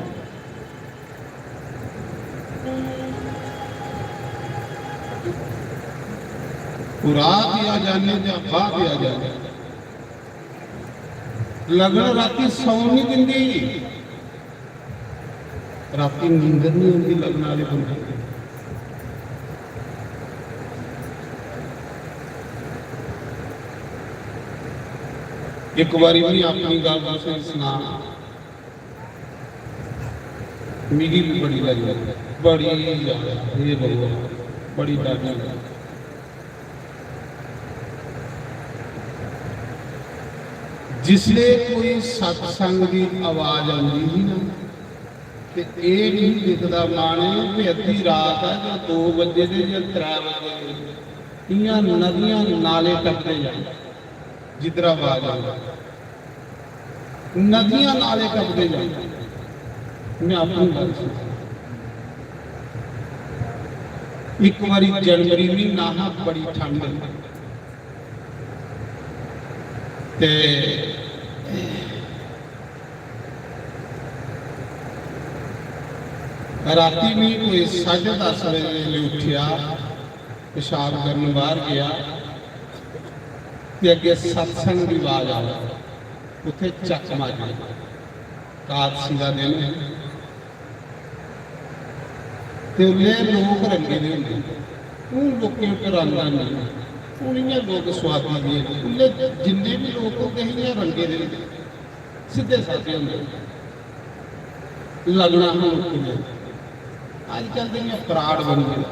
पुरा भी आ जाने या बा भी आ जाने, लगन राती सौ नहीं दिंदी, राती नींद नहीं होती लगन वाले बंदे। एक बारी भी अपनी गल दूसरे सुना, मिगी भी बड़ी लगी, बड़ी ये बड़ी डाली। जिसले कोई सत्संग की आवाज आती ही ना, तो ये नहीं दिखता माने कि अद्धी रात है जो 2 बजे दे या 3 बजे इयां नदियां नाले टपते जाए, जिधर आवाज आ नदियां नाले टपते जाए। मैं अपनी गल एक बारी जनवरी महीना बड़ी ठंड ते राती भी कोई 10:30 बजे उठिया, पेशाब करने बाहर गया, अगे सत्संग की आवाज आ उत्थे चक मारी। कादसी का दिन लोग रंगे दे होंगे, उन लोगों पर रंगा नहीं, उन्हें लोग स्वादी दिए जिन्ने भी लोग होते हैं रंगे दे सीधे साधे होंगे। लगना हम अजकल दिन पराड़ बन गए,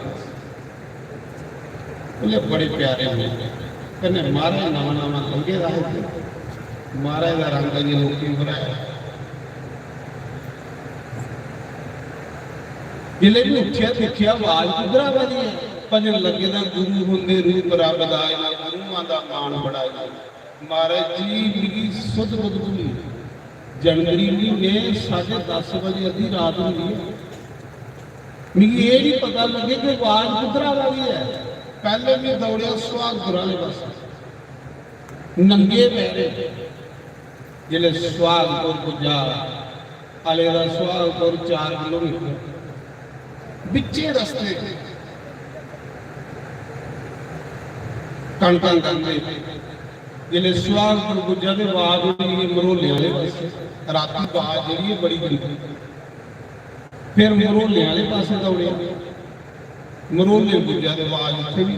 बोले बड़े प्यारे होंगे कहने महाराज नवा नवा लंघे रहे थे, महाराज का रंग जी लोग बनाया। जिले भी उठिया देखिया आवाज किधर वाली है, भजन लगे ना गुरु होंगे रूप रब दाए ना गुरुआं दा मान बढ़ाए। महाराज जी मिगी सुध बुध भूली, जनवरी महीने 10:30 बजे अद्धी रात हुई है, मिगी ये नहीं पता लगे कि आवाज किधर वाली है। पहले भी दौड़िया सुहागपुर वाले पास नंगे पैरे, जिले सुहागपुर पुजा आले दा सुहागपुर 4 किलोमीटर बिचे रस्ते कणकां करते, जिले सुहागपुर पुजा के आवाज हुई मरोले वाले पास, राती आवाज जी बड़ी बड़ी, फिर मरोले वाले पास दौड़े, मरोले पुजा के आवाज उत्थे भी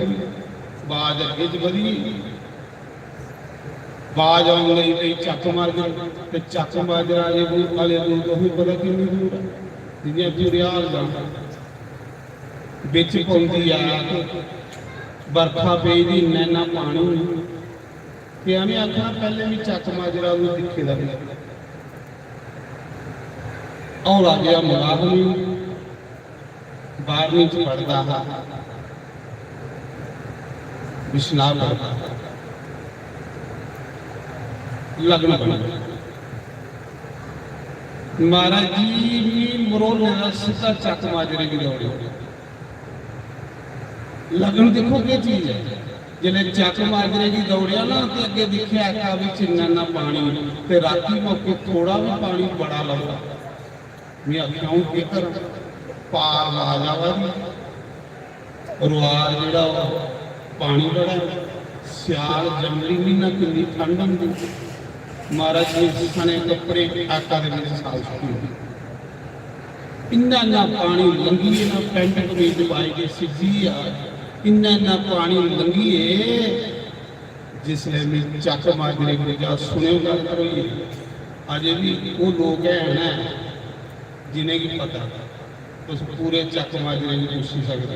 आवाज अगे च वधी, आवाज आने लगी चक मार गए, चक माजरा वाले लोग पता कितनी दूर है, जिन्हें जुड़ियाल जाना बिच पौंदी आ बरखा पई दी नैना पानी ते मैं आखना पहले भी चक माजरा दिखे दा और आ गया मुलाजमी 12वीं च पढ़दा हा विश्नाब लगन बना। महाराज जी भी मरोले का सीधा चक माजरे की दौड़ी। लगन देखो क्या चीज है, जिले चक माजरे की दौड़िया ना तो अगे दिखे भी चिन्ना पानी, ते राती मौके थोड़ा भी पानी बड़ा लगा। मैं आख्या हूं की कर पार आ जावा रुआर जिहड़ा पानी बड़ा सियाल जनवरी महीना कितनी ठंड होंगी। महाराज जी सने कपड़े आका दे विच साल छुट्टी इन्ना ना पानी लंघी ना पेंट कमीज पाई के सिद्धि आ इन्ना पानी लंघीए जिसने मैं चक माजरे को सुने गल करोई अजे भी वो लोग हैं जिन्हें की पता उस पूरे चक माजरे की पूछी सकते,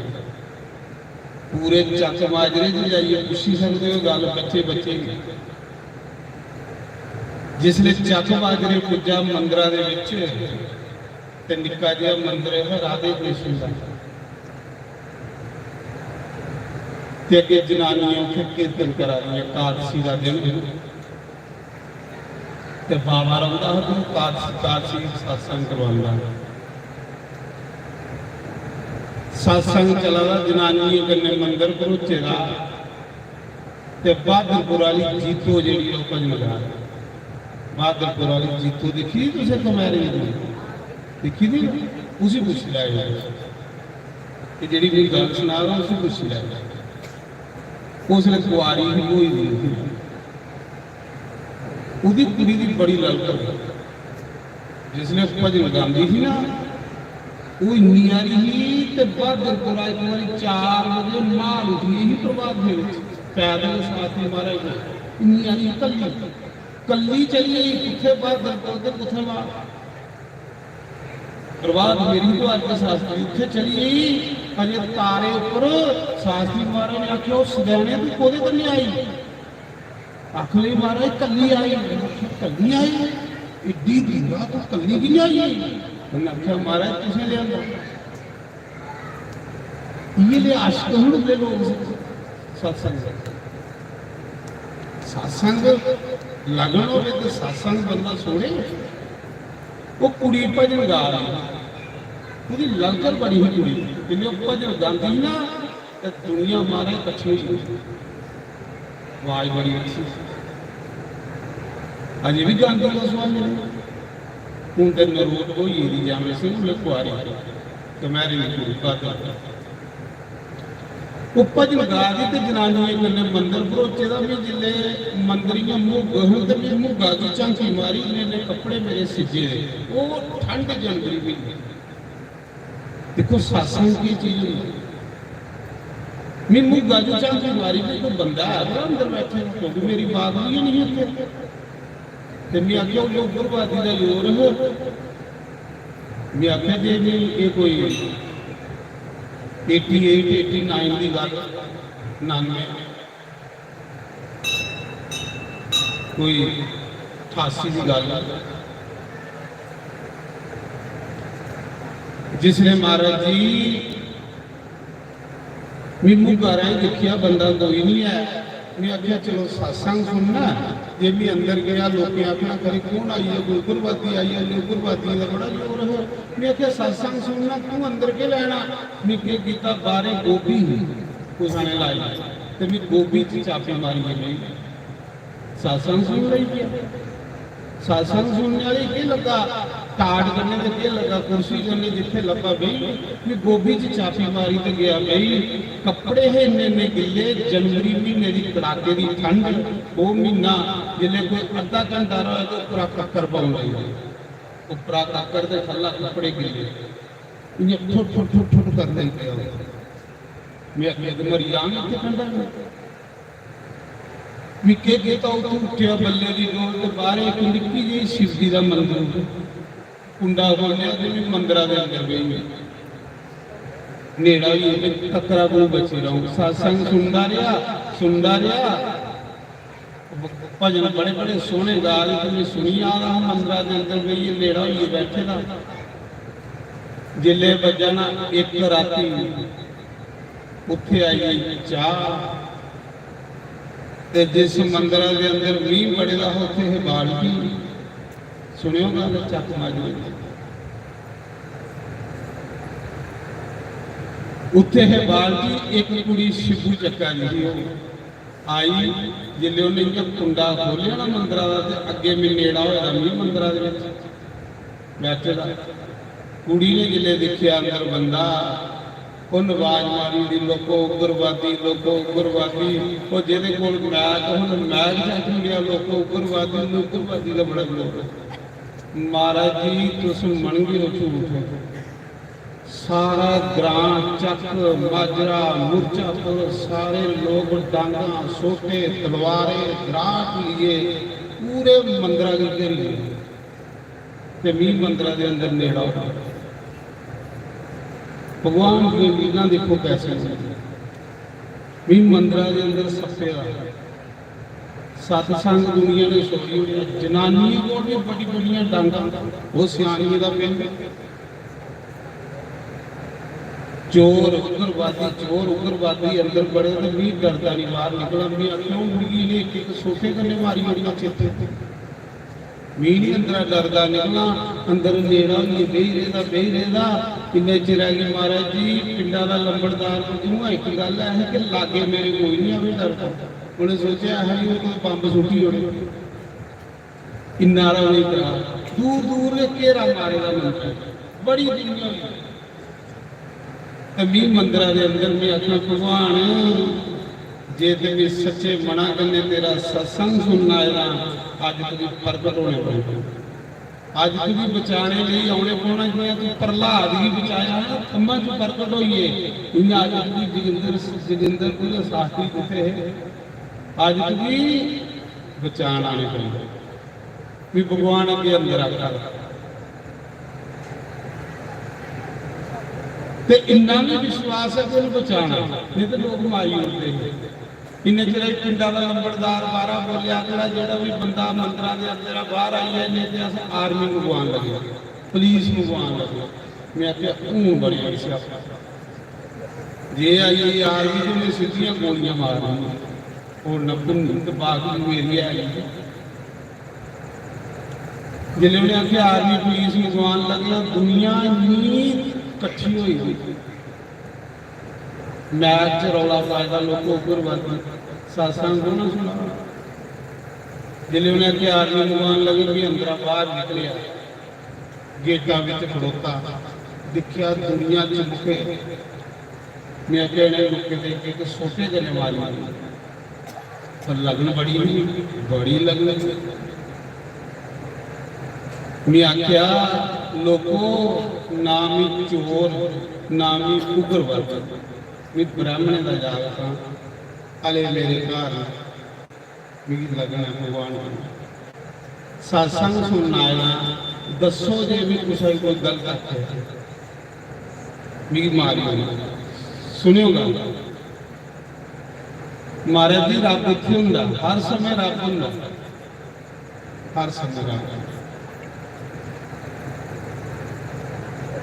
पूरे चक माजरे की जाइए पूछी सकते हो गल बच्चे बच्चे जिसने चक माजरे पुजा मंदिर के निका जिहा मंदिर है राधे कृष्ण का ਤੇ ਅੱਗੇ ਜਨਾਨੀਆਂ ਉੱਥੇ ਕੀਰਤਨ ਕਰਾ ਰਹੀਆਂ ਕਾਦਸੀ ਦਾ ਦਿਨ ਤੇ ਬਾਬਾ ਰਾਮਦਾਸ ਨੂੰ ਕਾਦਸੀ ਸਤਸੰਗ ਕਰਵਾਉਂਦਾ सत्संग चला जनानी कन्ने मंदिर पहुंचे दा ते बहादुरपुर वाली जीतो जेड़ी भजन गा बहादुरपुर वाली जीतो देखी तुसे कमैरी देखी थी उसी पूछ लिया कि जेड़ी मेरी गल सुना रहा उसी पूछ लिया उसने कुआरी ही होई दी उदी कुड़ी दी बड़ी ललकर जिसने भजन गांदी थी ना वो इन्नी आ रही ते बहादुरपुर एक बारी 4 बजे माल उठी ही प्रभात में पैदल साथी महाराज इन्नी आ रही कल्ली चली किथे बहादुरपुर ते किथे माल प्रभात मेरी तो आज शास्त्री उठे चली अजे तारे ऊपर शास्त्री महाराज ने आख्या सदैने तू कोदे कन्ने आई आखली महाराज कल्ली आई इड्डी दूरा तो कल्ली की आई आख्या महाराज तुझे ले ये ले आशिक ले लोग सत्संग लगन हो तो सत्संग बंदा छोड़े वो कुड़ी भजन गा रही पूरी ललकर बड़ी ही कुड़ी जिन्हें भजन गाती ना तो दुनिया महाराज कच्छी आवाज बड़ी अच्छी अजे भी गाती है स्वामी हूँ तो नरोट हो ही जावे से कुआरी कमैरी कुड़ी बात वो भजन गा दी ते जनानियां कन्ने मंदिर भरोचे दा मैं जिले मंदरियां मुंह गहन ते मैं मुंह गा दी झांकी मारी ने कपड़े मेरे सिजे वो ठंड जनवरी भी देखो सत्संग की चीज मैं मुंह गा दी झांकी मारी ते कोई बंदा है अंदर बैठे क्योंकि मेरी बात नहीं है ते मैं आख्या लोग बर्बादी का जोर है मैं आख्या जी ये कोई 88 89 की गल 99 कोई 88 की गल जिसने महाराज जी मैनू घर आए देखिया बंदा कोई नहीं है मैं आख्या चलो सत्संग सुनना जे मैं अंदर गया लोग आखना करे कौन आई है कोई गुरबाती आई है गुरबाती का बड़ा जोर है मैं आख्या सत्संग सुनना तू अंदर के लेना मैं किया बारे गोभी कुछ ने लाई तो मैं गोभी की चापी मारी गई सत्संग सुन रही है सत्संग सुनने वाले के लगा टाट करने के के लगा कुर्सी करने जिथे लगा गई मैं गोभी की चापी मारी तो गया गई कपड़े है इन्ने गिले जनवरी महीने की कड़ाके की ठंड वो महीना जिले कोई अद्धा घंटा रहा तो उपरा कक्कर पाउन लगी उपरा कक्कर दे थल्ला कपड़े गिले इन्हें ठुट ठुट ठुट ठुट कर दे मैं अगे मरी जाऊंगा इतने ठंडा मिके तो उठिया बल्ले की डोर के बाहर एक निक्की जी शिवजी का मंदिर कुंडा खोलिया तो मंदिर के अंदर गई नेड़ा ही टकरा को बची रहूं सत्संग सुनता रहा भजन बड़े बड़े सोहने गा रहे मैं सुनी आ रहा मंदिर के अंदर गई नेड़ा ही बैठे था जिले बजा ना एक राती उथे आई चाह ते जिस मंदिर के अंदर मीह बड़ेगा उथे है बाल्टी सुनियो गल चक मारी उथे है बाल्टी एक कुड़ी शिबू चक्का जी आई जिले उन्हें कुंडा खोलिया ना मंदिर का अगे मैं नेड़ा होया मीह मंदिर बैठे दा कुड़ी ने जिले देखिया अंदर बंदा उन आवाज मारी दी लोको उग्रवादी वो जेदे कोल मैच हुन मैच चक गया लोको उग्रवादी का बड़ा लोग महाराज जी तुस मन गए हो झूठ सारा ग्रां चक माजरा मुरजापुर सारे लोग डांगा सोटे तलवारे दराट लिए पूरे मंदिर के घेरी ते मीह मंदिर के अंदर नेड़ा भगवान की लीला देखो कैसे मीह मंदिर के अंदर सफे सत्संग दुनिया ने छोड़ी जनानी को भी बड़ी बड़िया डांगा वो सियाणी का पिंड ਚੋਰ ਉਗਰਵਾਦੀ ਅੰਦਰ ਬੜੇ ਤੇ ਵੀ ਡਰਦਾ ਨਹੀਂ ਬਾਹਰ ਨਿਕਲਣ ਵੀ ਕਿਉਂ ਮੁਰਗੀ ਨੇ ਇੱਕ ਸੋਫੇ ਕੰਨੇ ਮਾਰੀ ਹੋਣੀਆਂ ਚੇਤੇ ਵੀ ਨਹੀਂ ਅੰਦਰ ਡਰਦਾ ਨਿਕਲਣਾ ਅੰਦਰ ਨੇੜਾ ਵੀ ਬਈ ਰਹਿਦਾ ਕਿੰਨੇ ਚਿਰ ਆ ਗਈ ਮਹਾਰਾਜ ਜੀ ਪਿੰਡਾਂ ਦਾ ਲੰਬੜਦਾਰ ਨੂੰ ਇੱਕ ਗੱਲ ਹੈ ਕਿ ਲਾਗੇ ਮੇਰੇ ਕੋਈ ਨਹੀਂ ਆਵੇ ਡਰਦਾ ਉਹਨੇ ਸੋਚਿਆ ਹੈ ਉਹ ਕੋਈ ਬੰਬ ਸੁੱਟੀ ਹੋਣੀ ਇਨਾਰਾ ਨਹੀਂ ਕਰਾ ਦੂਰ ਘੇਰਾ ਮਾਰੇਗਾ ਮੰਤਰ ਬੜੀ ਦੁਨੀਆ ਹੋਈ ਤੇ ਵੀ ਮੰਦਰਾਂ ਦੇ ਅੰਦਰ ਮੈਂ ਆਖਾਂ ਭਗਵਾਨ ਜੇ ਤੇ ਸੱਚੇ ਮਨਾ ਕਰਨੇ ਤੇਰਾ ਸਤਸੰਗ ਸੁਣਨਾ ਹੈ ਅੱਜ ਤੁਸੀਂ ਪ੍ਰਗਟ ਹੋਣੇ ਪਏ ਅੱਜ ਤੁਸੀਂ ਬਚਾਣੇ ਲਈ ਆਉਣੇ ਪਾਉਣਾ ਜਿਵੇਂ ਤੂੰ ਪ੍ਰਹਲਾਦ ਵੀ ਬਚਾਇਆ ਨਾ ਕੰਮਾਂ 'ਚ ਪ੍ਰਗਟ ਹੋਈਏ ਇਹਨਾਂ ਅੱਜ ਤੁਸੀਂ ਜੋਗਿੰਦਰ ਕੋਈ ਸਾਥੀ ਕਿਥੇ ਅੱਜ ਤੁਸੀਂ ਬਚਾਣ ਆਣੇ ਪਏ ਵੀ ਭਗਵਾਨ ਅੱਗੇ ਅੰਦਰ ਆਖਾ ਤੇ ਇੰਨਾ ਵੀ ਵਿਸ਼ਵਾਸ ਹੈ ਕਿ ਉਹਨੂੰ ਬਚਾਣਾ ਨਹੀਂ ਤੇ ਲੋਕ ਮਾਰੀ ਹੁੰਦੇ ਇੰਨੇ ਜਿਹੜੇ ਪਿੰਡਾਂ ਦਾ ਲੰਬੜਦਾਰ ਬਾਰਾ ਬੋਲਿਆ ਜਿਹੜਾ ਵੀ ਬੰਦਾ ਮੰਦਰਾਂ ਦੇ ਅੰਦਰ ਬਾਹਰ ਆਈ ਹੈ ਨੇ ਤੇ ਅਸੀਂ ਆਰਮੀ ਨੂੰ ਗਵਾਉਣ ਲੱਗੇ ਪੁਲਿਸ ਨੂੰ ਗਵਾਉਣ ਲੱਗੇ ਮੈਂ ਕਿਹਾ ਉਹ ਬੜੀ ਸਿਆਪਾ ਜੇ ਆਈ ਆਰਮੀ ਨੂੰ ਸਿੱਧੀਆਂ ਗੋਲੀਆਂ ਮਾਰਨੀਆਂ ਉਹ ਨਬਨ ਬਾਗ ਨੂੰ ਏਰੀਆ ਹੈ ਜਿਲੇ ਉਹਨੇ ਆਖਿਆ ਆਰਮੀ ਪੁਲਿਸ ਨੂੰ ਗਵਾਉਣ ਲੱਗਿਆ ਦੁਨੀਆ ਇੰਨੀ ਇਕੱਠੀ ਹੋਈ ਹੋਈ ਮੈਚ ਰੌਲਾ ਪਾਇਦਾ ਲੋਕੋ ਗੁਰਬਾਣੀ ਸਾਸਾਂ ਨੂੰ ਨਾ ਸੁਣਾ ਜਿਲੇ ਉਹਨੇ ਆਖਿਆ ਆਰਮੀ ਨੂੰ ਗਵਾਉਣ ਲੱਗੇ ਵੀ ਅੰਦਰਾਂ ਬਾਹਰ ਨਿਕਲਿਆ ਗੇਟਾਂ ਵਿੱਚ ਖੜੋਤਾ ਦੇਖਿਆ ਦੁਨੀਆ ਚ ਮੁਕੇ ਮੈਂ ਕਿਹੜੇ ਮੁਕੇ ਦੇ ਇੱਕ ਛੋਟੇ ਜਿਹੇ ਮਾਰੀ ਪਰ ਲਗਨ ਬੜੀ ਲਗਨ ਮੈਂ ਆਖਿਆ ਲੋਕੋ ਨਾਮੀ ਚੋਰ ਨਾਮੀ ਉਗਰਵਾਦ ਮੈਂ ਬ੍ਰਾਹਮਣ ਦਾ ਜਾਗਤਾ ਅਲੇ ਮੇਰੇ ਘਰ ਵੀ ਲਗਨ ਹੈ ਭਗਵਾਨ ਸਤਸੰਗ ਸੁਣਨਾ ਆਇਆ ਦੱਸੋ ਜੇ ਵੀ ਕਿਸੇ ਕੋਈ ਗਲਤ ਹੈ ਵੀ ਮਾਰੀ ਸੁਣਿਓ ਗੱਲ ਮਹਾਰਾਜ ਜੀ ਰੱਬ ਇੱਥੇ ਹੁੰਦਾ ਹਰ ਸਮੇਂ ਰੱਬ ਹੁੰਦਾ ਹਰ ਸਮੇਂ ਰੱਬ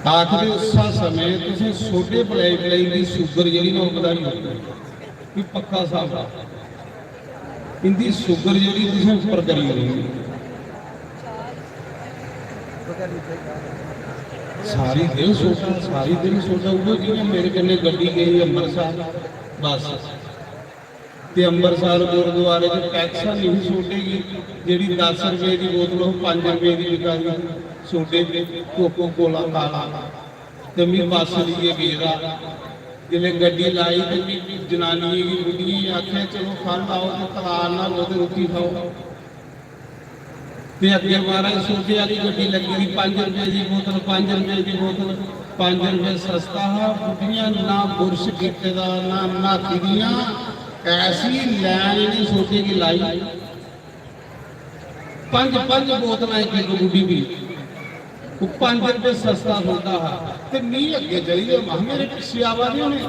ਆਖਦੇ ਉਸਾ ਸਮੇਂ ਤੁਸੀਂ ਛੋਟੇ ਪਲਾਈ ਦੀ ਸ਼ੂਗਰ ਜਿਹੜੀ ਨਾ ਉਹ ਵਧਾਈ ਹੋਈ ਵੀ ਪੱਕਾ ਸਾਫ ਆ ਇੰਦੀ ਸ਼ੂਗਰ ਜਿਹੜੀ ਤੁਸੀਂ ਉੱਪਰ ਕਰੀ ਹੋਈ ਸਾਰੀ ਦਿਨ ਸੋਚਦਾ ਉਹ ਜਿਵੇਂ ਮੇਰੇ ਕੰਨੇ ਗੱਡੀ ਗਈ ਅੰਮ੍ਰਿਤਸਰ ਬਸ ਤੇ ਅੰਮ੍ਰਿਤਸਰ ਗੁਰਦੁਆਰੇ ਚ ਟੈਕਸਾਂ ਨਹੀਂ ਛੋਟੇਗੀ ਜਿਹੜੀ 10 ਰੁਪਏ ਦੀ ਬੋਤਲ ਉਹ 5 ਰੁਪਏ ਦੀ ਵਿਕਾਗੀ ਛੋਟੇ ਕੋਕੋ ਕੋਲਾ ਕਾਲਾ ਤੇ ਮੈਂ ਬੱਸ ਲਈਏ ਗੇਰਾ ਜਿਵੇਂ ਗੱਡੀ ਲਾਈ ਤੇ ਵੀ ਜਨਾਨੀ ਦੀ ਬੁੱਢੀ ਆਖਿਆ ਚਲੋ ਫਲ ਆਓ ਤੇ ਤਲਾਰ ਨਾਲ ਉਹਦੇ ਰੋਟੀ ਖਾਓ ਤੇ ਅੱਗੇ ਮਹਾਰਾਜ ਸੋਚਿਆ ਕਿ ਗੱਡੀ ਲੱਗੀ ਦੀ 5 ਰੁਪਏ ਦੀ ਬੋਤਲ 5 ਰੁਪਏ ਦੀ ਬੋਤਲ 5 ਰੁਪਏ ਸਸਤਾ ਹੈ ਬੁੱਢੀਆਂ ਨਾ ਬੁਰਸ਼ ਕੀਤੇ ਦਾ ਨਾ ਨਾਤੀ ਦੀਆਂ ਐਸੀ ਲੈਣ ਨਹੀਂ ਸੋਚੇ ਕਿ ਲਾਈ 5 ਬੋਤਲਾਂ ਇੱਕ ਬੁੱਢੀ ਵੀ ਉਹ 5 ਰੁਪਏ ਸਸਤਾ ਹੁੰਦਾ ਹੈ ਤੇ ਨਹੀਂ ਅੱਗੇ ਚਲੀਏ ਮਾ ਮੇਰੇ ਪਿੱਛੇ ਆਵਾਜ਼ ਉਹਨੇ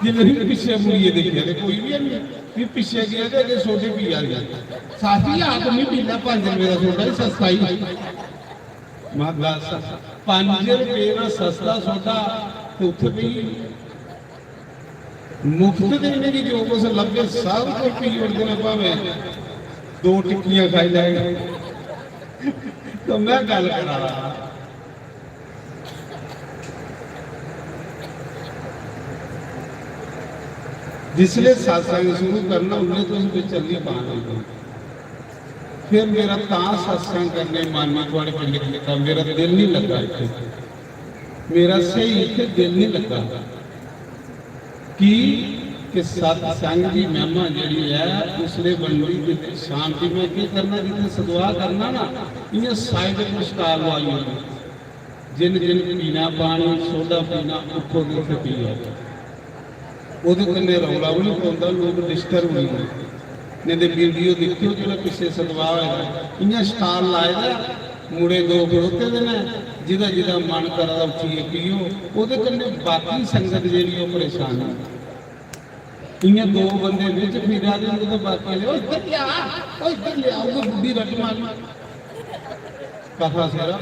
ਜਿਵੇਂ ਹੀ ਪਿੱਛੇ ਮੁੜੀਏ ਦੇਖਿਆ ਤੇ ਕੋਈ ਵੀ ਨਹੀਂ ਵੀ ਪਿੱਛੇ ਗਿਆ ਤੇ ਅੱਗੇ ਛੋਟੇ ਪੀ ਆ ਗਿਆ ਸਾਥੀ ਆਦਮੀ ਪੀਲਾ 5 ਰੁਪਏ ਦਾ ਸੋਡਾ ਹੀ ਸਸਤਾ ਹੀ ਮਾ ਗਲਾਸ 5 ਰੁਪਏ ਦਾ ਸਸਤਾ ਸੋਡਾ ਤੇ ਉੱਥੇ ਵੀ ਮੁਫਤ ਦੇ ਮੇਰੀ ਜੋ ਕੁਛ ਲੱਗੇ ਸਭ ਕੁਝ ਪੀ ਉੜਦੇ ਨੇ ਭਾਵੇਂ 2 ਟਿੱਕੀਆਂ ਖਾਈ ਲੈਗੇ ਤਾਂ ਮੈਂ ਗੱਲ ਕਰਾ ਰਹਾ जिसने सत्संग शुरू करना उन्हें तो उसमें चलनी पाना फिर मेरा सत्संग करने मन में थोड़े पिंड लिखा मेरा दिल नहीं लगा मेरा सही इतने दिल नहीं लगा कि सत्संग की महिमा जी है उसने बननी शांति में क्या करना जितने सदवा करना ना इन्हें साइड में स्टाल आई होगी जिन पीना पानी सोडा पीना उठो के पी ਉਹਦੇ ਕੰਨੇ ਰੌਲਾ ਵੀ ਨਹੀਂ ਪਾਉਂਦਾ ਲੋਕ ਡਿਸਟਰਬ ਨਹੀਂ ਹੁੰਦੇ ਨੇ ਵੀਡੀਓ ਦੇਖਿਓ ਜਿਹੜਾ ਪਿੱਛੇ ਸਦਵਾ ਹੋਇਆ ਇੰਨਾ ਸਟਾਲ ਲਾਇਆ ਮੁੜੇ 2 ਖੜੋਤੇ ਦੇ ਨੇ ਜਿਹਦਾ ਮਨ ਕਰਦਾ ਉੱਚੀਏ ਪੀਓ ਉਹਦੇ ਕੰਨੇ ਬਾਕੀ ਸੰਗਤ ਜਿਹੜੀ ਉਹ ਪਰੇਸ਼ਾਨ ਹੈ ਇੰਨਾ 2 ਬੰਦੇ ਵਿੱਚ ਫਿਰਾ ਦੇ ਉਹਦੇ ਬਾਕੀ ਉਹ ਇੱਧਰ ਲਿਆ ਉਹ ਬੁੱਢੀ ਰੱਟ ਮਾਰੀ ਕਥਾ ਸੇਰਾ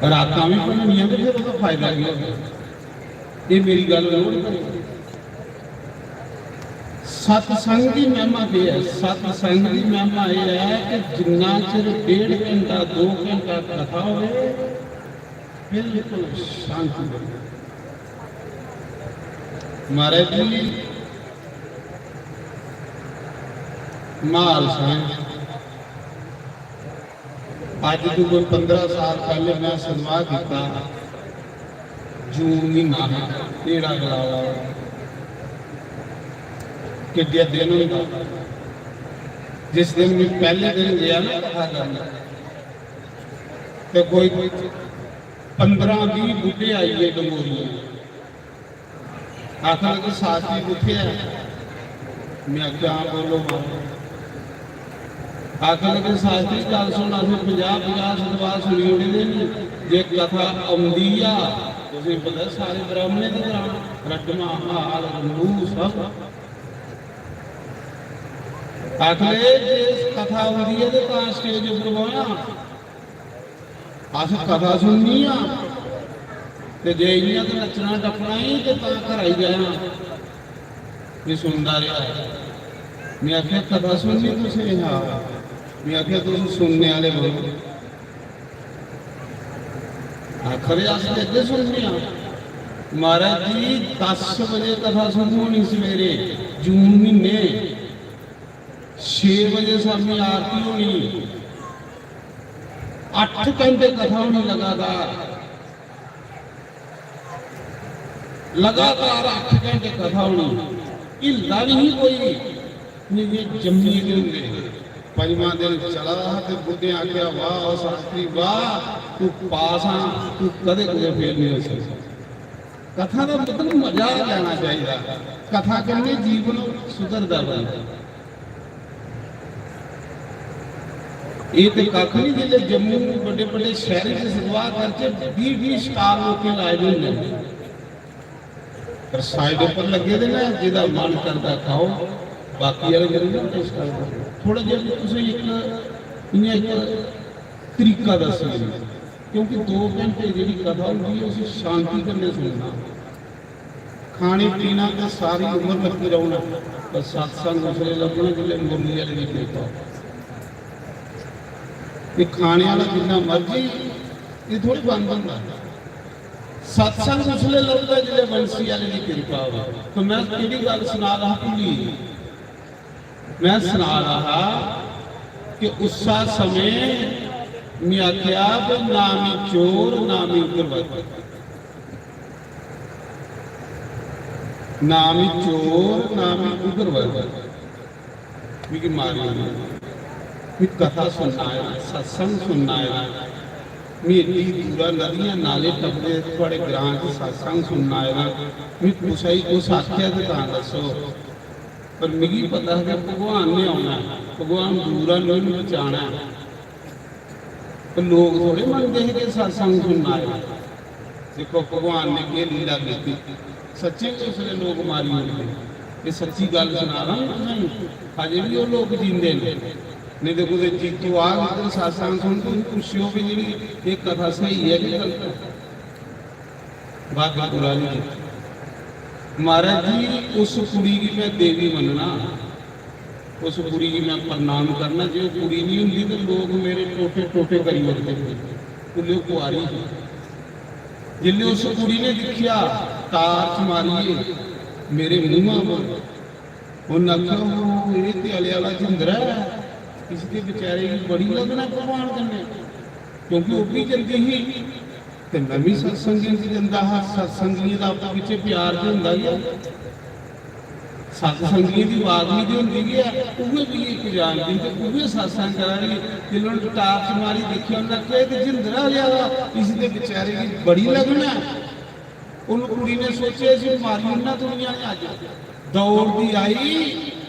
ਰਾਤਾਂ ਵੀ ਪੜ੍ਹਨੀਆਂ ਤੇ ਫਿਰ ਉਹਦਾ ਫਾਇਦਾ ਕੀ ਹੋਗਾ। ਇਹ ਮੇਰੀ ਗੱਲ ਨੋਟ ਕਰੋ। ਸਤਸੰਗ ਦੀ ਮਹਿਮਾ ਇਹ ਹੈ, ਸਤਸੰਗ ਦੀ ਮਹਿਮਾ ਇਹ ਹੈ ਕਿ ਜਿੰਨਾ ਚਿਰ 1.5 ਘੰਟਾ 2 ਘੰਟਾ ਕਥਾ ਹੋਵੇ ਬਿਲਕੁਲ ਸ਼ਾਂਤੀ ਬਣੇ। ਮਹਾਰਾਜ ਜੀ ਮਾਲ ਸਿੰਘ ਅੱਜ ਤੋਂ ਕੋਈ 15 ਸਾਲ ਪਹਿਲੇ ਮੈਂ ਸਨਮਾਨ ਕੀਤਾ। ਜੂਨ ਮਹੀਨਾ ਹੈ, ਕਿਹੜਾ ਗਲਾਵਾ ਕਿੱਡੇ ਦਿਨ ਹੁੰਦਾ। ਜਿਸ ਦਿਨ ਮੈਂ ਪਹਿਲੇ ਦਿਨ ਗਿਆ ਨਾ ਕਥਾ ਕਰਨ ਤੇ ਕੋਈ 15-20 ਬੁੱਢੇ ਆਈਏ ਡੰਗੋਰੀਆਂ ਆਖਣ ਲੱਗੇ ਸਾਥੀ ਕਿੱਥੇ ਹੈ। ਮੈਂ ਕਿਹਾ ਬੋਲੋ ਮਾਂ। ਆਖਣ ਲੱਗੇ ਸਾਥੀ ਗੱਲ ਸੁਣ, ਅਸੀਂ 50 ਸਤਵਾਰ ਸੁਣੀ ਹੋਣੀ ਨੇ। ਜੇ ਕਥਾ ਆਉਂਦੀ ਆ ਤੁਸੀਂ ਪਤਾ ਸਾਰੇ ਬ੍ਰਾਹਮਣੇ ਦੇ ਦੌਰਾਨ ਰੱਟਮਾ ਹਾਲ ਰੰਗੂ ਸਭ ਆਖਲੇ ਜੇ ਕਥਾ ਆਉਂਦੀ ਹੈ ਤੇ ਤਾਂ ਸਟੇਜ ਉੱਪਰ ਬੋਲਣਾ ਅਸੀਂ ਕਥਾ ਸੁਣਨੀ ਆ ਤੇ ਜੇ ਇੰਨੀਆਂ ਤੇ ਨੱਚਣਾ ਟੱਪਣਾ ਹੀ ਤੇ ਤਾਂ ਘਰ ਆਈ ਜਾਣਾ। ਇਹ ਸੁਣਦਾ ਰਿਹਾ। ਮੈਂ ਆਖਿਆ ਕਥਾ ਸੁਣਨੀ ਤੁਸੀਂ? ਹਾਂ। ਮੈਂ ਆਖਿਆ ਤੁਸੀਂ ਸੁਣਨੇ ਵਾਲੇ ਬੋਲੋ। ਆਖਰੇ ਅਸੀਂ ਅੱਗੇ ਸੁਣਨੇ ਆ। ਮਹਾਰਾਜ ਜੀ 10 ਵਜੇ ਕਥਾ ਸੁਣਨੀ ਹੋਣੀ ਸਵੇਰੇ ਜੂਨ ਮਹੀਨੇ, 6 ਵਜੇ ਸਾਮੀ ਆਰਤੀ ਹੋਣੀ, 8 ਘੰਟੇ ਕਥਾ ਹੋਣੀ ਲਗਾਤਾਰ 8 ਘੰਟੇ ਕਥਾ ਹੋਣੀ। ਹਿਲਦਾ ਨਹੀਂ ਕੋਈ ਨਹੀਂ ਜੰਮੀ ਦੇ ਹੁੰਦੇ। ਪੰਜਵਾਂ ਦਿਨ ਚਲਾ ਤੇ ਬੁੱਢੇ ਆਖਿਆ ਵਾਹ ਸ਼ਾਸਤਰੀ ਵਾਹ ਤੂੰ ਪਾਸ ਆ, ਤੂੰ ਕਦੇ ਫੇਲ ਨਹੀਂ ਹੋ ਸਕਦਾ। ਕਥਾ ਦਾ ਮਤਲਬ ਮਜ਼ਾ ਲੈਣਾ ਚਾਹੀਦਾ। ਕਥਾ ਕਰਨੀ ਜੀਵਨ ਸੁਧਰਦਾ ਬੰਦਾ। ਇਹ ਤੇ ਕੱਖ ਨਹੀਂ ਜਿਹੜੇ ਜੰਮੂ ਵੱਡੇ ਵੱਡੇ ਸ਼ਹਿਰ ਚ ਸੇਵਾ ਕਰਕੇ 20 ਸਟਾਰ ਲੋਕਾਂ ਲਾਏ ਹੁੰਦੇ ਨੇ ਪਰ ਸਾਈਡ ਉੱਪਰ ਲੱਗੇ ਦੇ ਨਾ ਜਿਹਦਾ ਮਨ ਕਰਦਾ ਖਾਓ, ਬਾਕੀ ਵਾਲੇ ਜਿਹੜੇ ਨਾ ਟੇਸਟ ਕਰਦੇ। ਥੋੜਾ ਜਿਹਾ ਤੁਸੀਂ ਇੱਕ ਤਰੀਕਾ ਦੱਸੋ ਕਿਉਂਕਿ 2 ਘੰਟੇ ਜਿਹੜੀ ਕਥਾ ਹੁੰਦੀ ਹੈ ਉਸੇ ਸ਼ਾਂਤੀ ਕਰਨੇ ਸੁਣਨਾ। ਖਾਣੇ ਪੀਣਾ ਤੇ ਸਾਰੀ ਉਮਰ ਲੱਗੀ ਰਹਿਣਾ ਪਰ ਸਤਸੰਗ ਉਸਲੇ ਲੱਗਣਾ ਜਿਹੜੇ ਮੁਰਲੀ ਵਾਲੇ ਦੀ ਕਿਰਪਾ। ਇਹ ਖਾਣੇ ਵਾਲਾ ਜਿੰਨਾ ਮਰਜ਼ੀ ਇਹ ਥੋੜੀ ਬੰਦ ਹੁੰਦਾ। सत्संग उसले लगता है जिले बंसी वाले की कृपा हो। तो मैं तेरी गल सुना रहा पूरी, मैं सुना रहा कि उस समय मैं आख्या नामी चोर नामी उग्रवाद, नामी चोर नामी उग्रवाद की मारी कथा सुनना है, सत्संग सुनना है। मेरी पूरा नदियां नाले टपदे थोड़े ग्रां च सत्संग सुनना आएगा। मैं पूछा ही कुछ आख्या तो दसो पर मिगी पता है कि भगवान ने आना, भगवान दूरा नहीं बचाना। तो लोग थोड़े मनते हैं कि सत्संग सुनना आएगा। देखो भगवान ने क्या लीला की, सच्चे उसने लोग मारी होंगे। ये सच्ची गल सुना रहा हूँ। अजे भी वो लोग जींदे नहीं तो कुछ जीतू आ गए सत्संग सुन तुम पुछो भी जी ये कथा सही है कि गलत है। बात बुरा नहीं। महाराज जी उस कुड़ी की मैं देवी मनना, उस कुड़ी की मैं प्रणाम करना। जो कुड़ी नहीं होंगी तो लोग मेरे टोटे टोटे करी उठते कुल्ले कुआरी। जिले उस कुड़ी ने दिखिया तार मारिए मेरे मुंह पर उन्हें आख्या ये ते अले वाला जिंदरा है इसके बेचारे की बड़ी लगना भगवान करने क्योंकि वो भी जल्दी ही ते नवी सत्संगी की जंदा है। सत्संगी का आपस विच प्यार जो हुंदा है, सत्संगी की आवाज भी जो हुंदी है उहे भी एक जानदी ते उहे सत्संग करा रही। जिन्होंने टार्च मारी देखी उन्हें कहा कि जिंदरा लिया इसके बेचारे की बड़ी लगना। उन कुड़ी ने सोचा सी मारी उन्हें दुनिया ने अज दौड़ती आई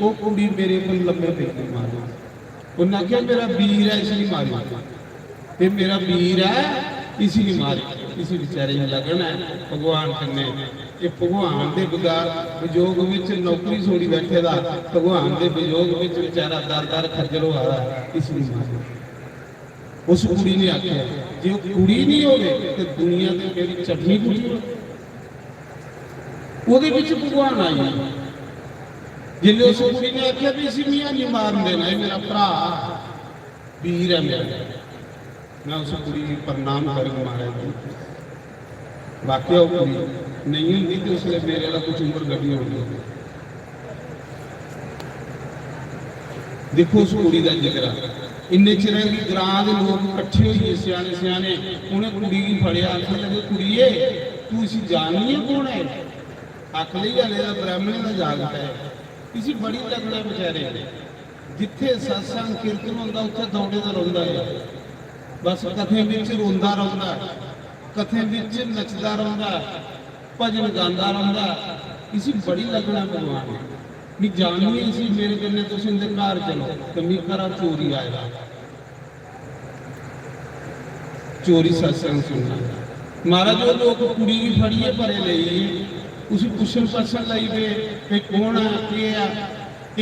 वो कुड़ी मेरे को लम्बे पे मारी। उन्हें आख्या मेरा वीर है इसलिए मारी, ये मेरा वीर है इसलिए मारी। किसी बेचारे ने लगना भगवान कन्ने ये भगवान के विजोग में नौकरी छोड़ी बैठे दा भगवान के विजोग में बेचारा दर दर खज्जल हो रहा इसलिए मारी। उस कुड़ी ने आख्या ਜੇ ਉਹ ਕੁੜੀ ਨਹੀਂ ਹੋਵੇ ਤੇ ਦੁਨੀਆ ਤੇ ਕਿਹੜੀ ਚਟਨੀ ਕੁੜੀ ਉਹਦੇ ਵਿੱਚ ਭਗਵਾਨ ਆਈ। ਜਿੱਲੇ ਉਸ ਕੁੜੀ ਨੇ ਆਖਿਆ ਵੀ ਅਸੀਂ ਮੀਆਂ ਨਹੀਂ ਮਾਰਨ ਦੇਣਾ, ਇਹ ਮੇਰਾ ਭਰਾ ਵੀਰ ਹੈ ਮੇਰਾ, ਮੈਂ ਉਸ ਕੁੜੀ ਨੂੰ ਪ੍ਰਣਾਮ ਕਰਕੇ ਮਾਰਿਆ ਜੀ। ਵਾਕਿਆ ਉਹ ਕੁੜੀ ਨਹੀਂ ਹੁੰਦੀ ਤੇ ਉਸ ਵੇਲੇ ਮੇਰੇ ਵਾਲਾ ਕੁਝ ਉਮਰ ਗੱਡੀ ਹੋਣੀ। ਦੇਖੋ ਉਸ ਕੁੜੀ ਦਾ ਜ਼ਿਕਰ ਇੰਨੇ ਚਿਰ ਦੀ ਗ੍ਰਾਂ ਦੇ ਲੋਕ ਇਕੱਠੇ ਹੋਈਏ ਸਿਆਣੇ ਸਿਆਣੇ, ਉਹਨੇ ਕੁੜੀ ਨੂੰ ਫੜਿਆ, ਆਖਣ ਲੱਗੇ ਕੁੜੀਏ ਤੂੰ ਅਸੀਂ ਜਾਣਨੀ ਹੈ ਕੌਣ ਹੈ? ਅੱਖ ਲਈ ਹਲੇ ਦਾ ਬ੍ਰਾਹਮਣ ਦਾ ਜਾਗਦਾ ਹੈ। ਤੁਸੀਂ ਬੜੀ ਲੱਗਣਾ ਵਿਚਾਰੇ, ਜਿੱਥੇ ਸਤਸੰਗ ਕੀਰਤਨ ਹੁੰਦਾ ਉੱਥੇ ਦੌੜਦਾ ਰਹਿੰਦਾ ਹੈ, ਬਸ ਕਥੇ ਵਿੱਚ ਰੋਂਦਾ ਰਹਿੰਦਾ, ਕਥੇ ਵਿੱਚ ਨੱਚਦਾ ਰਹਿੰਦਾ, ਭਜਨ ਗਾਉਂਦਾ ਰਹਿੰਦਾ। ਤੁਸੀਂ ਬੜੀ ਲੱਗਣਾ ਭਗਵਾਨ ਨਹੀਂ ਜਾਣਨੀ ਸੀ ਮੇਰੇ ਕੰਨੇ ਤੁਸੀਂ ਦੇ ਘਰ ਚਲੋ ਕਮੀ ਕਰਾ ਚੋਰੀ ਆਏਗਾ, ਚੋਰੀ ਸਤਸੰਗ ਸੁਣਨਾ। ਮਹਾਰਾਜ ਉਹ ਲੋਕ ਕੁੜੀ ਵੀ ਫੜੀਏ ਭਰੇ ਲਈ उसी पुछन पछन लाई वे कौन है के आ।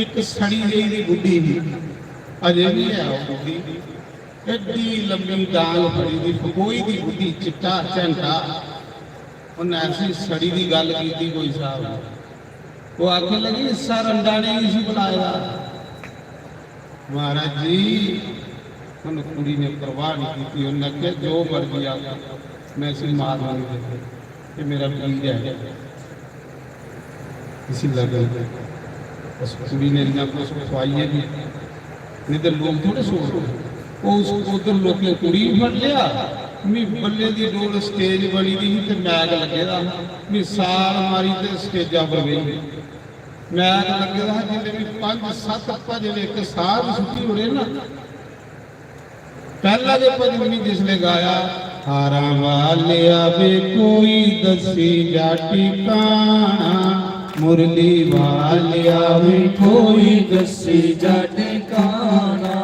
एक सड़ी गई दी बुढ़ी ही अजे भी है वो बुढ़ी, एडी लंबी डांग फड़ी दी कोई दी बुढ़ी, चिट्टा झंटा। उन्हें ऐसी सड़ी दी गल की कोई साहब, वो आखने लगी इसा रंडा ने इसी बुलाया। महाराज जी उन कुड़ी ने परवाह नहीं की, उन्हें आख्या जो मर्जी आ मैं इसे मार लूंगी, ये मेरा वीर है। इसी लगे उस कुड़ी ने इन्ना कुछ खुआई है भी नहीं तो लोग थोड़े सो वो उस उधर लोग ने कुड़ी फड़ लिया। मैं बल्ले दी डोल स्टेज बनी दी ते मैग लगे दा, मैं साल मारी ते स्टेजा पर गई मैग लगे दा। जिले भी 5-7 भजन एक साथ सुटी होने ना, पहला जो भजन मैं जिसले गाया हारा वाले आवे कोई दसी जाटी काना, मुरली वाले आवे कोई दसी जाटी काना।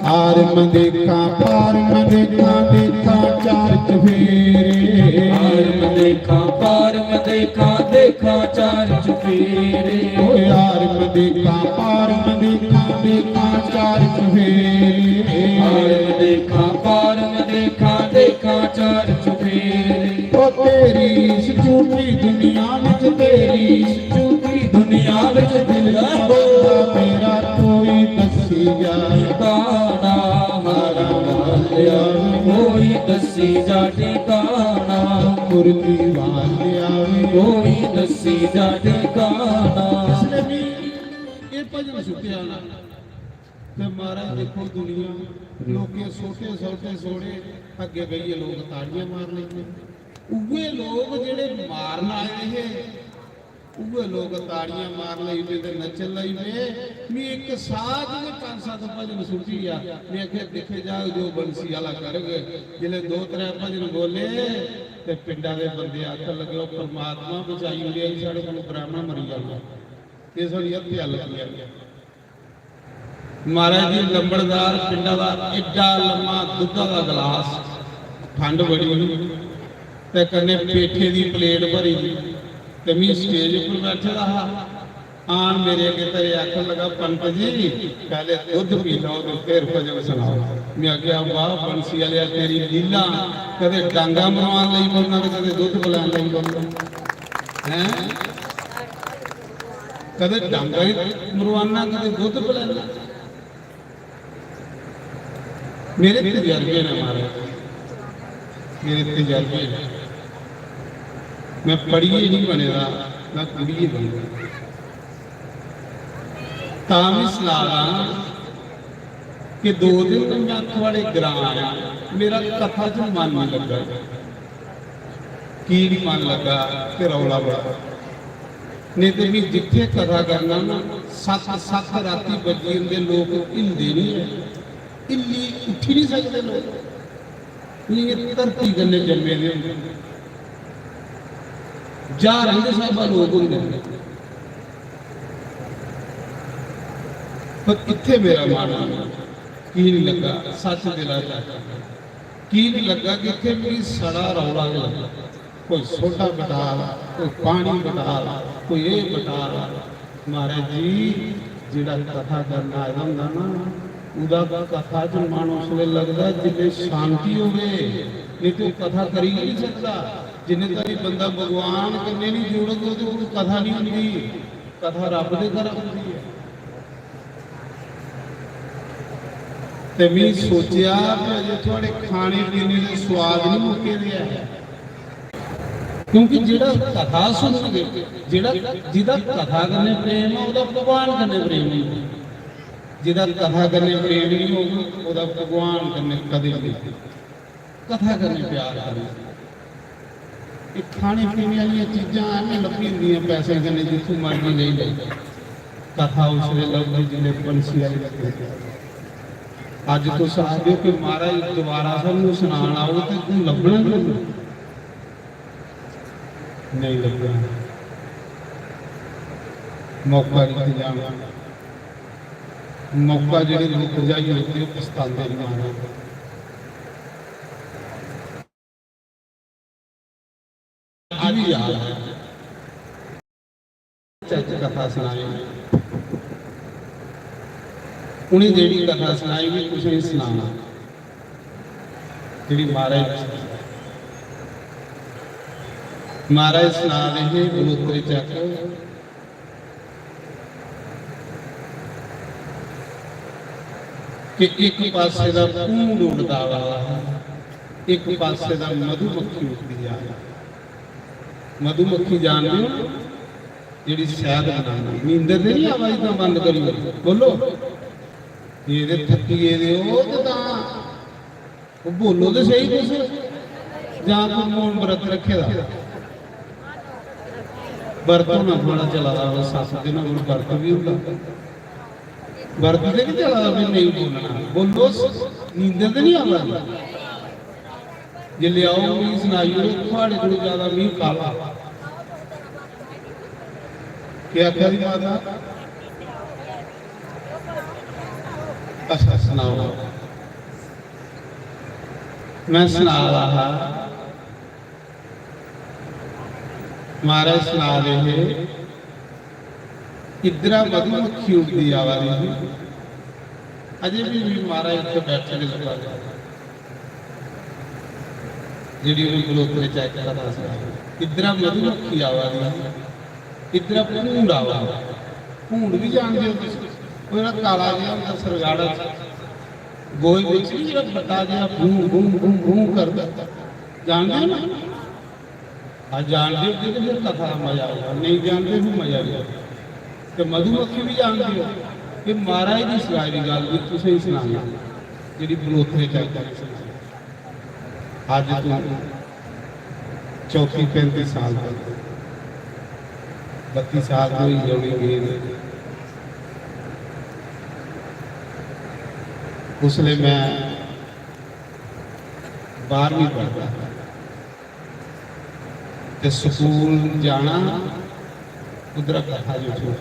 हार में देखा पार में देखा देखा चार चफेरे, हार में देखा पार में देखा देखा चार चफेरे। ओ यार में देखा पार में देखा देखा चार चफेरे, हार में देखा पार में देखा देखा चार चफेरे। ओ तेरी इस झूठी दुनिया में तेरी इस झूठी दुनिया विच दिल हो मेरा कोई दसी जाए काना। हारा वालिया कोई दसी जा ठिकाना, मुरली वाले आवे कोई दसी जा ठिकाना। इसलिए भी ये भजन सुटिया ना ते महाराज देखो दुनिया लोके सोटे सोटे सोड़े अगे गई लोग ताड़ियां मार लेंगे। उहे लोग जेड़े मारन आए हे उहे लोग ताड़ियां मार लई वे ते नचन लई वे। मैं एक साथ में 5-7 भजन सुटी आ, मैं आखे देखे जा जो बंसी वाला कर गए जिले 2-3 भजन बोले ते पिंडा दे बंदे आखन लगे परमात्मा बचाई उड़े साडे कोल ब्राह्मण मरी जांदा ये साडी हत्या लगी है। महाराज जी लंबड़दार पिंडा दा एडा लम्मा दुधा दा गिलास ठंड बड़ी ते कन्ने पेठे दी प्लेट भरी ते मैं स्टेज पर बैठे रहा। आन मेरे अगे तेरे आखन लगा पंत जी पहले दुध पी लो तो फिर भजन सुनाओ। मैं आख्या वाह बंसी वाले तेरी लीला, कदे डांगा मरवान लई बोलना ते कदे दुध पिलान लई बोलना हैं, कदे डांगा मरवाना कदे दुध पिलाना। मेरे तजर्बे ने मारे, मेरे तजर्बे मैं पढ़िए नहीं बनेगा मैं कुड़िए बनूंगा। तां भी सलाह कि 2 दिन मैं अख वाले ग्रां आया, मेरा कथा च मन नहीं लगा। की नहीं मन लगा कि रौला बड़ा नहीं तो मैं जिथे कथा करना ना 7 राती बजी होंगे लोग हिलते नहीं है, हिली उठी नहीं सकते लोग। ये धरती गन्ने जमे दे जा रंगे साहबा लोग होंगे पर इत्थे मेरा माना की नहीं लगा। सच दिला की नहीं लगा कि इत्थे मेरी सड़ा रौला नहीं लगा। कोई सोडा बटा कोई पानी बटा कोई ये बटा। महाराज जी जिहड़ा कथा करना आया हुंदा ना ਉਹਦਾ ਕਥਾ ਚ ਮਨ ਉਸ ਵੇਲੇ ਲੱਗਦਾ ਜਿੱਲੇ ਸ਼ਾਂਤੀ ਹੋਵੇ, ਨਹੀਂ ਤੇ ਉਹ ਕਥਾ ਕਰੀ ਨਹੀਂ ਸਕਦਾ। ਜਿੰਨੇ ਤੱਕ ਬੰਦਾ ਭਗਵਾਨ ਕੰਨੇ ਨਹੀਂ ਜੁੜਦਾ ਤੇ ਉਹ ਕਥਾ ਨਹੀਂ ਹੁੰਦੀ। ਕਥਾ ਰੱਬ ਦੇ ਘਰ ਹੁੰਦੀ ਹੈ। ਤੇ ਮੈਂ ਸੋਚਿਆ ਕਿ ਅਜੇ ਤੁਹਾਡੇ ਖਾਣੇ ਪੀਣੇ ਦੇ ਸਵਾਦ ਨਹੀਂ ਮੁੱਕੇ ਦੇ ਆ, ਕਿਉਂਕਿ ਜਿਹੜਾ ਕਥਾ ਸੁਣੋਗੇ, ਜਿਹੜਾ ਜਿਹਦਾ ਕਥਾ ਕਰਨੇ ਪ੍ਰੇਮ ਆ ਉਹਦਾ ਭਗਵਾਨ ਕਰਨੇ ਪ੍ਰੇਮ ਨਹੀਂ। ਜਿਹਦਾ ਕਥਾ ਕਰਨੇ ਪ੍ਰੇਮ ਨਹੀਂ ਹੋਊਗਾ ਉਹਦਾ ਭਗਵਾਨ ਕਰਨੇ ਕਦੇ ਨਹੀਂ। ਕਥਾ ਕਰਨੇ ਪਿਆਰ ਕਰਨੇ, ਇਹ ਖਾਣੇ ਪੀਣੇ ਵਾਲੀਆਂ ਚੀਜ਼ਾਂ ਐਵੇਂ ਲੱਭੀ ਹੁੰਦੀਆਂ ਪੈਸੇ ਕਰਨੇ ਜਿੱਥੋਂ ਮਰਜ਼ੀ ਨਹੀਂ ਲਈ। ਕਥਾ ਉਸ ਵੇਲੇ ਲੱਭਦੀ ਜਿਹਨੇ ਪੰਛੀ ਵਾਲੀ ਲੱਗੇ। ਅੱਜ ਤੋਂ ਸਾਥ ਦਿਓ ਕਿ ਮਹਾਰਾਜ ਦੁਬਾਰਾ ਸਾਨੂੰ ਸੁਣਾਉਣ ਆਓ ਤੇ ਤੂੰ ਲੱਭਣਾ ਨਹੀਂ ਲੱਗਣਾ। ਮੌਕਾ ਨਹੀਂ ਜਾਣਾ, ਮੌਕਾ ਜਿਹੜੇ ਲੋਕ ਜਾਈ ਹੁੰਦੇ ਉਹ ਪਛਤਾਉਂਦੇ ਨਹੀਂ ਆਣਾ। ਅੱਜ ਵੀ ਯਾਦ ਹੈ ਚੱਜ ਕਥਾ ਸੁਣਾਈ, ਉਹਨੇ ਜਿਹੜੀ ਕਥਾ ਸੁਣਾਈ ਵੀ ਕੁਛ ਨਹੀਂ ਸੁਣਾਉਣਾ, ਜਿਹੜੀ ਮਹਾਰਾਜ ਸੁਣਾ ਰਹੇ ਬਲੋਤਰੇ ਚੱਕ। ਕਿ ਇੱਕ ਪਾਸੇ ਦਾ ਭੂੰਡ ਉੱਡਦਾ ਵਾ, ਇੱਕ ਪਾਸੇ ਦਾ ਮਧੂਮੱਖੀ ਉੱਡਦੀ ਆ। ਮਧੂਮੱਖੀ ਜਾਣਦੇ ਹੋ ਜਿਹੜੀ ਸ਼ਹਿਦ ਬਣਾਉਂਦੀ, ਨੀਂਦਰ ਤੇ ਨਹੀਂ ਆਵਾਜ਼ ਤਾਂ ਬੰਦ ਕਰੀ ਬੋਲੋ, ਇਹਦੇ ਥੱਕੀਏ ਦੇ ਉਹ ਤਾਂ ਉਹ ਬੋਲੋ ਤੇ ਸਹੀ ਕੁਛ, ਜਾਂ ਕੋਈ ਮੌਨ ਵਰਤ ਰੱਖੇ ਦਾ ਵਰਤੋਂ ਨਾ ਥੋੜਾ ਚਲਾਦਾ ਵਾ। ਸੱਸ ਦੇ ਨਾਲ ਵਰਤ ਵੀ ਹੁੰਦਾ, ਵਰਤ ਤੇ ਨਹੀਂ ਚਲਾਦਾ ਵੀ ਨਹੀਂ ਬੋਲਣਾ, ਬੋਲੋ ਨੀਂਦਰ ਤੇ ਨਹੀਂ ਆਵਾਜ਼। ਜੇ ਲਿਆਓ ਮੀਂਹ ਸੁਣਾਈ ਤੁਹਾਡੇ ਕੋਲ ਜ਼ਿਆਦਾ ਮੀਂਹ ਕਾਲਾ ਕੀ ਆਖਿਆ ਦੀ ਮਾਤਾ। ਅੱਛਾ ਸੁਣਾਓ, ਮੈਂ ਸੁਣਾ ਰਹਾ। ਮਹਾਰਾਜ ਸੁਣਾ ਰਹੇ ਇਧਰਾ ਮਧੂਮੱਖੀ ਉੱਡਦੀ ਆਵਾਜ਼। ਅਜੇ ਵੀ ਮਹਾਰਾਜ ਇੱਥੇ ਬੈਠੇ ਨੇ ਜਿਹੜੀ ਉਹਨੇ ਬਲੋਤਰੇ ਚੈੱਕ ਕਰਦਾ ਸੀ। ਇਧਰਾ ਮਧੂਮੱਖੀ ਆਵਾਜ਼, ਇਧਰਾ ਭੂੰਡ ਆਵਾਜ਼। ਭੂੰਡ ਵੀ ਜਾਣਦੇ ਹੋ ਤੁਸੀਂ, ਉਹ ਜਿਹੜਾ ਕਾਲਾ ਜਿਹਾ ਹੁੰਦਾ ਸਰਗਾੜਾ ਗੋਹੇ ਵਿੱਚ ਜਿਹੜਾ ਵੱਡਾ ਜਿਹਾ ਭੂੰ ਭੂੰ ਭੂੰ ਭੂੰ ਕਰਦਾ, ਜਾਣਦੇ ਹੋ ਨਾ। ਆ ਜਾਣਦੇ ਹੋ ਕਿ ਫਿਰ ਕਥਾ ਦਾ ਮਜ਼ਾ ਆਊਗਾ, ਨਹੀਂ ਜਾਣਦੇ ਹੋ ਮਜ਼ਾ ਨਹੀਂ ਆਊਗਾ। ਤੇ ਮਧੂਮੱਖੀ ਵੀ ਜਾਣਦੇ ਹੋ ਕਿ ਮਹਾਰਾਜ ਦੀ ਸਿਖਾਈ ਦੀ ਗੱਲ ਵੀ ਤੁਸੀਂ ਸੁਣਾਉਣਾ, ਜਿਹੜੀ ਬਲੋਤਰੇ ਚਾਹੀਦਾ ਅੱਜ ਤੋਂ 34-35 ਸਾਲ ਤੱਕ 32 ਸਾਲ ਤੋਂ ਹੀ ਜੋੜੀ ਗਏ ਨੇ। ਉਸ ਲਈ ਮੈਂ 12ਵੀਂ ਪੜ੍ਹਦਾ ਤੇ ਸਕੂਲ ਜਾਣਾ ਉਧਰ ਕਥਾ ਜੋ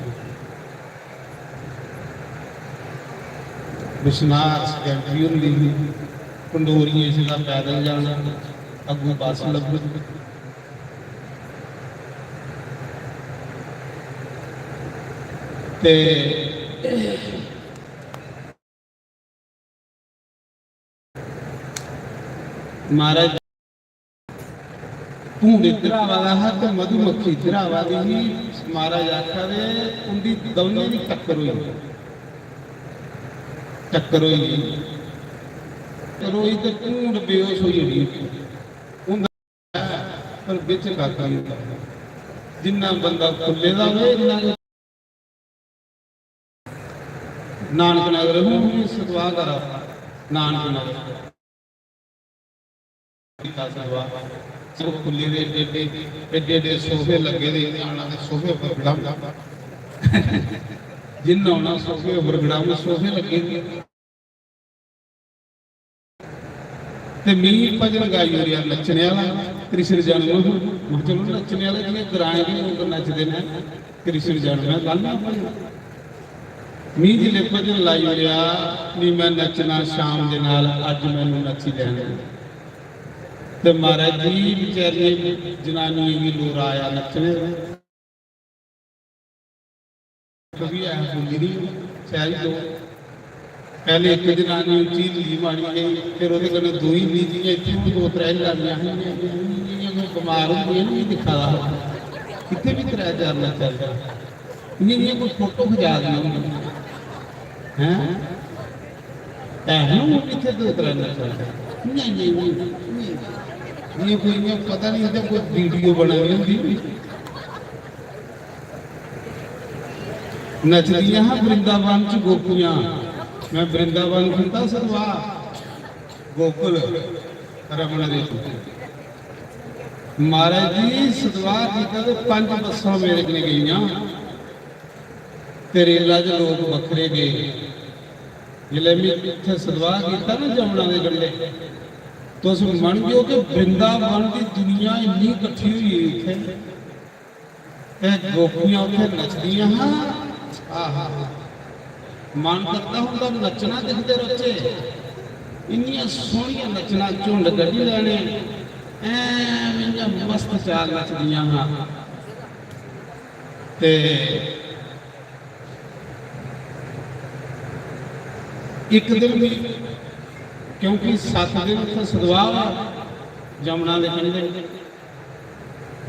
ਵਿਸ਼ਨਾਥ ਸੈਕੰਡਰੀ ਹੁੰਦੀ, ਪੰਡੋਰੀਏ ਸੀਗਾ ਪੈਦਲ ਜਾਣਾ, ਅੱਗੋਂ ਬੱਸ ਲੱਭਦੀ। ਤੇ ਮਹਾਰਾਜ ਭੂੰਡ ਇਧਰਾਵਾ ਦਾ ਹੈ ਤੇ ਮਧੂਮੱਖੀ ਇਧਰਾਵਾ ਦੀ ਹੀ। ਮਹਾਰਾਜ ਆਖਿਆ ਦੇ ਉਹਦੀ ਦੋਨੇ ਦੀ ਟੱਕਰ ਹੋਈ, ਟੱਕਰ ਹੋਈ ਰੋਈ ਤੇ ਭੂੰਡ ਬੇਹੋਸ਼ ਹੋਈ ਜਿਹੜੀ ਹੁੰਦਾ, ਪਰ ਵਿੱਚ ਕਾਕਾ ਨਹੀਂ। ਜਿੰਨਾ ਬੰਦਾ ਖੁੱਲੇ ਦਾ ਹੋਵੇ ਇੰਨਾ ਨਾਨਕ ਨਗਰ ਹੂੰ ਸਤਵਾ ਕਰਾ, ਨਾਨਕ ਨਗਰ ਸਭ ਖੁੱਲੇ ਦੇ ਏਡੇ ਸੋਫੇ ਲੱਗੇ ਦੇ, ਉਹਨਾਂ ਦੇ ਸੋਫੇ ਉੱਪਰ ਗੜਾ ਜਿੰਨਾ ਉਹਨਾਂ ਸੋਫੇ ਉੱਪਰ ਗੜਾ ਸੋਫੇ ਲੱਗੇ ਦੇ। ਤੇ ਮੀਂਹ ਭਜਨ ਗਾਈ ਹੋ ਰਿਹਾ ਨੱਚਣੇ ਵਾਲਾ ਕ੍ਰਿਸ਼ਨ ਜਨਮ। ਮੈਂ ਚਲੋ ਨੱਚਣੇ ਵਾਲੇ ਜਿਹੜੇ ਗਰਾਏ ਦੇ ਲੋਕ ਨੱਚਦੇ ਨੇ ਕ੍ਰਿਸ਼ਨ ਜਨਮ ਹੈ ਗੱਲ ਨਾ। ਮੀਂਹ ਜਿਲੇ ਭਜਨ ਲਾਈ ਹੋ ਰਿਹਾ ਨਹੀਂ ਮੈਂ ਨੱਚਣਾ ਸ਼ਾਮ ਦੇ ਨਾਲ, ਅੱਜ ਮੈਨੂੰ ਨੱਚੀ ਲੈਣਾ। ਤੇ ਮਹਾਰਾਜ ਜੀ ਵਿਚਾਰੀ ਜਨਾਨੀ ਵੀ ਲੋਰਾ ਆਇਆ ਨੱਚਣੇ ਕभी ऐ बोली नहीं सैरी दो पहले एक जनानी उची ली मारी गई, फिर वो दो ही लीजियाँ इतने दो त्रै लानियां कोई बीमार होंगे नहीं दिखा रहा कितने भी त्रै जाना चलता इन्हें कोई फोटो खजा दी हैं कितने दो त्रै ना चलता नहीं कोई पता नहीं होता कोई वीडियो बनाई होंगी नचदियां वृंदावन च गोपियां मैं वृंदावन कहता सदवा गोकुल रमन दे महाराज जी सदवा कीता ते 5 बसां मेरे कने गईयां ते रेला च लोग बखरे गए जिले मैं इत्थे सदवा कीता ना जमुना दे गल्ले तुस मन गए कि वृंदावन की दुनिया इन्नी इकट्ठी हुई इत्थे ते गोपियां उत्थे नचदियां आहा मन करता होंदा नचना दिखते रचे इन्नियां सोहणियां नचना झुंड कड्ढी लैने ऐ मस्त चाल नचदियां हाँ ते एक दिन भी क्योंकि 7 दिन उत्थे सदवाह जमुना दे कंढे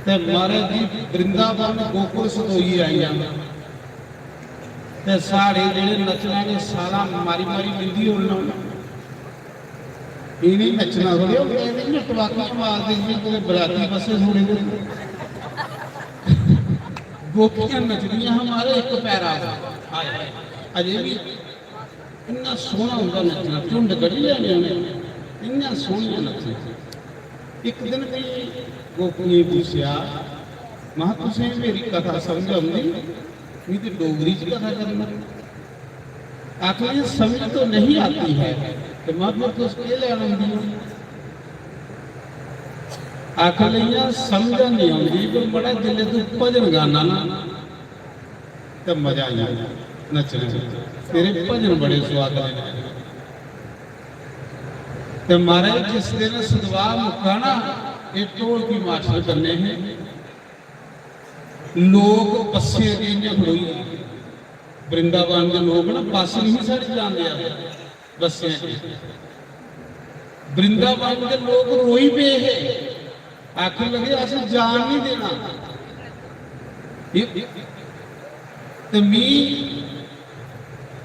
ते महाराज जी वृंदावन गोकुल सतोई आई जांदा ते सारे जेड़े नचना ने सारा मारी मारी बिंदी होना इन्हें नचना थोड़े टवाकी मार देंगे बराती बसे थोड़े गोपियां नचदियां हमारे एक पैरा अजे भी इन्ना सोहना होंदा नचना झुंड कड्ढी लैने उन्हें इन्ना सोहनियां नचना एक दिन भी गोपियां पूछया महा तुसें मेरी कथा समझ आउंदी नहीं तो डोगरी च कथा करना आखिर समझ तो नहीं आती है तो मतलब तो उसके लेना आखिर समझ नहीं आती पर बड़ा जिले तो भजन गाना ना तो मजा आ जाए नचने तेरे भजन बड़े स्वाद तो महाराज जिस दिन सदवाह मुक्का ना ये टोल की मास्टर करने हैं लोग बसे खड़ोई वृंदावन के लोग ना बस नहीं साढ़े जाते बसे वृंदावन के लोग रोई पे है आखिर लगे अस जान नहीं देना तो मी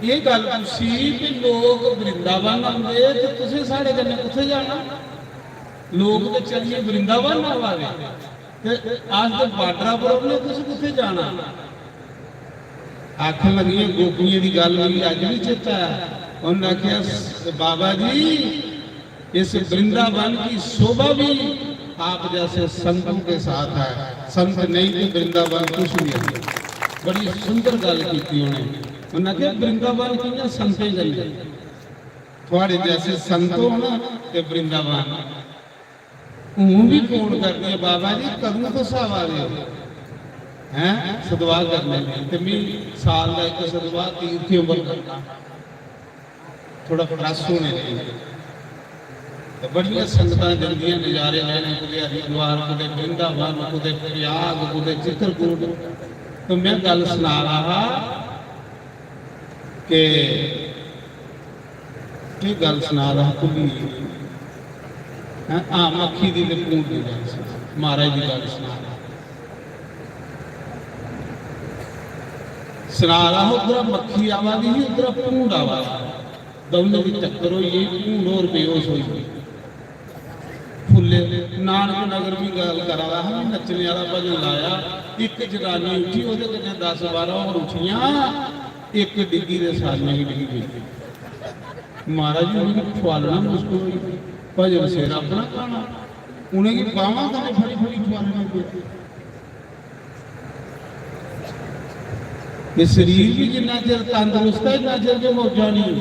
ये गल पूछी कि लोग वृंदावन आते तो तुम साढ़े कन्ने कुत्थे जाना लोग तो चलिए वृंदावन आवागे आज तो बाडरा पर ने तुम किथे जाना आखन लगी गोपियां की गल हुई अज भी चेता उन्होंने आख्या बाबा जी इस वृंदावन की शोभा भी आप जैसे संतों के साथ है संत नहीं तो वृंदावन कुछ भी है बड़ी सुंदर गल की उन्हें आख्या वृंदावन की संतें गल थोड़े जैसे संत हो ना तो वृंदावन हूँ भी फोन करती है बाबा जी कदों तो सावा दे हैं सदवाह करने तो मैं साल का एक सदवाह तीर्थ उम्र करना थोड़ा फ्रैश होने तो बड़िया संगत जल्दियां नज़ारे लेने कुछ हरिद्वार कुछ वृंदावन कुछ प्रयाग कुछ चित्रकूट तो मैं गल सुना रहा कि गल सुना रहा भुली हाँ मक्खी की पूंछ की गल महाराज की गल सुना रहा उधर मक्खी आवा दी उधर भूंड आवा दोनों की टक्कर हुई भूंड और बेहोश हुई फुले नानक नगर भी गल करा रहा नचने वाला भजन लाया एक जनानी उठी वो 10-12 और उठिया एक डिग्गी के सामने ही डिग्गी गई महाराज जी उन्हें ठवालना मुश्किल हुई भजन सिर अपना खाना उन्हें की बावा कने फड़ी फड़ी ठवालने पे ये शरीर भी जिन्ना चिर तंदुरुस्त है इन्ना चिर जो मौजा नहीं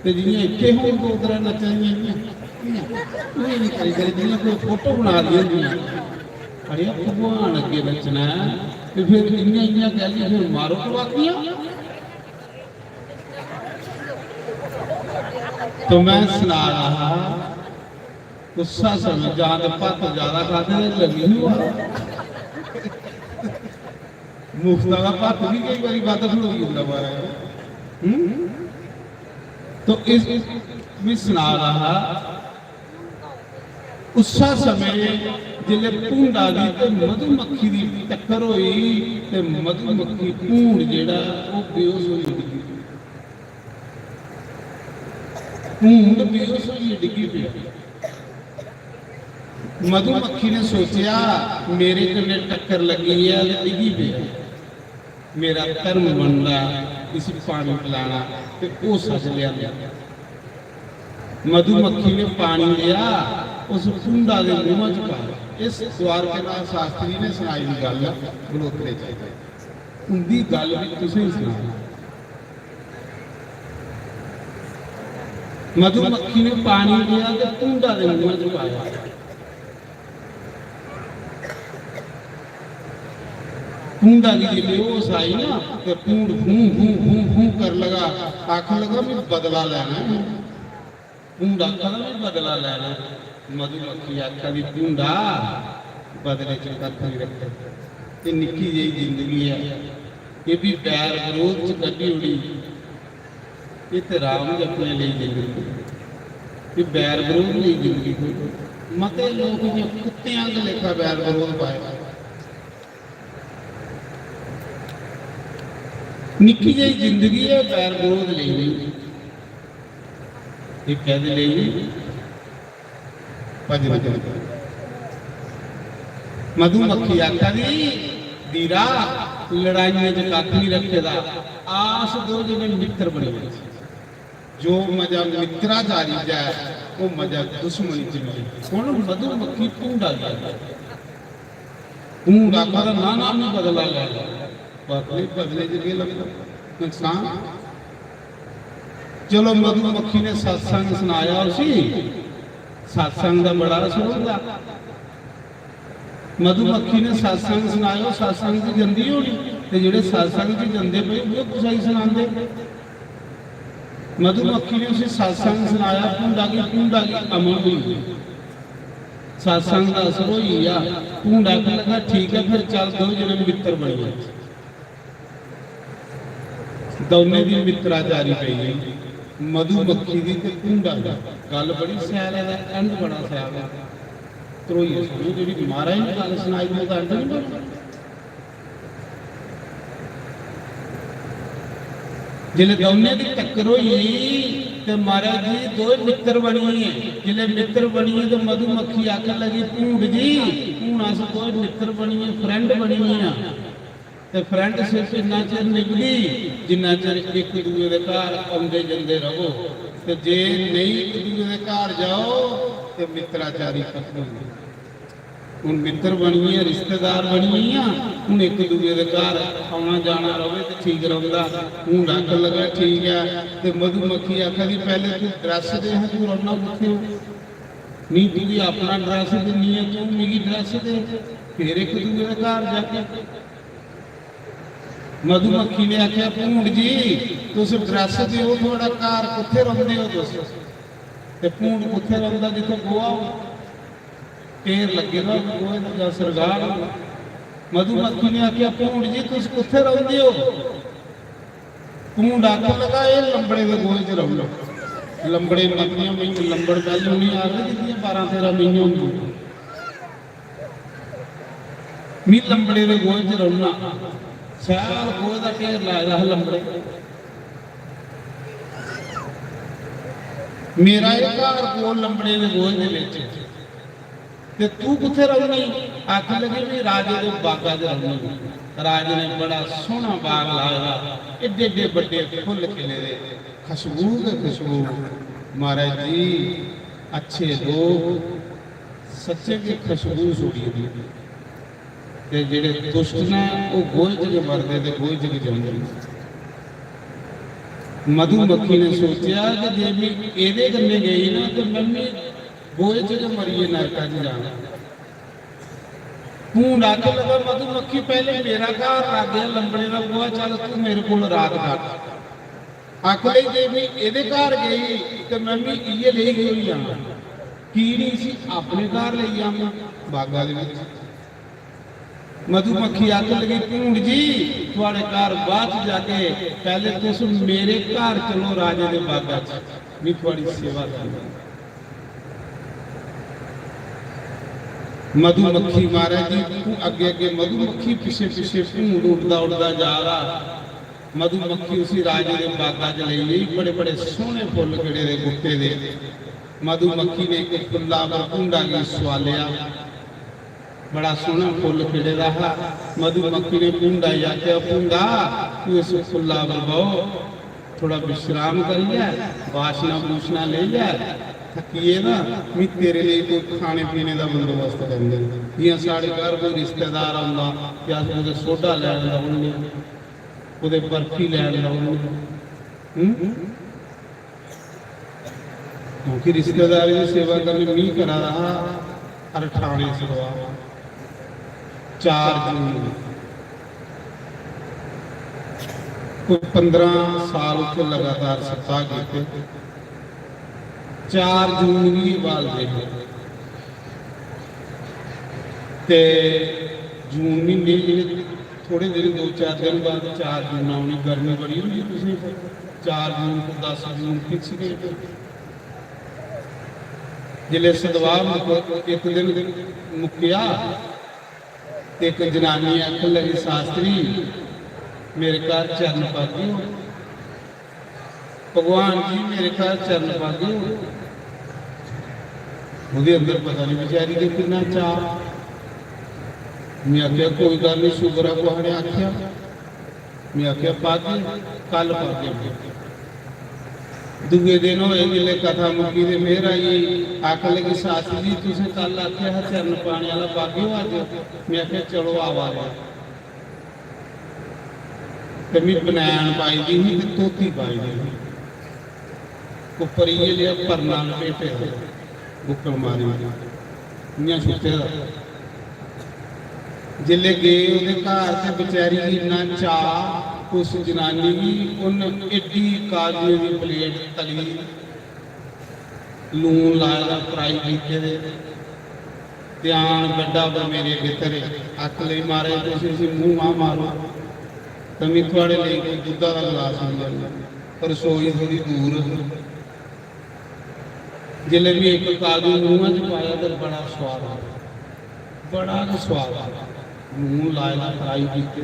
तो जियां इत्थे होण तो उधर नचनियां नहीं करी करी जियां कोई फोटो बना दी होंदियां अरे भगवान अगे नचना तो फिर इन्नियां इन्नियां कह ली फिर मारो टवाकियां तो मैं सुना रहा गुस्सा समय जहां पत ज्यादा खाते लगी हुआ मुफ्त का पत भी कई बार बद खड़ोई होता मारा तो इस भी सुना रहा उसा समय जिले भूंड आ गई तो मधुमक्खी की टक्कर हुई ते मधुमक्खी भूंड जेड़ा वो बेहोश होई डिगी भूंड बेहोश होई डिगी पई मधुमक्खी ने सोचा मेरे कन्ने टक्कर लगी है ते डिगी पई मेरा धर्म बनना इस पानी पिलाना ते वो सच लिया मधुमक्खी ने पानी लिया उस भूंडा के मुंह च पाया इस द्वारकानाथ शास्त्री ने सुनाई दी गल गलोतरे चाहिए उनकी गल भी तुसीं सुना मधुमक्खी ने पानी लिया तो भूंडा के मुंह च पाया भूंडा की बेहोश आई ना तो भूंड भूं भूं भूं भूं कर लगा आख लगा मैं बदला लेना भूंडा कहना मैं बदला लेना मधुमक्खी आखा भी भूंडा बदले च कख नहीं रखे ये निक्की जी जिंदगी है ये भी बैर विरोध च कड्डी उड़ी ये तो राम जपने लिए जिंदगी ये बैर विरोध नहीं जिंदगी मते लोग जो कुत्तियां के लेखा बैर विरोध पाए निक्की जी जिंदगी है बैर विरोध नहीं ये कहते नहीं मधुमक्खी आखा भी दीरा लड़ाइया च कख नहीं रखेदा आस दो जिन्हें मित्र बने जो मजा मित्राचारी जाए वो मजा दुश्मनी च मिले हुण मधुमक्खी भूंडा गया भूंडा का ना नहीं बदला ले बदले च लगता नुकसान चलो मधुमक्खी ने सत्संग सुनाया उसी सत्संग का बड़ा असर होगा मधुमक्खी ने सत्संग सुनाया सत्संग से जंदी होनी ते जेड़े सत्संग से जंदे पे वो कुछ ही सुनांदे मधुमक्खी ने उसे सत्संग सुनाया भूंडा की अमल हुई सत्संग का असर होई आ भूंडा को लगा ठीक है फिर चल दो जने मित्र बन गए दोनों की मित्राचारी पई गई मधुमक्खी की ते भूंडा दी गल बड़ी सैल है एंड बड़ा सैल है त्रोई सुनो जी महाराज ने गल सुनाई मैं तो एंड नहीं बोलना जिले दोनों की टक्कर हुई तो महाराज जी दो मित्र बनी है जिले मित्र बनी है तो मधुमक्खी आखन लगी भूंड जी हूं अस दो मित्र बनी है फ्रेंड बनी है तो फ्रेंडशिप इन्ना चिर निभदी जिन्ना चिर एक दूजे के घर आते जाते रहो तो जे नहीं एक दूजे के घर जाओ तो मित्राचारी खत्म हो हुण मित्र बनी है रिश्तेदार बनी है हुण एक दूजे के घर आना जाना रहे तो ठीक रहा हूँ रख लगा ठीक है तो मधुमक्खी आखा कि पहले तू ड्रैस दे तू रौना किथे हो नहीं तू अपना ड्रैस देनी है तू मेरी ड्रैस दे फिर एक दूजे के घर जाके मधुमक्खी ने आख्या भूंड जी तुस ड्रैस दो थोड़ा घर किथे रहिंदे हो तुस ते भूंड किथे रहिंदा जिथे गोआ ढेर लगे ना गोए दा सरगार मधुमक्खी ने आख्या भूंड जी तुस किथे रहिंदे हो भूंड आखन लगा ये लंबड़े दे गोए च रहो लंबड़े मतियां मैनूं लंबड़ पहले नहीं आ रही जिद्दियां 12-13 महीने होंगी मी लंबड़े दे गोए च रहुना सैल गोए का ढेर लाया है लंबड़े मेरा एक घर कोल लंबड़े के गोए के विच ते तू किथे रहनी आख लगे भी राजे के बागा च रहनी राजे ने बड़ा सोहना बाग लाया एडे एडे बड़े फुल खिले दे खुशबू के खुशबू महाराज जी अच्छे लोग सच्चे की खुशबू सुड़ी दी ते जेड़े दुष्ट ने वो गोए च मरदे ते गोए च जांदे मधुमक्खी ने सोचा कि जे मैं एदे कन्ने गई ना तो मैं भी गोए च मरिए नरका च जाना भूंड आके लगा मधुमक्खी पहले मेरा घर आ गया लंबड़े का गोआ चल तू मेरे को रात काट आख लई जे मैं एदे घर गई तो मैं भी इये ले गई जाना की नहीं सी अपने घर ले आवां बागा दे विच मधुमक्खी आके लगी पूंड जी थोड़े घर बाद जाके पहले तुस मेरे घर चलो राजे दे बागा च भी थोड़ी सेवा करनी। मधुमक्खी महाराज जी अगे अगे मधुमक्खी पीछे पीछे भूंड उड़दा उड़दा जा रहा। मधुमक्खी उसी राजे दे बागा च ले गई। बड़े बड़े सोहने फुल खिड़े दे बूटे दे। मधुमक्खी ने एक फुल्ला पर भूंडा गी सवालिया। बड़ा सोहना फुल खिड़े रहा। मधुमक्खी ने भूंडा आख्या भूंडा तू इस फुल्ला पर बहो थोड़ा विश्राम करिए वासना भूषणा ले जाए थकीए ना मैं तेरे लिए कोई खाने पीने का बंदोबस्त कर देंगे। जियां साढ़े घर कोई रिश्तेदार आंदा कि अस ओहदे सोडा लैन लाउने ओहदे बर्फी लैन लाउने क्योंकि रिश्तेदारी की सेवा करनी मैं करा रहा। हर ठाणे सदवा 4 जून कोई 15 साल उत्थे लगातार सप्ताह कीते। 4 जून भी बाल दे ते जून महीने थोड़े दिन 2-4 दिन बाद 4 जून आनी गर्मी बड़ी होगी। तुसीं 4 जून को 10 जून फिक्स गए जिले सदवा एक दिन मुक्या एक जनानी आखन लगी शास्त्री मेरे घर चरण पागे भगवान जी मेरे घर चरण पागे। ਉਹਦੇ अंदर पता नहीं बेचारी के कितना चाह। मैं आख्या कोई गल नहीं शुगर है कुछ ने आख्या। मैं आख्या पागे कल पागे। दूजे दिन होए जिले कथा मुक्की ते फिर आई आख लगी शास्त्री जी तुसें कल आख्या है चरण पाने वाला पागे हो अज। मैं आख्या चलो आवा ते मैं बनैन पाई दी ही ते धोती पाई दी उपर ये लिया परना लपेटे बुक्कल मारी इयां छुट्टे जिले गए ਉਹਦੇ घर ते बेचारी इन्ना चाह उस जनानी भी उन एडी काजू की प्लेट तली लून लाया फ्राई कीते दे ध्यान गड्ढा पर मेरे भितर अख ले मारे तुसीं मूँह आ मारो तो मैं थोड़े लिए कोई दुद्धा का गिलास मिल जाए रसोई थोड़ी दूर। जिले भी एक काजू मूँह च पाया तो बड़ा स्वाद बड़ा स्वाद मूँह लाया फ्राई कीते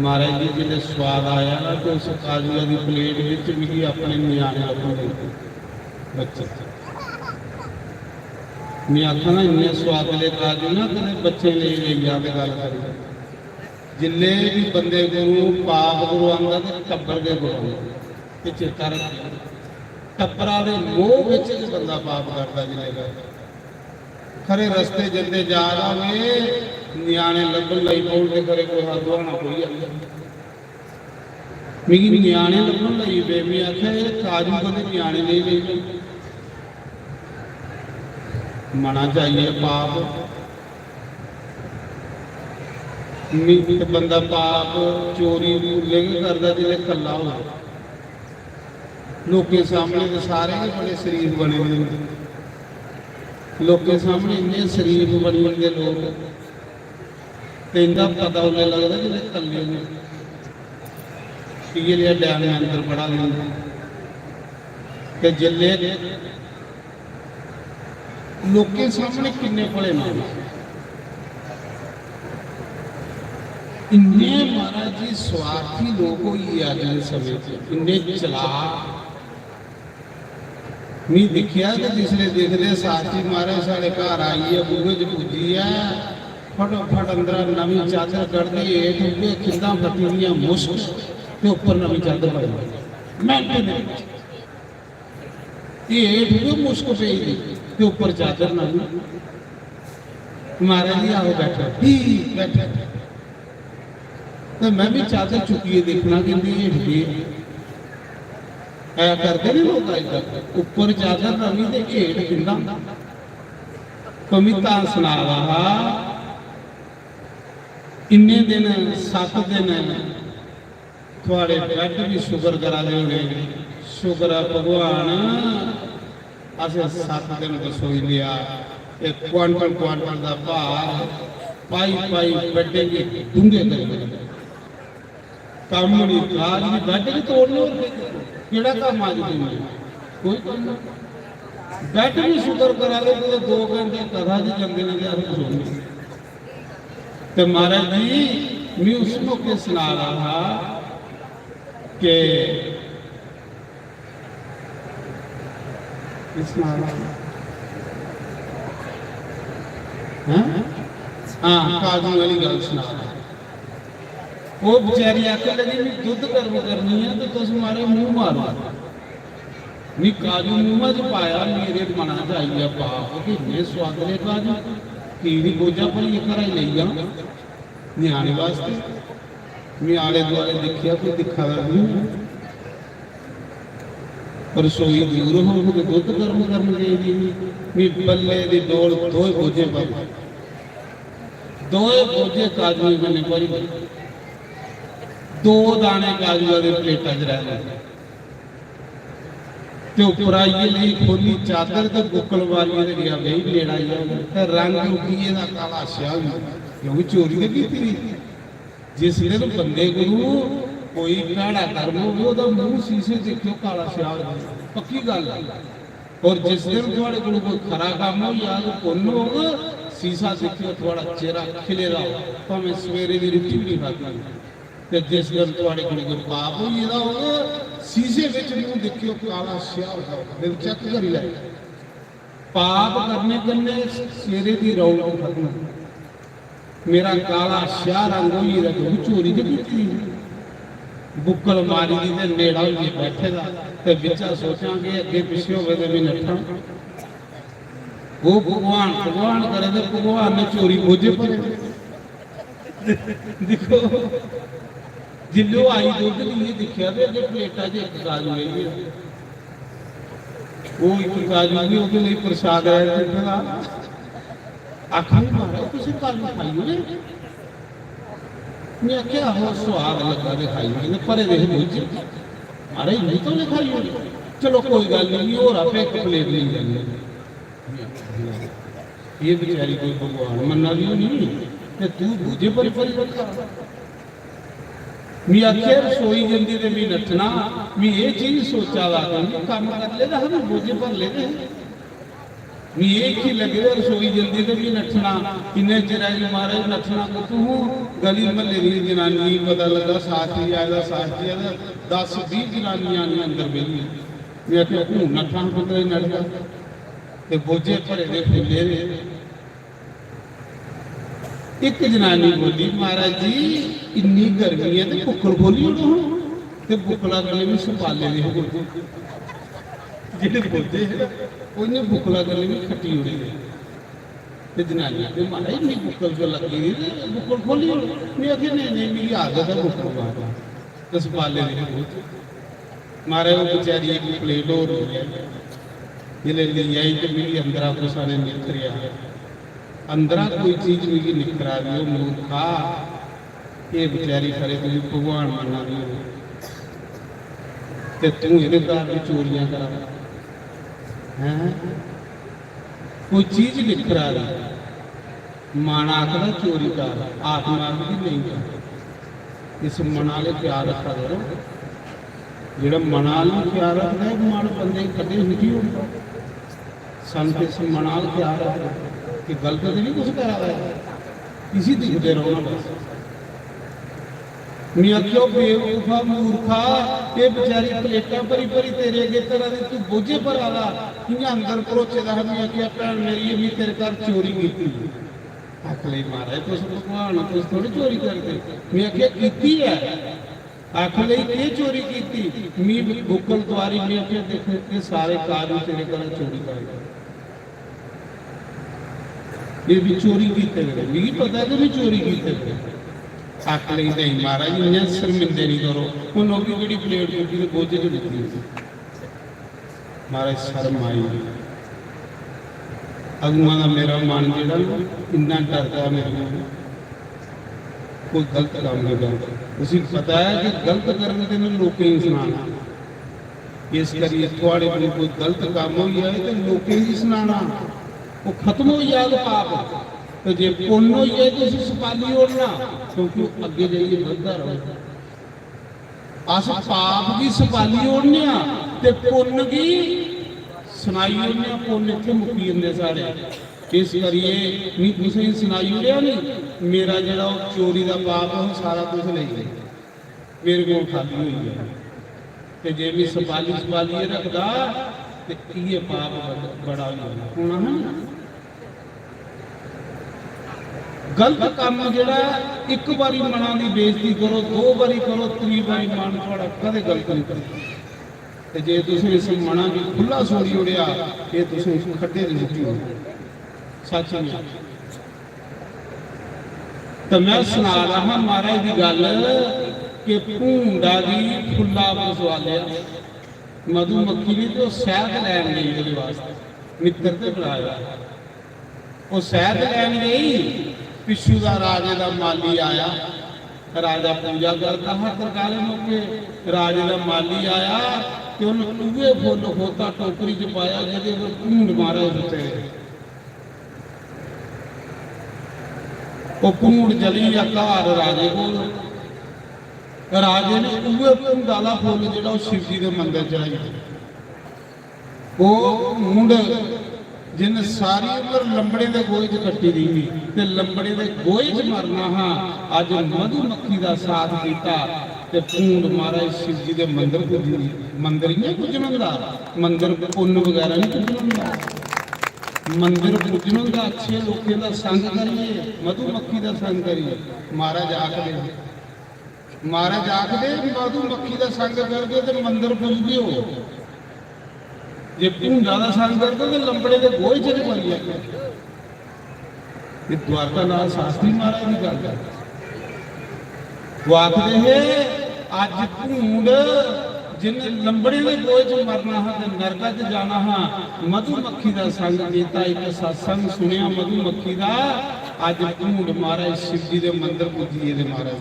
महाराज जी जिले स्वाद आया ना तो उस काजू की प्लेट विच भी अपने न्याणे लगे बच्चे। मैं आखा ना इन्ने स्वादले काजू ना कदे बच्चे ले गई गल करी। जिले भी बंदे गुरु पाप गुरु आंदा तो टब्बर के गुरु ये चेता रखिए। टब्बरा के मोह विच बंदा पाप करता जिले खरे रस्ते जंदे जा रहे न्याणे लभन लई पौंदे करे कोई हाथ धोना कोई मिगी न्याणे लभन लई पे मैं आख्या ये काजू कदे न्याणे नहीं ले मना चाहिए पाप मीत बंदा पाप चोरी लेके करता जिले कला हो लोगों सामने तो सारे ही बड़े शरीफ बने हुए लोगों सामने इन्ने शरीफ बने हुए लोग तो इनका पता उन्हें लगता जिले कले ने ये लिया डैम में अंदर बड़ा लेंगे तो जिले लोगों सामने किन्ने भले माने इन्ने महाराज जी स्वार्थी लोग होइए अज के समय इन्ने चलाक। मैं देखिया तो जिसने देखते शास्त्री महाराज साढ़े घर आई है बूहे च पुजी है फटोफट अंदर नवी चादर कढ़दी हेठ उगे खिंदा फटी दियां मुश्क ते उपर नवी चादर पई मिनट ये हेठ उगे मुश्क पई दी ते उपर चादर नवी। महाराज जी आओ बैठो बैठे तो मैं भी चादर चुकी देखना कि ऐ करते नहीं लोग अजकल उपर चादर नवी ते हेठ किंदा कविता सुना रहा। इन्ने दिन 7 दिन थोड़े बैड भी शुगर करा दे होने शुगर भगवान अस 7 दिन रसोई लिया एक क्वांटल का भार ਪਾਈ ਪਾਈ ਵੱਡੇਗੇ ਡੂੰਘੇ ਕਰਨਗੇ ਕੰਮ ਨਹੀਂ ਕਾਜ ਨਹੀਂ ਵੱਢ ਕੇ ਤੋੜ ਲੋ ਕਿਹੜਾ ਕੰਮ ਆ ਜੀ ਕੋਈ ਕੰਮ ਨਹੀਂ। ਬੈਠ ਵੀ ਸ਼ੁਕਰ ਕਰਾ ਲਓ ਕਿ 2 ਘੰਟੇ ਕਥਾ ਦੀ ਜਾਂਦੇ ਨੇ ਯਾਰ ਸੁਣਨੀ ਤੇ ਮਹਾਰਾਜ ਜੀ मैं उस मौके सुना रहा कि हाँ काजू वाली गल सुना रहा वो बेचारी आके लगी मैं दुध गर्म करनी है तो तुम मारे मुंह मारो मैं काजू मुंह च पाया मेरे मना च आई है पाप कि इन्ने स्वादले काजू कीड़ी बोझा पर ये घर ले जा ਨਿਆਣੇ ਵਾਸਤੇ ਮੈਂ ਆਲੇ ਦੁਆਲੇ ਦੇਖਿਆ ਕੋਈ ਦਿਖਾਵਾ ਨਹੀਂ ਰਸੋਈ ਦੂਰ ਹੋ ਕੇ ਦੁੱਧ ਗਰਮ ਕਰਨ ਗਈ ਵੀ ਬੱਲੇ ਦੀ ਡੋਲ ਦੋਏ ਬੋਝੇ ਪਰ ਦੋਏ ਬੋਝੇ ਕਾਜੂ ਨੇ ਭਰੀ 2 ਦਾਣੇ ਕਾਜੂ ਦੇ ਪਲੇਟਾਂ 'ਚ ਰਹਿ ਗਏ ਤੇ ਉੱਪਰ ਆਈਏ ਲਈ ਖੋਲੀ ਚਾਦਰ ਤੇ ਬੁੱਕਲ ਵਾਲੀਏ ਤੇ ਗਿਆ ਬਈ ਨੇੜਾ ਜਾ ਤੇ ਰੰਗ ਰੁਕੀਏ ਦਾ ਕਾਲਾ ਸਿਆਹ ਕਿਉਂਕਿ ਚੋਰੀ ਤੇ ਕੀਤੀ ਜਿਸ ਵੇਲੇ ਨੂੰ ਬੰਦੇ ਗੁਰੂ ਕੋਈ ਕਾੜਾ ਕਰਮ ਉਹਦਾ ਮੂੰਹ ਸੀਸੇ ਦੇਖਿਓ ਕਾਲਾ ਸਿਆਹ ਪੱਕੀ ਗੱਲ ਹੈ ਔਰ ਜਿਸ ਦਿਨ ਤੁਹਾਡੇ ਕੋਲ ਕੋਈ ਖਰਾ ਕੰਮ ਹੋ ਯਾਦ ਪੁੰਨ ਹੋਗਾ ਸੀਸਾ ਦੇਖਿਓ ਤੁਹਾਡਾ ਚਿਹਰਾ ਖਿਲੇਰਾ ਭਾਵੇਂ ਸਵੇਰੇ ਦੀ ਰੋਟੀ ਵੀ ਨਹੀਂ ਖਾਧੀ ਤੇ ਜਿਸ ਦਿਨ ਤੁਹਾਡੇ ਕੋਲ ਕੋਈ ਪਾਪ ਹੋ ਇਹਦਾ ਹੋਗਾ ਸੀਸੇ ਵਿੱਚ ਮੂੰਹ ਦੇਖਿਓ ਕਾਲਾ ਸਿਆਹ ਹੋਗਾ ਦਿਲ ਚੱਕ ਕਰੀ ਲੈ ਪਾਪ ਕਰਨੇ ਕੰਨੇ ਸਵੇਰੇ ਦੀ ਰੌਣਕ ਖਤਮ मेरा काला शाह रंग होई दा चोरी ते कीती बुक्कल मारी दी ते नेड़ा होइए बैठे दा ते विचा सोचांगे अगे पिछे होवे ते भी नठा वो भगवान भगवान करे ते भगवान ने चोरी बोझे पर देखो जिल्लो आई दुध नहीं दिखया ते अगे प्लेटा च एक काजू है वो एक काजू नहीं ओदे लिए प्रसाद है दा आखिर महाराज तुम काजू खाई ने मैं क्या हो स्वाद लगा के खाई ने परे देख बोझे महाराज नहीं तो नहीं खाई चलो कोई गल नहीं और आपे एक प्लेट नहीं जानी ये बेचारी कोई भगवान मन्ना भी नहीं ते तू बोझे पर रखा मैं आखिर रसोई जल्दी ते भी नठना मैं ये चीज सोचा वा काम कर ले हम बोझे पर ले मैं एक ही लगे रसोई जल्दी तो भी नठना इन्हें चिराई महाराज नठना को तू गली महल्ले की जनानी पता लगा साथ ही आया 10-20 जनानियां ने अंदर बेली मैं क्या हूं नठा पता नठ गया ते बोझे भरे दे फुले एक जनानी बोली महाराज जी इन्नी गर्मी है ते भुक्कल खोली ते भुक्कला गले में संभाले दे ਜਿਹੜੇ ਬੋਲਦੇ ਉਹਨੇ ਬੁਕਲਾ ਕਰ ਲਈ ਖੱਟੀ ਹੋ ਰਹੀ ਤੇ ਜਨਾਨੀਆਂ ਤੇ ਮਾਰਾ ਹੀ ਨਹੀਂ ਬੁਕਲ ਕੋ ਲੱਗੀ ਬੁਕਲ ਖੋਲੀ ਮੈਂ ਅਖੇ ਨਹੀਂ ਮੇਰੀ ਆਦਤ ਹੈ ਬੁਕਲ ਬਾਅਦ ਤੇ ਸਵਾਲੇ ਦੇ ਮਾਰੇ ਉਹ ਵਿਚਾਰੀ ਇੱਕ ਪਲੇਟ ਹੋਰ ਜਿਹੜੇ ਲਈ ਆਈ ਤੇ ਮੇਰੀ ਅੰਦਰਾ ਕੋਸਾਨੇ ਨਿਕਰਿਆ ਅੰਦਰਾ ਕੋਈ ਚੀਜ਼ ਵੀ ਨਿਕਰਾ ਰਹੀ ਉਹ ਮੂਰਖਾ ਇਹ ਵਿਚਾਰੀ ਕਰੇ ਤੁਸੀਂ ਭਗਵਾਨ ਮੰਨਾ ਰਹੀ ਤੇ ਤੂੰ ਇਹਦੇ ਘਰ ਦੀ ਚੋਰੀਆਂ ਕਰਾ कोई चीज लिख रहा है मन आखदा चोरी कर आत्मा भी नहीं कर इस मन वाले प्यार रखा करो जो मन वाले प्यार रखता है मन बंदे कदे नहीं होता संत इस मन वाले प्यार रखता कि गलत तो नहीं कुछ करा रहा है इसी दिखते रहो ना बस मैं आख्यो बेवकूफा मूर्खा ये बेचारी प्लेटा भरी भरी तेरे अगे तरह दे तू बोझे पर आला कियां अंदर परोचे दा मैं आख्या भैन मेरी भी तेरे घर चोरी कीती आख ले महाराज तुस भगवान तुस थोड़ी चोरी करते मैं आख्या कीती है आख ले के चोरी कीती मैं बुकल द्वारी मैं आख्या देख के सारे काजू तेरे घर चोरी कर ये भी चोरी कीते गए मैं पता है कि मैं चोरी कीते गए आख ली नहीं महाराज इन्हें शर्मिंदे नहीं करो वो नौकरी बड़ी प्लेट टूटी तो बोझे जो निकली महाराज शर्म आई अगुआ का मेरा मन जो इन्ना डरता मेरे को कोई गलत काम नहीं करता उसी पता है कि गलत करने के लोग ही सुनाना इस करिए थोड़े को कोई गलत काम हो गया है तो लोग ही सुनाना वो खत्म हो जाएगा पाप ਤੇ ਜੇ ਪੁੰਨ ਹੋਈਏ ਤੁਸੀਂ ਸਪਾਲੀ ਓੜਨਾ, ਕਿਉਂਕਿ ਅੱਗੇ ਜਾਈਏ ਵੱਧਦਾ ਰਹੋ। ਅਸ ਪਾਪ ਦੀ ਸਪਾਲੀ ਓੜਨੇ ਆ ਤੇ ਪੁੰਨ ਦੀ ਸੁਣਾਈ ਓੜਨੇ ਆ। ਪੁੰਨ ਇੱਥੇ ਮੁੱਕੀ ਜਾਂਦੇ ਸਾਰੇ। ਇਸ ਕਰੀਏ ਨਹੀਂ ਤੁਸੀਂ ਸੁਣਾਈ ਓੜਿਆ ਨਹੀਂ, ਮੇਰਾ ਜਿਹੜਾ ਉਹ ਚੋਰੀ ਦਾ ਪਾਪ ਉਹ ਸਾਰਾ ਕੁਝ ਲਈ ਗਏ, ਮੇਰੇ ਕੋਲ ਖਾਲੀ ਹੋਈ ਹੈ। ਤੇ ਜੇ ਵੀ ਸਪਾਲੀ ਰੱਖਦਾ ਤੇ ਇਹ ਪਾਪ ਬੜਾ ਹੋਣਾ ਹੈ। ਗਲਤ ਕੰਮ ਜਿਹੜਾ ਇੱਕ ਵਾਰੀ ਮਨਾਂ ਦੀ ਬੇਇੱਜ਼ਤੀ ਕਰੋ, 2 ਵਾਰੀ ਕਰੋ, 3 ਵਾਰੀ ਮਨ ਤੁਹਾਡਾ ਕਦੇ ਗਲਤ ਨਹੀਂ ਕਰਦਾ। ਤੇ ਜੇ ਤੁਸੀਂ ਇਸ ਮਨਾਂ ਦੀ ਖੁੱਲਾ ਛੋੜੀ ਉੜਿਆ, ਇਹ ਤੁਸੀਂ ਖੱਡੇ ਦੀ ਮੁੱਠੀ ਹੋ ਸੱਚ ਨਹੀਂ। ਤਾਂ ਮੈਂ ਸੁਣਾ ਰਹਾ ਮਹਾਰਾਜ ਦੀ ਗੱਲ ਕਿ ਭੂੰਡਾ ਦੀ ਫੁੱਲਾ ਬਸਵਾਲਿਆ ਮਧੂ ਮੱਖੀ ਨੇ ਤੇ ਉਹ ਸ਼ਹਿਦ ਲੈਣ ਗਈ ਉਹਦੇ ਵਾਸਤੇ, ਮਿੱਤਰ ਤੇ ਬੁਲਾਇਆ। ਉਹ ਸ਼ਹਿਦ ਲੈਣ ਗਈ, ਪਿੱਛੂ ਦਾ ਰਾਜੇ ਦਾ ਮਾਲੀ ਆਇਆ। ਰਾਜਾ ਪੂਜਾ ਕਰਦਾ ਹਰ ਪ੍ਰਕਾਰ ਮੌਕੇ। ਰਾਜੇ ਦਾ ਮਾਲੀ ਆਇਆ ਤੇ ਉਹਨੂੰ ਟੂਏ ਫੁੱਲ ਹੋਤਾ ਟੋਕਰੀ ਚ ਪਾਇਆ, ਜਿਹਦੇ ਉੱਤੇ ਭੂੰਡ ਮਾਰਿਆ ਉੱਤੇ। ਉਹ ਭੂੰਡ ਜਲੀ ਆ ਘਰ ਰਾਜੇ ਕੋਲ। ਰਾਜੇ ਨੇ ਟੂਏ ਭੂੰਡਾ ਦਾ ਫੁੱਲ ਜਿਹੜਾ ਉਹ ਸ਼ਿਵ ਜੀ ਦੇ ਮੰਦਿਰ ਚੜਾਈ। ਉਹ ਭੂੰਡ ਜਿਨ ਸਾਰੀ ਉਮਰ ਲੰਬੜੇ ਦੇ ਗੋਹੇ 'ਚ ਕੱਟੀ ਰਹੀ ਤੇ ਲੰਬੜੇ ਦੇ ਗੋਹੇ 'ਚ ਮਰਨਾ ਹਾਂ। ਅੱਜ ਮਧੂ ਮੱਖੀ ਦਾ ਸਾਥ ਕੀਤਾ ਤੇ ਭੂੰਡ ਮਹਾਰਾਜ ਸ਼ਿਵ ਜੀ ਦੇ ਮੰਦਿਰ ਪੁੱਜੀ। ਮੰਦਿਰ ਹੀ ਨਹੀਂ ਪੁੱਜਣ ਹੁੰਦਾ, ਮੰਦਿਰ ਪੁੰਨ ਵਗੈਰਾ ਨਹੀਂ ਪੁੱਜਣ ਹੁੰਦਾ। ਮੰਦਿਰ ਪੁੱਜਣ ਹੁੰਦਾ ਅੱਛੇ ਲੋਕਾਂ ਦਾ ਸੰਗ ਕਰੀਏ, ਮਧੂ ਮੱਖੀ ਦਾ ਸੰਗ ਕਰੀਏ। ਮਹਾਰਾਜ ਆਖਦੇ ਮਧੂ ਮੱਖੀ ਦਾ ਸੰਗ ਕਰਦੇ ਤੇ ਮੰਦਿਰ ਪੁੱਜਦੇ ਹੋ। ਜੇ ਭੂੰਡਾ ਦਾ ਸੰਗ ਕਰਦੇ ਤੇ ਲੰਬੜੇ ਦੇ ਗੋਹੇ 'ਚ ਪਈ ਜਾਂਦੇ। ਇਹ ਦਵਾਰਕਾ ਨਾਲ ਸ਼ਾਸਤਰੀ ਮਹਾਰਾਜ ਦੀ ਗੱਲ ਹੈ। ਉਹ ਆਖਦੇ ਹੈ ਅੱਜ ਭੂੰਡ ਜਿਨੇ ਲੰਬੜੇ ਦੇ ਗੋਹੇ 'ਚ ਮਰਨਾ ਹੈ ਤੇ ਨਰਕਾਂ 'ਚ ਜਾਣਾ ਹੈ। ਮਧੂ ਮੱਖੀ ਦਾ ਸੰਗ ਕੀਤਾ, ਇੱਕ ਸਤਸੰਗ ਸੁਣਿਆ ਮਧੂ ਮੱਖੀ ਦਾ। ਅੱਜ ਭੂੰਡ ਮਹਾਰਾਜ ਸ਼ਿਵ ਜੀ ਦੇ ਮੰਦਿਰ ਪੁੱਜੀ। ਇਹਦੇ ਮਹਾਰਾਜ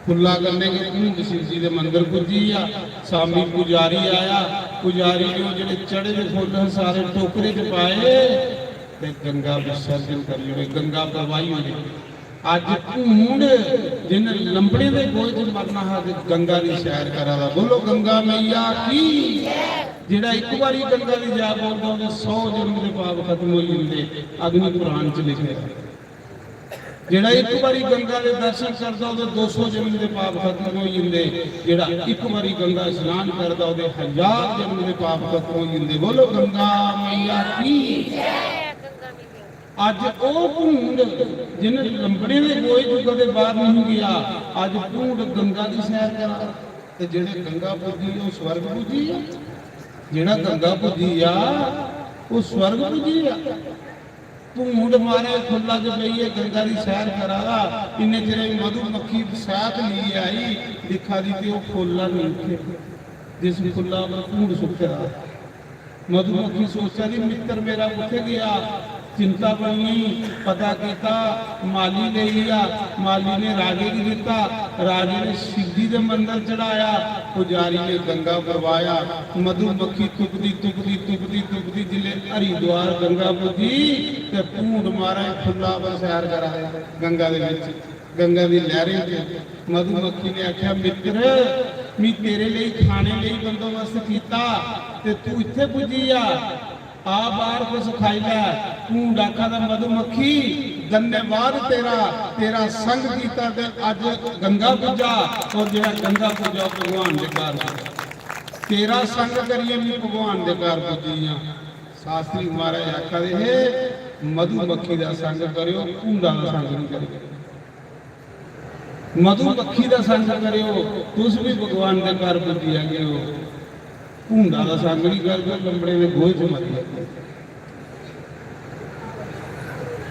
ਫੁੱਲਾ ਕਰਨੇ ਕੇ ਭੂੰਡ ਸ਼ਿਵ ਜੀ ਦੇ ਮੰਦਿਰ ਪੁੱਜੀ ਆ। ਸਾਮੀ ਪੁਜਾਰੀ ਆਇਆ, ਪੁਜਾਰੀ ਨੇ ਉਹ ਜਿਹੜੇ ਚੜੇ ਦੇ ਫੁੱਲ ਸਾਰੇ ਟੋਕਰੇ 'ਚ ਪਾਏ ਤੇ ਗੰਗਾ ਵਿਸਰਜਨ ਕਰੀ ਹੋਏ, ਗੰਗਾ ਪ੍ਰਵਾਹੀ ਹੋਈ। ਅੱਜ ਭੂੰਡ ਜਿਨ ਲੰਬੜੇ ਦੇ ਗੋਹੇ 'ਚ ਮਰਨਾ ਹੈ ਤੇ ਗੰਗਾ ਦੀ ਸੈਰ ਕਰਾਦਾ। ਬੋਲੋ ਗੰਗਾ ਮਈਆ ਕੀ। ਜਿਹੜਾ ਇੱਕ ਵਾਰੀ ਗੰਗਾ ਦੀ ਜਾ ਬੋਲਦਾ ਉਹਦੇ 100 ਜਨਮ ਦੇ ਪਾਪ ਖਤਮ ਹੋ ਜਾਂਦੇ। ਅਗਨੀ ਪੁਰਾਣ 'ਚ ਲਿਖਿਆ ਜਿਹੜਾ ਇੱਕ ਵਾਰੀ ਗੰਗਾ ਦੇ ਦਰਸ਼ਨ ਕਰਦਾ ਉਹਦੇ 200 ਜਨਮ ਦੇ ਪਾਪ ਖਤਮ ਹੋ ਜਾਂਦੇ। ਜਿਹੜਾ ਇੱਕ ਵਾਰੀ ਗੰਗਾ ਇਸ਼ਨਾਨ ਕਰਦਾ ਉਹਦੇ 1000 ਜਨਮ ਦੇ ਪਾਪ ਖਤਮ ਹੋ ਜਾਂਦੇ। ਬੋਲੋ ਗੰਗਾ ਮਈਆ ਕੀ। ਅੱਜ ਉਹ ਭੂੰਡ ਜਿਹਨੇ ਲੰਬੜੇ ਦੇ ਗੋਹੇ 'ਚ ਕਦੇ ਬਾਹਰ ਨਹੀਂ ਗਿਆ, ਅੱਜ ਭੂੰਡ ਗੰਗਾ ਦੀ ਸੈਰ ਕਰਾ। ਤੇ ਜਿਹੜੇ ਗੰਗਾ ਪੁੱਜੀ ਉਹ ਸਵਰਗ ਪੁੱਜੀ ਆ। ਜਿਹੜਾ ਗੰਗਾ ਪੁੱਜੀ ਆ ਉਹ ਸਵਰਗ ਪੁੱਜੀ ਆ। ਭੂੰਡ ਮਾਰੇ ਫੁੱਲਾਂ 'ਚ ਪਈਏ ਗੰਗਾ ਦੀ ਸੈਰ ਕਰਾਦਾ। ਇੰਨੇ ਚਿਰ ਮਧੂ ਮੱਖੀ ਸਾਥ ਲਈ ਆਈ ਦਿਖਾ ਦੀ ਤੇ ਉਹ ਫੁੱਲਾਂ ਨਹੀਂ ਜਿਸ ਫੁੱਲਾਂ ਪਰ ਭੂੰਡ ਸੁੱਕਿਆ। ਮਧੂ ਮੱਖੀ ਸੋਚਿਆ ਦੀ ਮਿੱਤਰ ਮੇਰਾ ਉੱਥੇ ਗਿਆ। चिंता बनी, पता किया माली ले लिया। माली ने राजे की दिता, राजे ने शिव जी के मंदिर चढ़ाया। पुजारी ने गंगा करवाया। मधु मक्खी तुकदी तुकदी तुकदी तुकदी जिले हरिद्वार गंगा पुजी ते भूंड मारा फुल्ला पर सैर कराया। गंगा दे विच गंगा दी लहरें च मधु मक्खी ने आख्या मित्र मैं तेरे लिए खाने लिए बंदोबस्त किया ते तू इत्थे पुजी आ बाहर कुछ खाई लै। भूंड आखा दा मधु मक्खी धन्यवाद तेरा, तेरा संग कीता ते अज गंगा पूजा। और जेड़ा गंगा पूजा भगवान दे घर तेरा संग करिए मैं भगवान दे घर पुजी हां। शास्त्री महाराज आखा दे हे मधु मक्खी दा संग करियो, भूंडा दा संग नहीं करियो। मधु मक्खी दा संग करियो तुस भी भगवान दे घर पुजी आगे हो। भूंडा दा संग नहीं करके लंबड़े में गोहे च मर गया।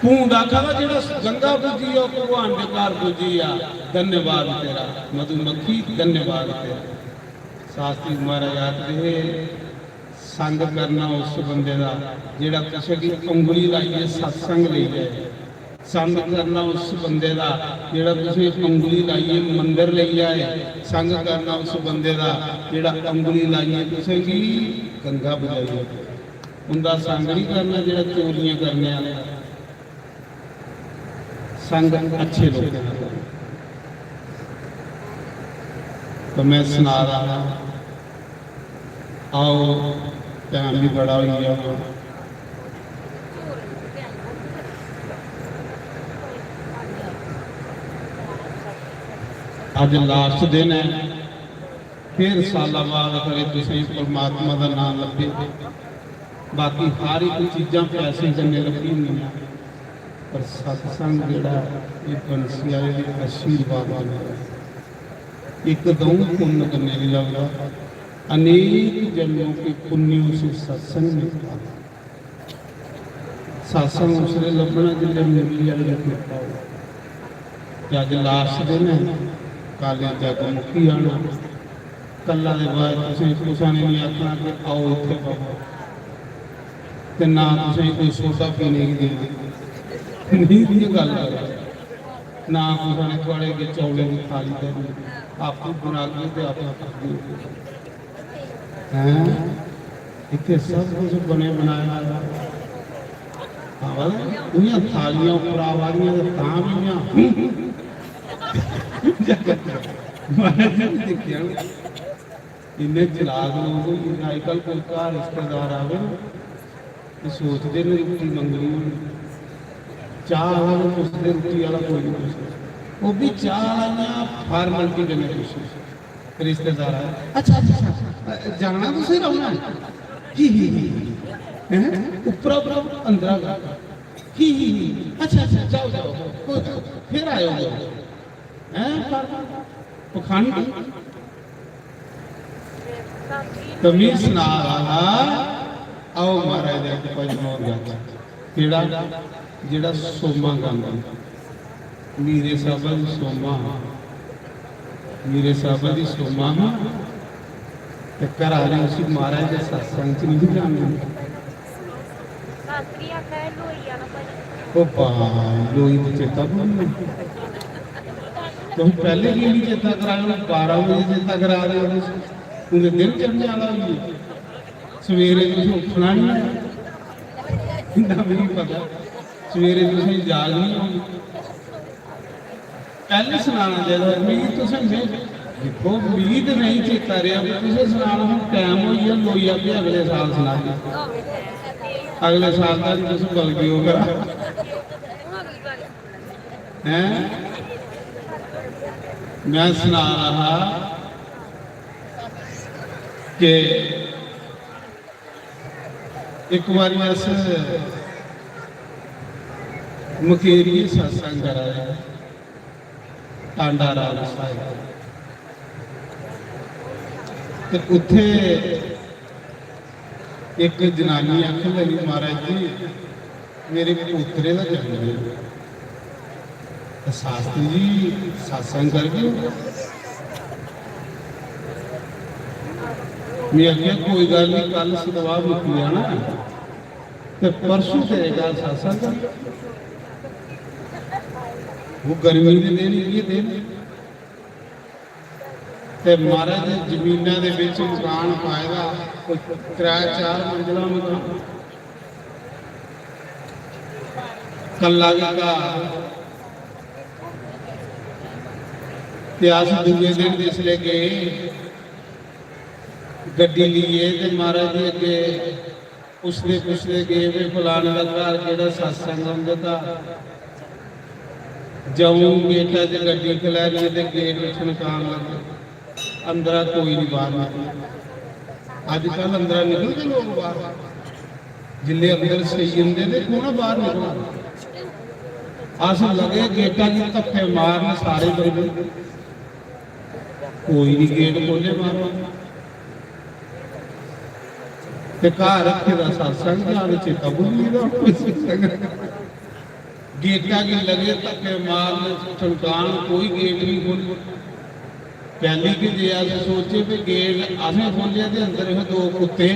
भूंड आखा जेड़ा गंगा पुजी आ भगवान के घर पुजी आ। धन्यवाद तेरा मधु मक्खी, धन्यवाद तेरा। शास्त्री महाराज आखदे संग करना उस बंदे दा जेड़ा किसी की उंगली लाइए सत्संग ले जाए। संग करना उस बंदे दा जेड़ा तुसीं उंगली लाइए मंदिर ले जाए। संग करना उस बंदे दा जेड़ा उंगली लाइए तुसीं की गंगा बजाइए। उनका संग नहीं करना जेड़ा चोरियां करने वाला। संग अच्छे लोग हैं। तो मैं सुना रहा आओ टाइम भी बड़ा हो गया। अज लास्ट दिन है, फिर साल बाद करे तुसीं परमात्मा का नाम लगे। बाकी हर एक चीज़ां पैसे जन्ने लगी हुई, पर सत्संग जिहड़ा ये बंसी वाले दी आशीर्वाद वाला एकदम पुण्य करने नहीं लगता। अनेक जन्मों के पुण्यों से सत्संग मिलता। सत्संग उसने लभना जिले मुरली वाले की कृपा हो। अज लास्ट दिन है, काले जग मुखी आना। कल्ला के बाद तुसा ने नहीं आखना कि आओ इतने पाओ, तो ना तुसें कोई सोडा पीने की देनी नहीं दी गल ना तुसा ने थोड़े अगे चौले की थाली देनी, आप बना के तो आप इतने सब कुछ बने बनाया। हाँ थालियां उपर आवाजियां देखिया इन्ने चलाक लोग अजकल कोई घर रिश्तेदार आवे तो सोचते हैं रोटी मंगनी होनी, चाह वाला पुछते रोटी वाला कोई नहीं पूछता, वो भी चाह वाला फॉर्मलिटी करने पूछते रिश्तेदार आए। अच्छा अच्छा जाना तुम रहना उपरा उपरा अंदर ही अच्छा अच्छा जाओ जाओ फिर आयो पखानी तमी सुना रहा। आओ महाराज केड़ा जेड़ा सोमा गांदा मीरे साहब दी सोमा, मीरे साहब दी सोमा ते घर आ रहे उसी महाराज के सत्संग च नहीं जाने। लोई तो चेता भूल तुम पहले की नहीं चेता कराया, 12 बजे चेता करा रहे हो। पूरे दिन चढ़ने वाला हुई सवेरे तुम उठना नहीं नहीं पता, सवेरे तुम जाग नहीं होगी। पहले सुनाना चाहिए मीर तुम देखो मीर तो नहीं चेता रहा तुम सुनाना हम टाइम हो गया लोइया भी अगले साल सुना अगले साल का तुम बल्कि होगा हैं। मैं सुना रहा कि एक बार अस मुकेरी सत्संग करा टांडा राम साहिब, तो उत्थे एक जनानी आखन लगी महाराज जी मेरे पुत्रे का जन्म है, शास्त्री जी सत्संग कर गए। मैं अगे कोई गल नहीं कल सतवाह मुक्की आना तो परसों तेरे घर सत्संग वो गर्मी के दिन ये दिन ते महाराज जमीना दे विच मकान पाएगा 3-4 मंजिला मकान कला का अस दूजे दिन जिसले गए गड्डी लीए तो महाराज जी अगे पुछते गए भी फलाने का घर केड़ा सत्संग आंदा था जाऊं बेटा जो गड्डी खिला रही है गेट ठनकान लगे अंदर कोई नहीं बाहर निकल। अजकल अंदर निकलते लोग बाहर जिले अंदर सही होंगे तो कौन बाहर निकलना। अस लगे गेटा की धक्के मारन सारे बंदे कोई नहीं गेट खोले मारो घर रखे का सत्संग जाने चेता भूल गेटा की लगे धक्के मारन ठनकान कोई गेट नहीं खोले। पहली कि जे अस सोचे भी गेट असें खोलिया तो अंदर 2 कुत्ते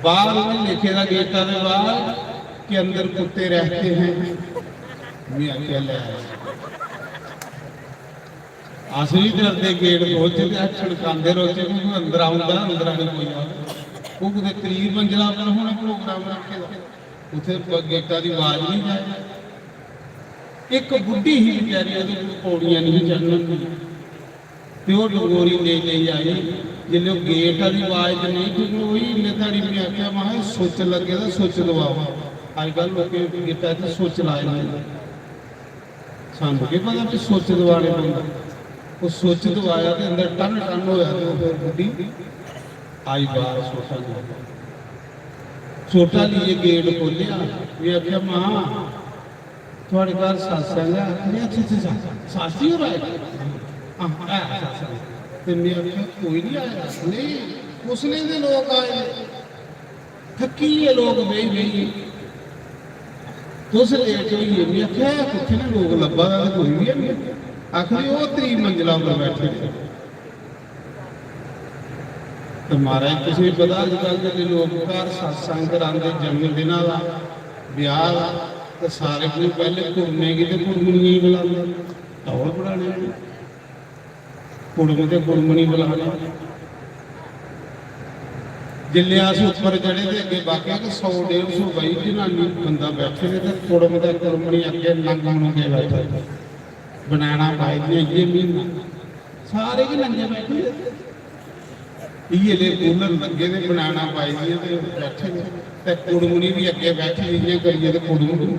बाहर में लिखे था गेटा के बाहर कि अंदर कुत्ते रहते हैं। मैं अकेले अस भी डरते गेट खोलते छड़काते रोचे अंदर आऊंगा अंदर आने कोई वो करीब मंजिला पर होना प्रोग्राम रखे ਉੱਥੇ ਗੇਟਾਂ ਦੀ ਆਵਾਜ਼ ਨਹੀਂ ਜਾਏ। ਇੱਕ ਬੁੱਢੀ ਹੀ ਵਿਚਾਰੀ ਉਹਦੇ ਕੋਲ ਪੌੜੀਆਂ ਨਹੀਂ ਚੜ੍ਹਨ ਦੀ, ਤੇ ਉਹ ਡੰਗੋਰੀ ਲੈ ਲਈ ਆਈ। ਜਿਵੇਂ ਉਹ ਗੇਟ ਵਾਲੀ ਆਵਾਜ਼ ਨਹੀਂ ਠੀਕ ਹੋਈ, ਇਹਨੇ ਤਾੜੀ ਮੈਂ ਆਖਿਆ ਮੈਂ ਸੁੱਚ ਲੱਗੇ ਤਾਂ ਸੁੱਚ ਦਵਾਓ। ਅੱਜ ਕੱਲ੍ਹ ਲੋਕ ਗੇਟਾਂ 'ਤੇ ਸੁੱਚ ਲਾਏ ਨੇ, ਸਾਨੂੰ ਕੀ ਪਤਾ ਵੀ ਸੁੱਚ ਦਵਾਣੇ ਪੈਂਦਾ। ਉਹ ਸੁੱਚ ਦਵਾਇਆ ਤੇ ਅੰਦਰ ਟਨ ਟਨ ਹੋਇਆ, ਤੇ ਉਹ ਫਿਰ ਬੁੱਢੀ ਆਈ ਬਾਹਰ। ਛੋਟਾ ਲਈ ਗੇਟ ਖੋਲਿਆ, ਵੀ ਆਖਿਆ ਮਾਂ ਤੁਹਾਡੇ ਘਰ ਸਤਸੰਗ ਹੈ? ਅੱਛਾ ਸਾਸੀ ਹੋ ਰਹੇ ਤੇ ਮੈਂ ਆਖਿਆ ਕੋਈ ਨਹੀਂ ਆਇਆ। ਨਹੀਂ ਉਸਨੇ ਦੇ ਲੋਕ ਆਏ, ਥੱਕੀ ਇਹ ਲੋਕ ਬਈ ਗਈ ਤੁਸ ਲੇਟ ਹੋਈ। ਮੈਂ ਆਖਿਆ ਕਿੱਥੇ ਨੇ ਲੋਕ ਲੱਭਾ ਦਾ ਕੋਈ ਵੀ ਨਹੀਂ। ਆਖਰੀ ਉਹ 3 ਮੰਜ਼ਿਲਾਂ ਉੱਪਰ ਬੈਠੇ ਨੇ। ਤੇ ਮਹਾਰਾਜ ਤੁਸੀਂ ਪਤਾ ਅੱਜ ਕੱਲ੍ਹ ਜਿਹੜੇ ਲੋਕ ਘਰ ਸਤਸੰਗ ਕਰਾਉਂਦੇ, ਜਨਮ ਦਿਨਾਂ ਦਾ, ਵਿਆਹ ਦਾ, ਤੇ ਸਾਰੇ ਕੋਈ ਪਹਿਲੇ ਘੁੰਮੇਗੀ ਤੇ ਕੁੜਮਣੀ ਹੀ ਬੁਲਾਉਂਦੇ, ਟੌਰ ਬਣਾਣੇ, ਕੁੜਮ ਤੇ ਕੁੜਮਣੀ ਬੁਲਾਣੇ। ਜਿੱਲੇ ਆਸ ਉੱਪਰ ਚੜੇ ਤੇ ਅੱਗੇ ਬਾਕੀ 100-150 ਬਾਈ ਜਨਾਨੀ ਬੰਦਾ ਬੈਠੇ ਨੇ, ਤੇ ਕੁੜਮ ਤੇ ਕੁੜਮਣੀ ਅੱਗੇ ਨੰਗ ਨੂੰ ਕੇ ਬੈਠੇ, ਬਣਾਣਾ ਪਾਈ ਨੇ ਇਹ ਮਹੀਨਾ ਸਾਰੇ ਕਿ ਨੰਗੇ ਬੈਠੇ। ਇਹ ਲੈ ਕੂਲਰ ਲੱਗੇ ਨੇ, ਬਣਾਣਾ ਪਾਈ ਦੀਆਂ ਤੇ ਬੈਠੇ ਨੇ, ਤੇ ਕੁੜਮਣੀ ਵੀ ਅੱਗੇ ਬੈਠੀ ਇੰਨੀਆਂ ਕਰੀਏ ਤੇ ਕੁੜਮਣੀ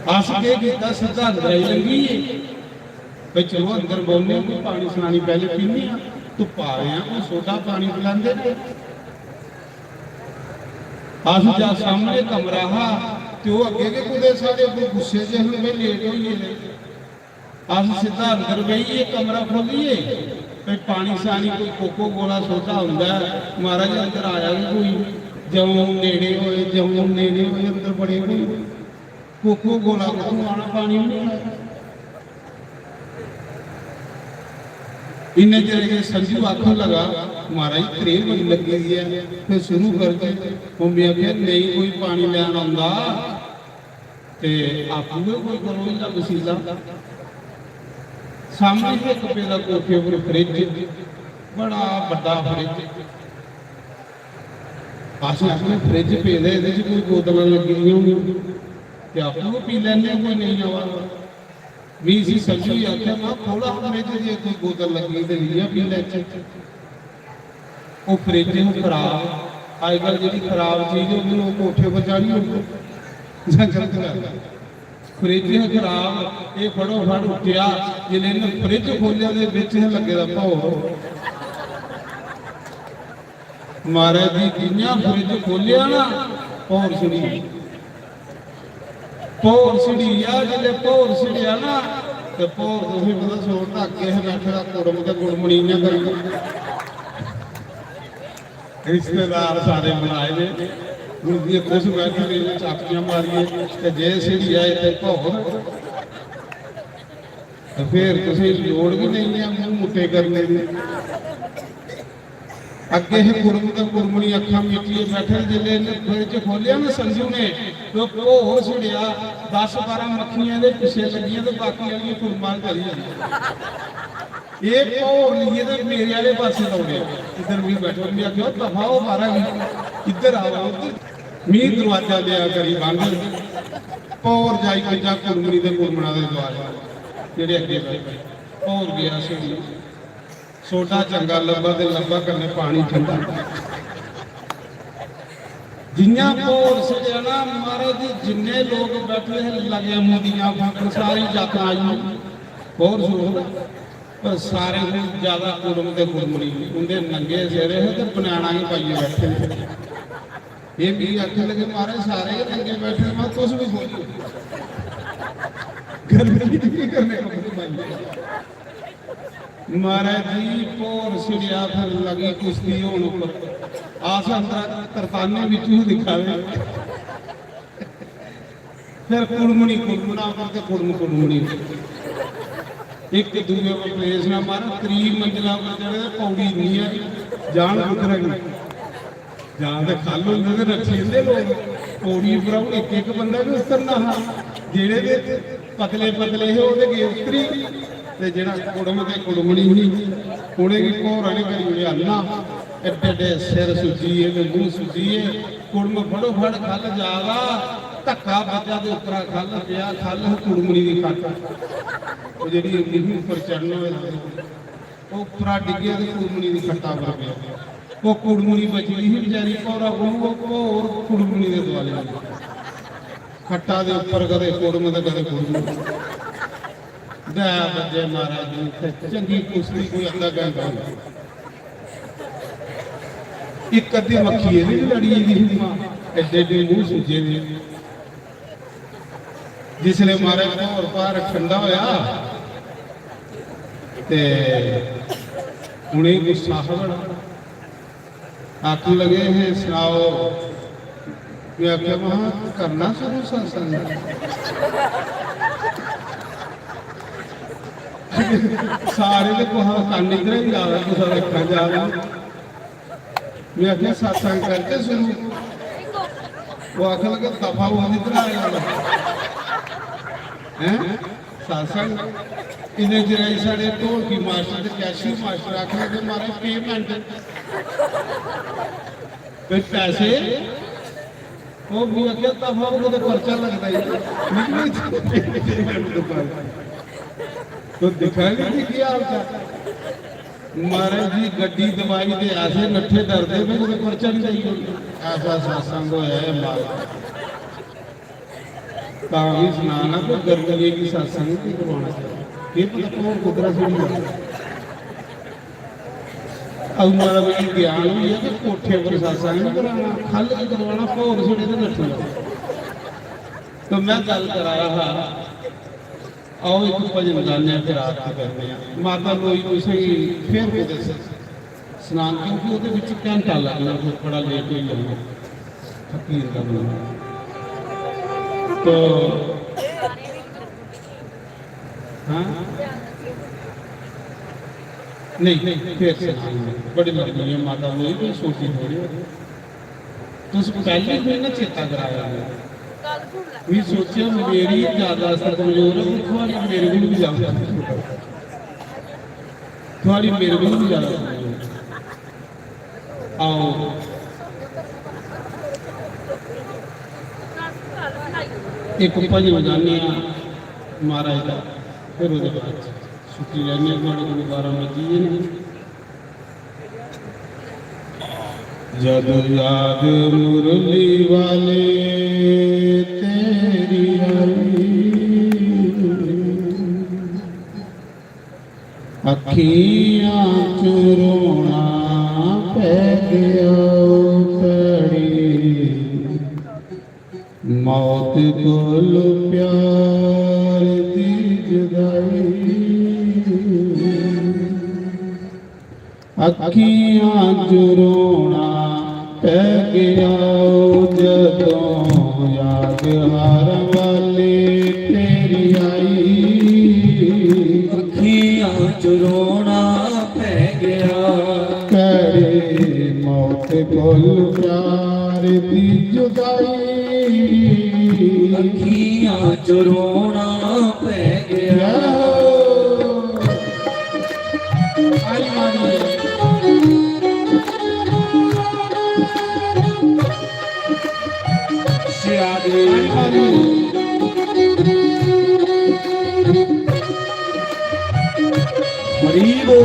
ਆਸ ਕੇ ਕੀਤਾ ਸਿੱਧਾ ਅੰਦਰ ਲੰਗੀ। ਵੀ ਚਲੋ ਅੰਦਰ ਬੋਲਨੇ, ਕੋਈ ਪਾਣੀ ਸਨਾਣੀ ਪਹਿਲੇ ਪੀਂਦੇ ਆ, ਧੁੱਪ ਆ ਰਹੇ ਆ, ਕੋਈ ਸੋਡਾ ਪਾਣੀ ਪਿਲਾਉਂਦੇ ਨੇ। ਆਸ ਜਾ ਸਾਹਮਣੇ ਕਮਰਾ ਹਾ, ਤੇ ਉਹ ਅੱਗੇ ਕੇ ਕੁਦੇ ਸਾਡੇ ਕੋਈ ਗੁੱਸੇ ਜਿਹੇ ਹੁਣ ਵੀ ਲੇਟ ਹੋਈਏ ਨੇ। ਆਸ ਸਿੱਧਾ ਅੰਦਰ ਬਈਏ, ਕਮਰਾ ਖੋਲੀਏ, ਤੇ ਪਾਣੀ ਸਾਣੀ ਕੋਈ ਕੋਕੋ ਕੋਲਾ ਸੋਡਾ ਹੁੰਦਾ। ਮਹਾਰਾਜ ਅੰਦਰ ਆਇਆ ਵੀ ਕੋਈ ਜਮੋਂ ਨੇੜੇ ਹੋਏ ਅੰਦਰ ਬੜੇ ਹੋਏ, ਕੋਕੋ ਕੋਲਾ ਕੋਲ ਆਣਾ ਪਾਣੀ ਨਹੀਂ। इन्हें चले संजू आखन लगा महाराज ट्रेन बड़ी लगी हुई है, फिर शुरू कर के मम्मी आखिया नहीं कोई पानी लैन आंदा ते आपू कोई करो इला वसीला। सामने एक पेदा कोठे पर फ्रिज, बड़ा बड़ा फ्रिज, आस अपने फ्रिज पेदे कोई बोतल लगी होंगी ते आपू पी लैने, कोई नहीं आवा भी सी समझी आख्या मैं थोड़ा फ्रिज दी कोई बोतल लगी ते लिया पी लै। वो फ्रिज खराब, अजकल जी खराब चीज होगी वो कोठे पर जानी होगी, फ्रिज खराब, ये फड़ो फड़ उठिया जिन्हें फ्रिज खोलिया दे विच लगे दा भौ। महाराज जी जिन्ना फ्रिज खोलिया ना भौर सुनी, भौर सिड़िया जिले भौर सिड़िया ना ते भौर तुसीं पता सोर धागे बैठे दा कुड़म ते कुड़मणी ने करी। रिश्तेदार सारे बनाए ने, उनकी खुश बैठे ने चापियां मारिए ते जे सिड़िया ते भौर, ते फिर तुसीं लोड़ भी नहीं है मूंह मुट्टे करने दी। अगे ही कुड़म ते कुड़मणी अखां मीटिए बैठे, जिले फ्रिज खोलिया ना संजू ने तो भौर छिड़िया 10-12 मक्खियां दे पिछे लगियां ते बाकी वाली कुड़मा करी ये भौर लिए ते मेरे वाले पासे दौड़े। इधर भी बैठो भी आखियो दफाओ मारा भी इधर आओ, मी दरवाजा लिया करी बंद, भौर जाई पंजा कुड़मणी ते कुड़मणा दे द्वार जेड़े अगे बैठे। भौर गया सी सोडा चंगा लब्भा ते लब्भा करने पानी ठंडा। जिन्ना भौर सड़िया ना महाराज जिन्ने लोग बैठे लगे मुंदियां फंकन सारी जातां आई भौर सुनो, पर सारे को ज्यादा कुड़म ते कुड़मणी उनके नंगे सिरे ते बनाना ही पाइए बैठे। ये भी आखने लगे महाराज सारे नंगे बैठे, मैं तुस भी बोलो गर्मी करने को महाराज जी भौर सिड़िया फिर लगी कुश्ती होने ऊपर। आस अंदर तरताने बिचू दिखावे, फिर कुड़मणी कुड़मणा करके कुड़म कुड़मणी एक दूजे को प्लेस ना मारा। 3 मंजिला पर चढ़े पौड़ी नहीं है, जान उतरेगी जान तो खल होंगे तो रखी लेंदे लोग पौड़ी पर। एक बंदा भी उतरना हा, जेड़े पतले पतले है वो गए उतरी, ते जेड़ा कुड़म ते कुड़मणी ही उन्हें की भौरा ने करी अन्ना ਐਡੇ ਐਡੇ ਸਿਰ ਸੁਜੀਏ ਤੇ ਮੂੰਹ ਸੁਜੀਏ ਕੁੜਮ ਫੜੋ ਫੜ ਖੱਲ ਜਾਵਾ ਧੱਕਾ ਬੱਚਾ ਦੇ ਉੱਪਰ ਖੱਲ ਪਿਆ ਖੱਲ ਕੁੜਮਣੀ ਦੀ ਖੱਟ ਉਹ ਜਿਹੜੀ ਇੰਨੀ ਉੱਪਰ ਚੜਨ ਹੋਵੇ ਉਹ ਉੱਪਰ ਡਿੱਗਿਆ ਤੇ ਕੁੜਮਣੀ ਦੀ ਖੱਟਾ ਵਰ ਪਿਆ ਉਹ ਕੁੜਮਣੀ ਬਚੀ ਸੀ ਵਿਚਾਰੀ ਪੌਰਾ ਹੋਰ ਕੁੜਮਣੀ ਦੇ ਦੁਆਲੇ ਖੱਟਾ ਦੇ ਉੱਪਰ ਕਦੇ ਕੁੜਮ ਤੇ ਕਦੇ ਕੁੜਮ ਦਾ ਬੱਜੇ ਮਹਾਰਾਜ ਜੀ ਚੰਗੀ ਕੁਸ਼ਤੀ ਕੋਈ ਅੱਧਾ ਘੰਟਾ ਇੱਕ ਅੱਧੀ ਮੱਖੀ ਇਹਦੀ ਵੀ ਲੜੀ ਜਾਂਦੀ ਮਾਂ ਐਡੇ ਐਡੇ ਮੂੰਹ ਸੁੱਜੇ ਨੇ ਜਿਸਲੇ ਮਹਾਰਾਜ ਭੌਰ ਭਾਰ ਠੰਡਾ ਹੋਇਆ ਤੇ ਹੁਣੇ ਗੁੱਸਾ ਬਣਾ ਆਖਣ ਲਗੇ ਹੈ ਸੁਣਾਓ ਮੈਂ ਆਖਿਆ ਮਹਾਂ ਕਰਨਾ ਸ਼ੁਰੂ ਸੰਸੰਗ ਸਾਰੇ ਦੇ ਕੋਹਾਂ ਕੰਨ ਇਧਰ ਹੀ ਲਾ ਲੈ ਕੁਛ ਰੱਖਾਂ ਜਾ ਮੈਂ ਆਖਿਆ ਸਤਸੰਗ ਕਰਕੇ ਸ਼ੁਰੂ ਉਹ ਆਖਣ ਲਗੇ ਦਫਾ ਉਹ ਇਧਰ ਆ ਜਾਣਾ ਹੈ ਸਤਸੰਗ ਇਹਨੇ ਜਿਹੜੇ ਸਾਡੇ ਢੋਲਕੀ ਮਾਸਟਰ ਤੇ ਕੈਸ਼ੀ ਮਾਸਟਰ ਆਖਣ ਲਗੇ ਮਾਰੇ ਪੇਮੈਂਟ ਕੋਈ ਪੈਸੇ ਉਹ ਵੀ ਅੱਗੇ ਦਫਾ ਉਹਦੇ ਪਰਚਾ ਲੱਗਦਾ ਹੀ ਨਿਕਲੀ तो दिखाई नहीं किया आपका महाराज जी गड्डी दवाई दे ऐसे नठे डरते में कोई पर्चा नहीं चाहिए ऐसा सत्संग है माल तावी सुनाना तो गर्मी की सत्संग की करवाना चाहिए ये पता कौन कुदरा से नहीं अब हमारा भी ज्ञान भी है कि कोठे पर सत्संग नहीं कराना खल की करवाना भोग छड़े तो नठे तो मैं गल करा रहा आओ एक भजन गाने फिर आरती करते हैं माता लोई उसे फिर हो दस स्नान क्योंकि ਉਹਦੇ ਵਿੱਚ ਘੰਟਾ ਲੱਗਣਾ ਫਿਰ ਬੜਾ ਲੇਟ ਹੋ ਜਾਂਦਾ ਫਕੀਰ ਦਾ ਬਣਾ तो हाँ नहीं फिर से बड़ी लंबी है माता लोई कोई छोटी थोड़ी तुम पहले भी ना चेता कराया भी सोचा मेरी ज्यादा असर कमजोर है थोड़ी मेरे को भी ज्यादा थोड़ी मेरे को भी ज्यादा आओ एक भजन गाने महाराज का फिर वो बाद छुट्टी लेने थोड़ी दोबारा मजी जब याद मुरली वाले तेरी आई अखियां चुरोना पै गया कड़ी मौत कोल प्यार दी जुदाई अखियां चुरोना पै गया जदों याद हार वाले तेरी आई अखियां च रोना पै गया करे मौत कोल प्यार दी जुदाई अखियां च रोना पै गया आई मानी हरीबो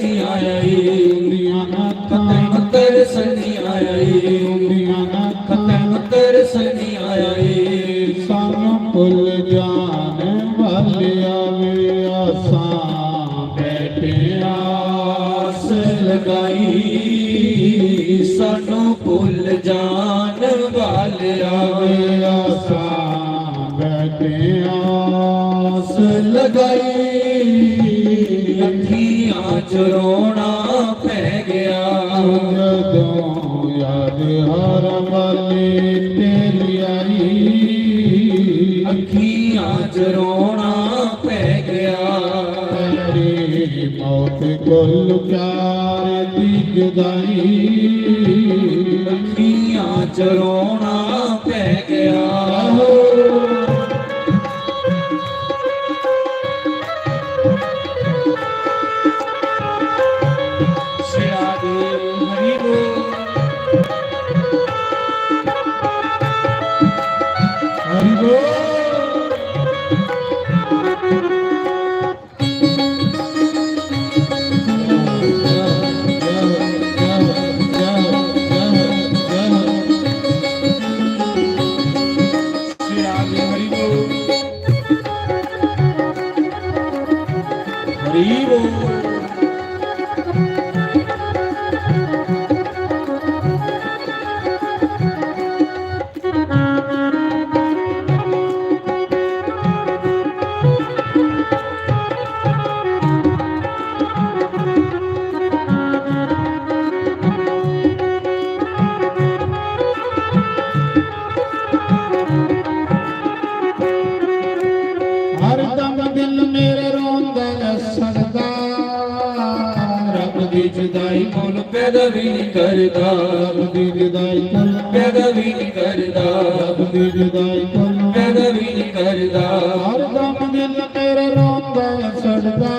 ਨਹੀਂ ਆਇਆ ਏ ਹੁੰਦੀਆਂ ਨਾਥਾਂ ਤੈਨੂੰ ਤਰਸ ਨਹੀਂ ਆਇਆ ਏ ਹੁੰਦੀਆਂ ਨਾਥਾਂ ਤੈਨੂੰ ਤਰਸ ਨਹੀਂ ਆਇਆ ਏ ਸਾਨੂੰ ਭੁੱਲ ਜਾਣ ਵਾਲਿਆ ਵੇ ਆਸਾਂ ਬੈਠੇ ਆਸ ਲਗਾਈ ਸਾਨੂੰ ਭੁੱਲ ਜਾਣ ਵਾਲਿਆ ਵੇ ਆਸਾਂ ਬੈਠੇ ਆਸ ਲਗਾਈ ਅੱਖੀਆਂ ਚ ਰੋਣਾ ਪੈ ਗਿਆ ਜਦੋਂ ਯਾਦ ਹਰ ਵਾਲੇ ਤੇਰੀ ਆਈ ਅੱਖੀਆਂ ਚ ਰੋਣਾ ਪੈ ਗਿਆ ਤੇਰੀ ਮੌਤ ਕੋਲ ਪਿਆਰ ਦੀ ਜੁਦਾਈ ਅੱਖੀਆਂ ਚ ਰੋਣਾ ਪੈ ਗਿਆ ਸਿਆ ਦੇ ਹਰੀ ਬੋਲ ਹਰੀ ਬੋਲ ਸਿਆ ਦੇ ਹਰੀ ਬੋਲ ਹਰੀ ਬੋਲ ਹਰ ਦਮ ਦਿਲ ਮੇਰੇ ਰੋਂਦਾ ਸੜਦਾ ਰੱਬ ਦੀ ਜੁਦਾਈ ਮਨ ਪੈਦਾ ਵੀ ਨਹੀਂ ਕਰਦਾ ਰੱਬ ਦੀ ਜੁਦਾਈ ਕੋਲ ਪੈਦਾ ਵੀ ਨਹੀਂ ਕਰਦਾ ਰੱਬ ਦੀ ਜੁਦਾਈ ਕੋਲ ਪੈਦਾ ਵੀ ਨਹੀਂ ਕਰਦਾ ਹਰ ਦਮ ਦਿਲ ਮੇਰੇ ਰੋਂਦਾ ਸੜਦਾ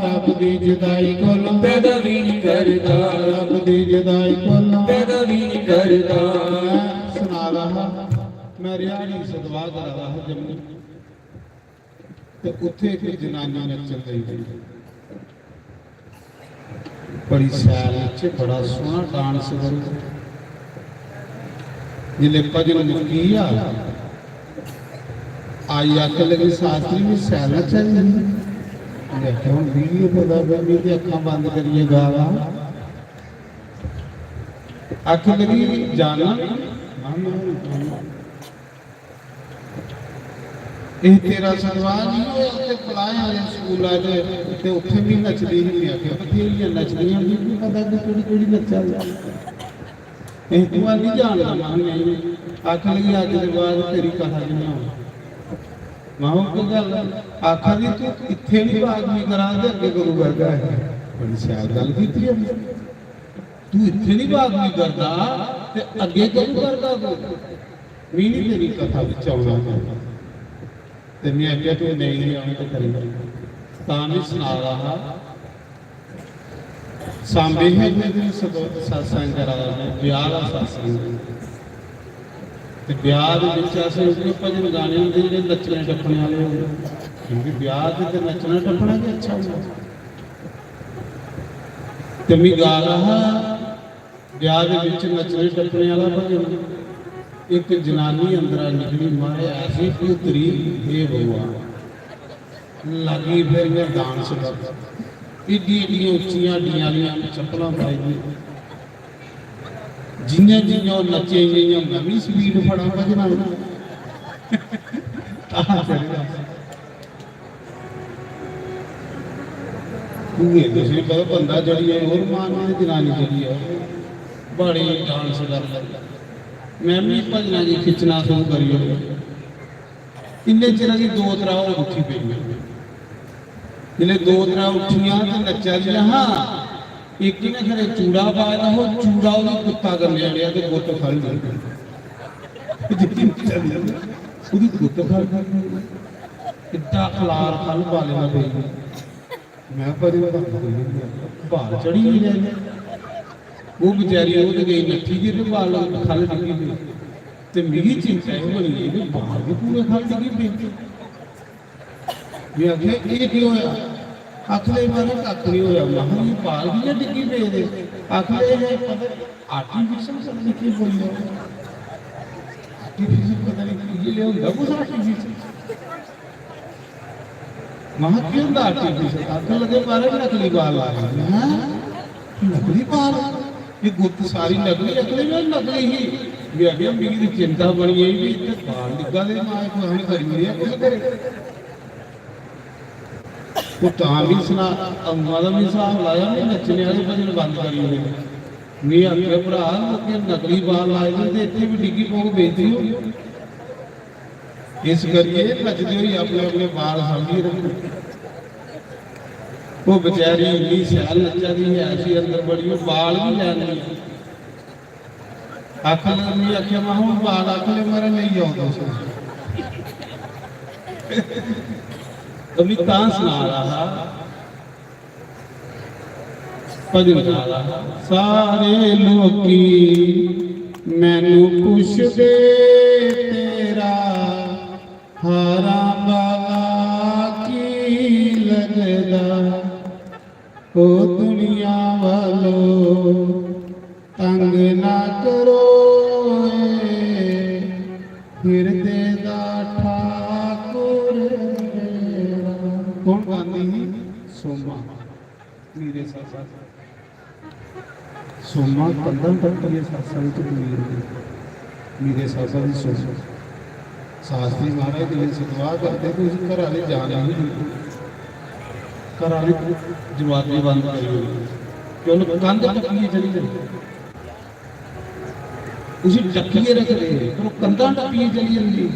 ਰੱਬ ਦੀ ਜੁਦਾਈ ਕੋਲ ਪੈਦਾ ਵੀ ਨਹੀਂ ਕਰਦਾ ਰੱਬ ਦੀ ਜੁਦਾਈ ਕੋਲ ਪੈਦਾ ਵੀ ਨਹੀਂ ਕਰਦਾ ਸੁਣਾ ਰਹਾ ਮੈਂ ਰਿਆੜੀ ਸਦਵਾ ਦਾ ਰਹਾ ਜੰਮੂ ਤੇ ਉੱਥੇ ਇੱਕ ਜਨਾਨੀ ਨੱਚਣ ਗਈ ਬੜੀ ਸੈਲ ਨੱਚੇ ਬੜਾ ਸੋਹਣਾ ਡਾਂਸ ਕਰੂ ਜਿਲੇ ਭਜਨ ਮੁਕੀ ਆ ਆਈ ਆਖ ਲਗੀ ਸਾਸਤਰੀ ਵੀ ਸੈਲ ਨੱਚਣ ਦੇਖੋ ਹੁਣ ਵੀਡੀਓ ਪਤਾ ਬੰਦੀ ਤੇ ਅੱਖਾਂ ਬੰਦ ਕਰੀਏ ਗਾਵਾ ਆਖ ਲਗੀ ਜਾਣਾ ਇਹ ਤੇਰਾ ਸਨਵਾਨ ਨਹੀਂ ਉਹ ਤੇ ਪਲਾਇਆ ਵਾਲੇ ਸਕੂਲ ਆ ਤੇ ਉੱਥੇ ਵੀ ਨੱਚਦੀ ਨਹੀਂ ਆ ਕਿ ਬਥੇਰੀਆਂ ਨੱਚਦੀਆਂ ਵੀ ਨਹੀਂ ਪਤਾ ਕਿ ਕਿਹੜੀ ਕਿਹੜੀ ਨੱਚਾ ਇਹ ਤੂੰ ਨਹੀਂ ਜਾਣਦਾ ਮਾਂ ਨਹੀਂ ਆਖ ਲਈ ਅੱਜ ਦੇ ਬਾਅਦ ਤੇਰੀ ਕਥਾ ਨਹੀਂ ਆਉਣੀ ਮਾਂ ਉਹ ਗੱਲ ਆਖਾਂ ਦੀ ਤੂੰ ਇੱਥੇ ਨਹੀਂ ਬਾਗਮੀ ਕਰਾਂ ਤੇ ਅੱਗੇ ਗੁਰੂ ਵਰਗਾ ਹੈ ਬੜੀ ਸਿਆਲ ਗੱਲ ਕੀਤੀ ਹੈ ਤੂੰ ਇੱਥੇ ਨਹੀਂ ਬਾਗਮੀ ਕਰਦਾ ਤੇ ਅੱਗੇ ਕਿਉਂ ਕਰਦਾ ਤੂੰ ਵੀ ਨਹੀਂ ਤੇਰੀ ਕਥਾ ਵਿੱਚ ਆਉਣਾ ਤੇ ਮੈਂ ਅੱਗੇ ਤੂੰ ਨਹੀਂ ਆਉਣੀ ਤੇ ਕਰੀ ਤਾਂ ਵੀ ਸੁਣਾ ਰਹਾ ਸਾਂਭੇ ਹੈ ਮੇਰੇ ਸਤਸੰਗ ਕਰਾ ਰਿਹਾ ਵਿਆਹ ਦਾ ਸਤਸੰਗ ਤੇ ਵਿਆਹ ਦੇ ਵਿੱਚ ਅਸੀਂ ਉਹ ਭਜਨ ਗਾਣੇ ਹੁੰਦੇ ਜਿਹੜੇ ਨੱਚਣੇ ਟੱਪਣੇ ਵਾਲੇ ਹੁੰਦੇ ਕਿਉਂਕਿ ਵਿਆਹ ਤੇ ਨੱਚਣਾ ਟੱਪਣਾ ਵੀ ਅੱਛਾ ਹੁੰਦਾ ਤੇ ਮੈਂ ਗਾ ਰਹਾ ਵਿਆਹ ਦੇ ਵਿੱਚ ਨੱਚਣੇ ਟੱਪਣੇ ਵਾਲਾ ਭਜਨ ਇੱਕ ਜਨਾਨੀ ਅੰਦਰ ਨਿਕਲੀ ਮਾਰੇ ਐਸੀ ਪੁੱਤਰੀ ਇਹ ਬੁਆ ਲੱਗੀ ਫਿਰ ਮੈਂ ਡਾਂਸ ਕਰਦਾ ਏਡੀਆਂ ਉੱਚੀਆਂ ਡੀਆਂ ਵਾਲੀਆਂ ਚੱਪਲਾਂ ਪਾਈ ਜਿੰਨੇ ਜਿੰਨੇ ਨੱਚੇ ਗਈਆਂ ਮੈਂ ਵੀ ਸਪੀਡ ਫੜਾ ਭਜਣਾ ਇਹ ਤੁਸੀਂ ਪਤਾ ਬੰਦਾ ਜਿਹੜੀ ਹੈ ਹੋਰ ਮਾਨ ਜਨਾਨੀ ਜਿਹੜੀ ਹੈ ਬੜੀ ਡਾਂਸ ਕਰਦਾ ਮੈਂ ਵੀ ਭਜਨਾਂ ਦੀ ਖਿੱਚਣਾ ਸ਼ੁਰੂ ਕਰੀ ਹੋਈ ਇੰਨੇ ਚਿਰਾਂ ਦੀ ਦੋ ਤਰ੍ਹਾਂ ਉਹ ਉੱਠੀ ਪਈ ਜਿਹਨੇ ਦੋ ਤਰ੍ਹਾਂ ਉੱਠੀਆਂ ਤੇ ਨੱਚਿਆ ਦੀਆਂ ਹਾਂ ਇੱਕ ਨੇ ਖਰੇ ਚੂੜਾ ਪਾਇਆ ਉਹ ਚੂੜਾ ਉਹਦਾ ਕੁੱਤਾ ਕਰ ਲਿਆ ਤੇ ਗੁੱਤ ਫੜ ਲਿਆ ਉਹਦੀ ਗੁੱਤ ਫੜ ਗਈ ਕਿੱਦਾਂ ਖਲਾਰ ਖਲ ਪਾ ਲੈਣਾ ਪਈ ਮੈਂ ਪਰੇ ਭਾਰ ਚੜੀ ਨਹੀਂ ਜਾਂਦੀ ਉਹ ਵਿਚਾਰੀ ਉਹਦੇ ਗਈ ਨੱਠੀ ਜੀ ਤੇ ਵਾਲ ਖਲ ਡਿੱਗੀ ਪਈ ਤੇ ਮੇਰੀ ਚਿੰਤਾ ਇਹ ਬਣੀ ਇਹ ਬਾਹਰ ਦੇ ਪੂਰੇ ਖਲ ਡਿੱਗੀ ਪਈ ਇਹ ਆਖਿਆ ਇਹ ਕੀ ਹੋਇਆ ਅਖਲੇ ਬਾਰੇ ਕੱਖ ਨਹੀਂ ਹੋਇਆ। ਮਹਾਂ ਜੀ ਪਾਲ ਦੀ ਡਿੱਗੀ ਪਏ ਦੇ ਅਖਲੇ ਇਹ ਪਤਾ ਆਰਟੀਫੀਸ਼ਲ ਸਭ ਲਿਖੀ ਹੋਈ ਹੈ। ਆਰਟੀਫੀਸ਼ਲ ਪਤਾ ਨਹੀਂ ਕੀ ਲਿਆਉਂਦਾ ਕੁਛ ਆਰਟੀਫੀਸ਼ਲ। ਮਹਾਂ ਕੀ ਹੁੰਦਾ ਆਰਟੀਫੀਸ਼ਲ? ਅੱਖ ਲਗੇ ਬਾਰੇ ਨਕਲੀ ਬਾਲ ਲਾ ਰਹੇ ਹੈ। ਨਕਲੀ ਬਾਲ ਇਹ ਗੁੱਤ ਸਾਰੀ ਨਕਲੀ ਅਕਲੇ ਨਾਲ ਨਕਲੀ ਹੀ ਵੀ ਅੱਗੇ ਮੇਰੀ ਦੀ ਚਿੰਤਾ ਬਣੀ ਹੈ ਵੀ ਇੱਥੇ ਬਾਲ ਨਿੱਗਾ ਦੇ ਮਾਂ ਕੋਈ ਹਣ ਕਰੀ ਨਹੀਂ ਕੁਝ ਕਰੇ। ਉਹ ਤਾਂ ਵੀ ਸੁਣਾ ਅੰਮਾ ਦਾ ਵੀ ਹਿਸਾਬ ਲਾਇਆ ਨਹੀਂ ਨੱਚਣੇ ਵਾਲੇ ਭਜਨ ਬੰਦ ਕਰੀ ਹੋਏ ਨਹੀਂ ਆਖਿਆ ਭਰਾ ਕਿ ਨਕਲੀ ਬਾਲ ਲਾਏ ਨੇ ਤੇ ਇੱਥੇ ਵੀ ਡਿੱਗੀ ਪੋਗ ਵੇਚਦੀ ਹੋ। ਇਸ ਕਰੀਏ ਨੱਚਦੇ ਹੋਈ ਆਪਣੇ ਆਪਣੇ ਬਾਲ ਸਾਂਭੀ ਰੱਖੋ। ਉਹ ਵਿਚਾਰੀ ਇੰਨੀ ਸਿਆਲ ਨੱਚਾ ਦੀ ਹੈ ਸੀ ਅੰਦਰ ਬੜੀ ਉਹ ਬਾਲ ਵੀ ਲੈ ਲਈ ਅੱਖ ਨਹੀਂ ਆਖਿਆ ਮੈਂ ਹੁਣ ਬਾਲ ਅੱਖ ਲੈ ਮਰ ਨਹੀਂ ਆਉਂਦਾ ਸੀ ਕਵੀ ਤਾਂ ਸੁਣਾ ਰਹਾ ਭਜਨ ਗਾ ਰਹਾ। ਸਾਰੇ ਲੋਕੀ ਮੈਨੂੰ ਪੁੱਛਦੇ ਤੇਰਾ ਹਾਰਾ ਬਾਲਾ ਕੀ ਲੱਗਦਾ। ਉਹ ਦੁਨੀਆ ਵਾਲੋ ਤੰਗ ਨਾ ਕਰੋ ਹਿਰਦੇ ਦਾ ਠਾਕੁਰ ਮੇਰਾ। ਕੌਣ ਗਾਉਂਦੀ? ਸੋਮਾ ਮੇਰੇ ਸਾਸਾ ਸੋਮਾ ਕੰਦਾਂ ਤੱਕ ਇਹ ਸਾਸਾ ਵਿੱਚ ਮੇਰੇ ਸਾਸਾ ਦੀ ਸੋਮਾ ਸਾਸਤੀ ਮਹਾਰਾਜ ਦੇ ਸਤਵਾ ਕਰਦੇ ਤੁਸੀਂ ਘਰ ਵਾਲੇ ਜਾਣ ਨਹੀਂ ਦਿੰਦੇ। ਘਰ ਵਾਲੇ ਜਵਾਬੀ ਬੰਦ ਕਰੀ ਹੋਈ ਕਿ ਉਹਨੂੰ ਕੰਧ ਟੱਪੀਏ ਚਲੀ ਜਾਂਦੀ। ਤੁਸੀਂ ਟੱਪੀਏ ਰੱਖਦੇ ਪਰ ਉਹ ਕੰਧਾਂ ਟੱਪੀਏ ਚਲੀ ਜਾਂਦੀ।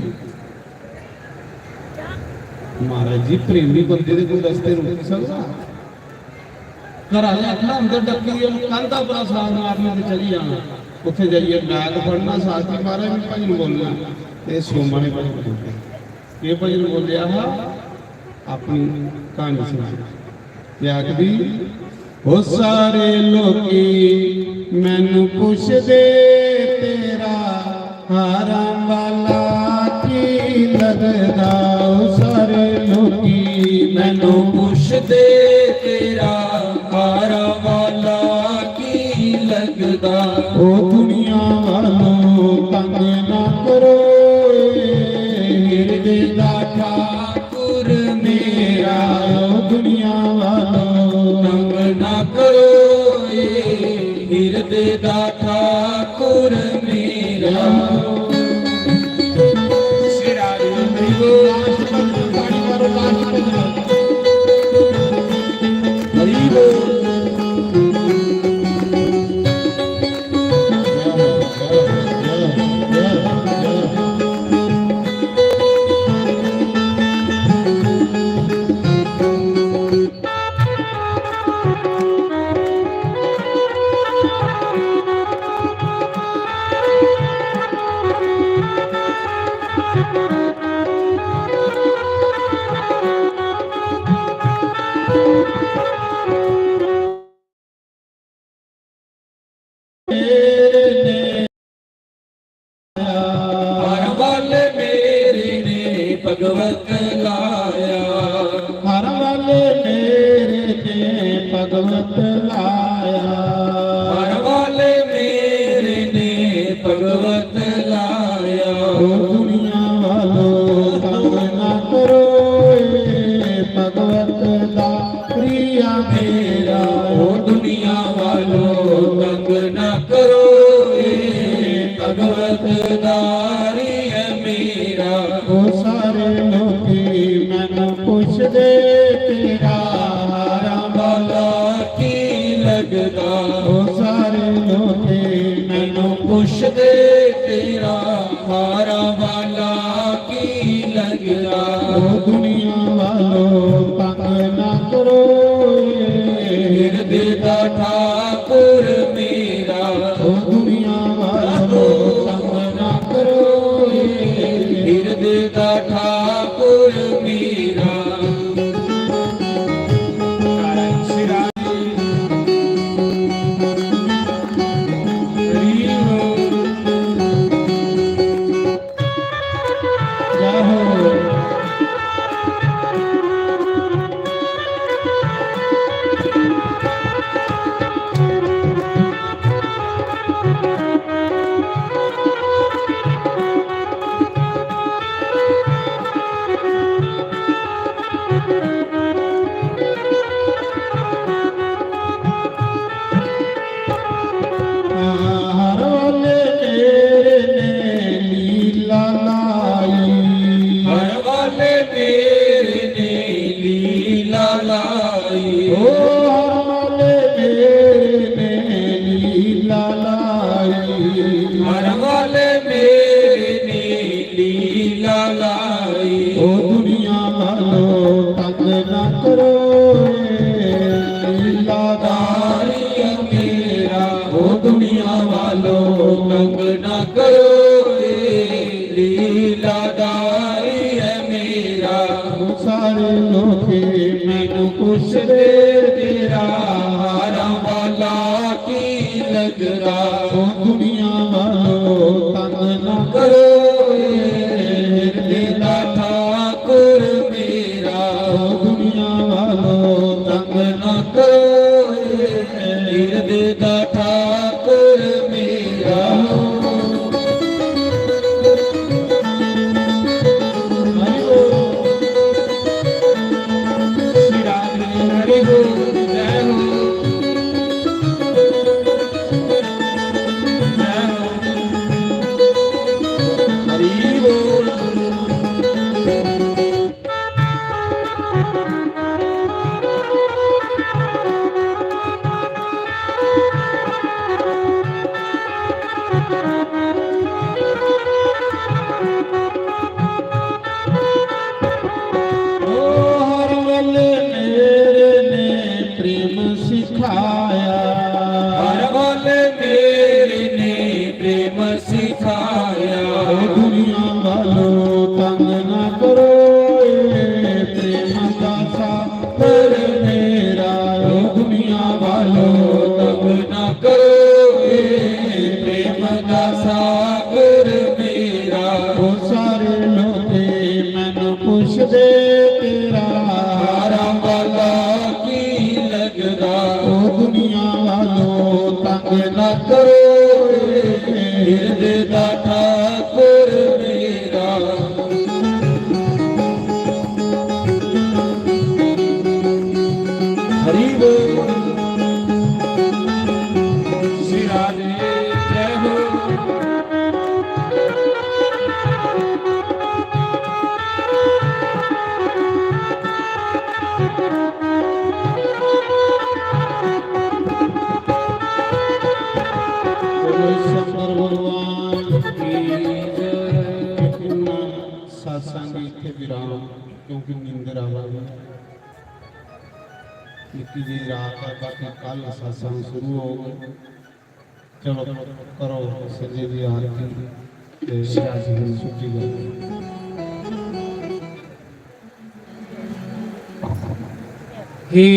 ਮਹਾਰਾਜ ਜੀ ਪ੍ਰੇਮੀ ਬੰਦੇ ਦੇ ਕੋਈ ਰਸਤੇ ਰੋਕ ਸਕਦਾ? ਘਰ ਵਾਲੇ ਆਪਣਾ ਅੰਦਰ ਟੱਪੀਏ ਉਹਨੂੰ ਕੰਧਾਂ ਬੜਾ ਸਾਹ ਮਾਰਨੇ ਤੇ ਚਲੀ ਜਾਣਾ। ਉੱਥੇ ਜਾਈਏ ਬੈਗ ਫੜਨਾ ਸਾਸਤੀ ਮਹਾਰਾਜ ਵੀ ਭਜਨ ਬੋਲਣਾ ਤੇ ਸੋਮਾ ਨੇ ਭਜਨ ਬੋਲਿਆ। ਇਹ ਭਜਨ ਬੋਲਿਆ ਆਪਣੀ ਕਹਾਣੀ ਸੁਣਾ ਆਖਦੀ ਉਹ ਸਾਰੇ ਲੋਕੀ ਮੈਨੂੰ ਪੁੱਛਦੇ ਤੇਰਾ ਹਾਰਾਂ ਵਾਲਾ ਕੀ ਲੱਗਦਾ। ਉਹ ਸਾਰੇ ਲੋਕੀ ਮੈਨੂੰ ਪੁੱਛਦੇ ਤੇਰਾ ਹਾਰਾ ਵਾਲਾ ਕੀ ਲੱਗਦਾ। ਉਹ ਦੁਨੀਆ ਵਾਲੋਂ ਤੰਗ ਨਾ ਕਰੋ ਹਿਰਦੇ ਦਾ ਠਾਕੁਰ ਮੇਰਾ। ਉਹ ਦੁਨੀਆ ਵਾਲੋਂ ਤੰਗ ਨਾ ਕਰੋ ਹਿਰਦੇ ਦਾ ਠਾਕੁਰ ਮੇਰਾ। ਹਰੀ ਬੋਲ। ਹਰ ਵੱਲ ਮੇਰੇ ਨੇ ਭਗਵਤ ਲਾਇਆ। ਹਰ ਵਾਲੇ ਮੇਰੇ ਨੇ ਭਗਵਤ ਲਾਇਆ। ਹਰ ਵੱਲ ਮੇਰੇ ਨੇ ਭਗਵਤ ਲਾਇਆ। ਉਹ ਦੁਨੀਆ ਵਾਲੋ ਤੰਗ ਨਾ ਕਰੋ ਭਗਵਤ ਦਾ ਪ੍ਰਿਆ ਮੇਰਾ। ਉਹ ਦੁਨੀਆ ਵਾਲੋ ਤੰਗ ਨਾ ਕਰੋ ਭਗਵਤ ਦਾਰੀ ਹੈ ਮੇਰਾ। ਉਹ ਸਾਰੇ ਲੋਕੀ ਮੈਨੂੰ ਪੁੱਛਦੇ ਤੇਰਾ ਹਾਰਾ ਵਾਲਾ ਕੀ ਲੱਗਦਾ। ਉਹ ਸਾਰੇ ਲੋਕੀ ਮੈਨੂੰ ਪੁੱਛਦੇ ਤੇਰਾ ਹਾਰਾ ਵਾਲਾ ਕੀ ਲੱਗਦਾ। ਉਹ ਦੁਨੀਆ ਵਾਲੋ ਤੰਗ ਨਾ ਕਰੋ ਹਿਰਦੇ ਦਾ ਠਾਕੁਰ ਮੇਰਾ। ਉਹ ਦੁਨੀਆ ਵਾਲੋ ਤੰਗ ਨਾ ਕਰੋ ਹਿਰਦੇ ਦਾ ਠਾਕੁਰ ਮੇਰਾ। ਜਾਹੋ सिखाया। हर बल मेरे ने प्रेम सिखाया। दुनिया वालों तंग न करो, ये प्रेम का सागर मेरा। दुनिया वालों तंग न करो, ये प्रेम का सागर मेरा। वो सारे लोगे मैनू पुछदे तेरा हारा वाला की लगदा। ओ दुनिया वालों तंग न करो, हिरदे दा ठाकुर मेरा। हरि बोल। श्री राधे जय हो। शंकर भगवान की जय। सत्संग इत्थे विराम, क्योंकि नींदर आवागी। निक्की जी रात है, बाकी कल सत्संग शुरू हो गए। चलो करो संजय जी आरती ते छुट्टी करो। हे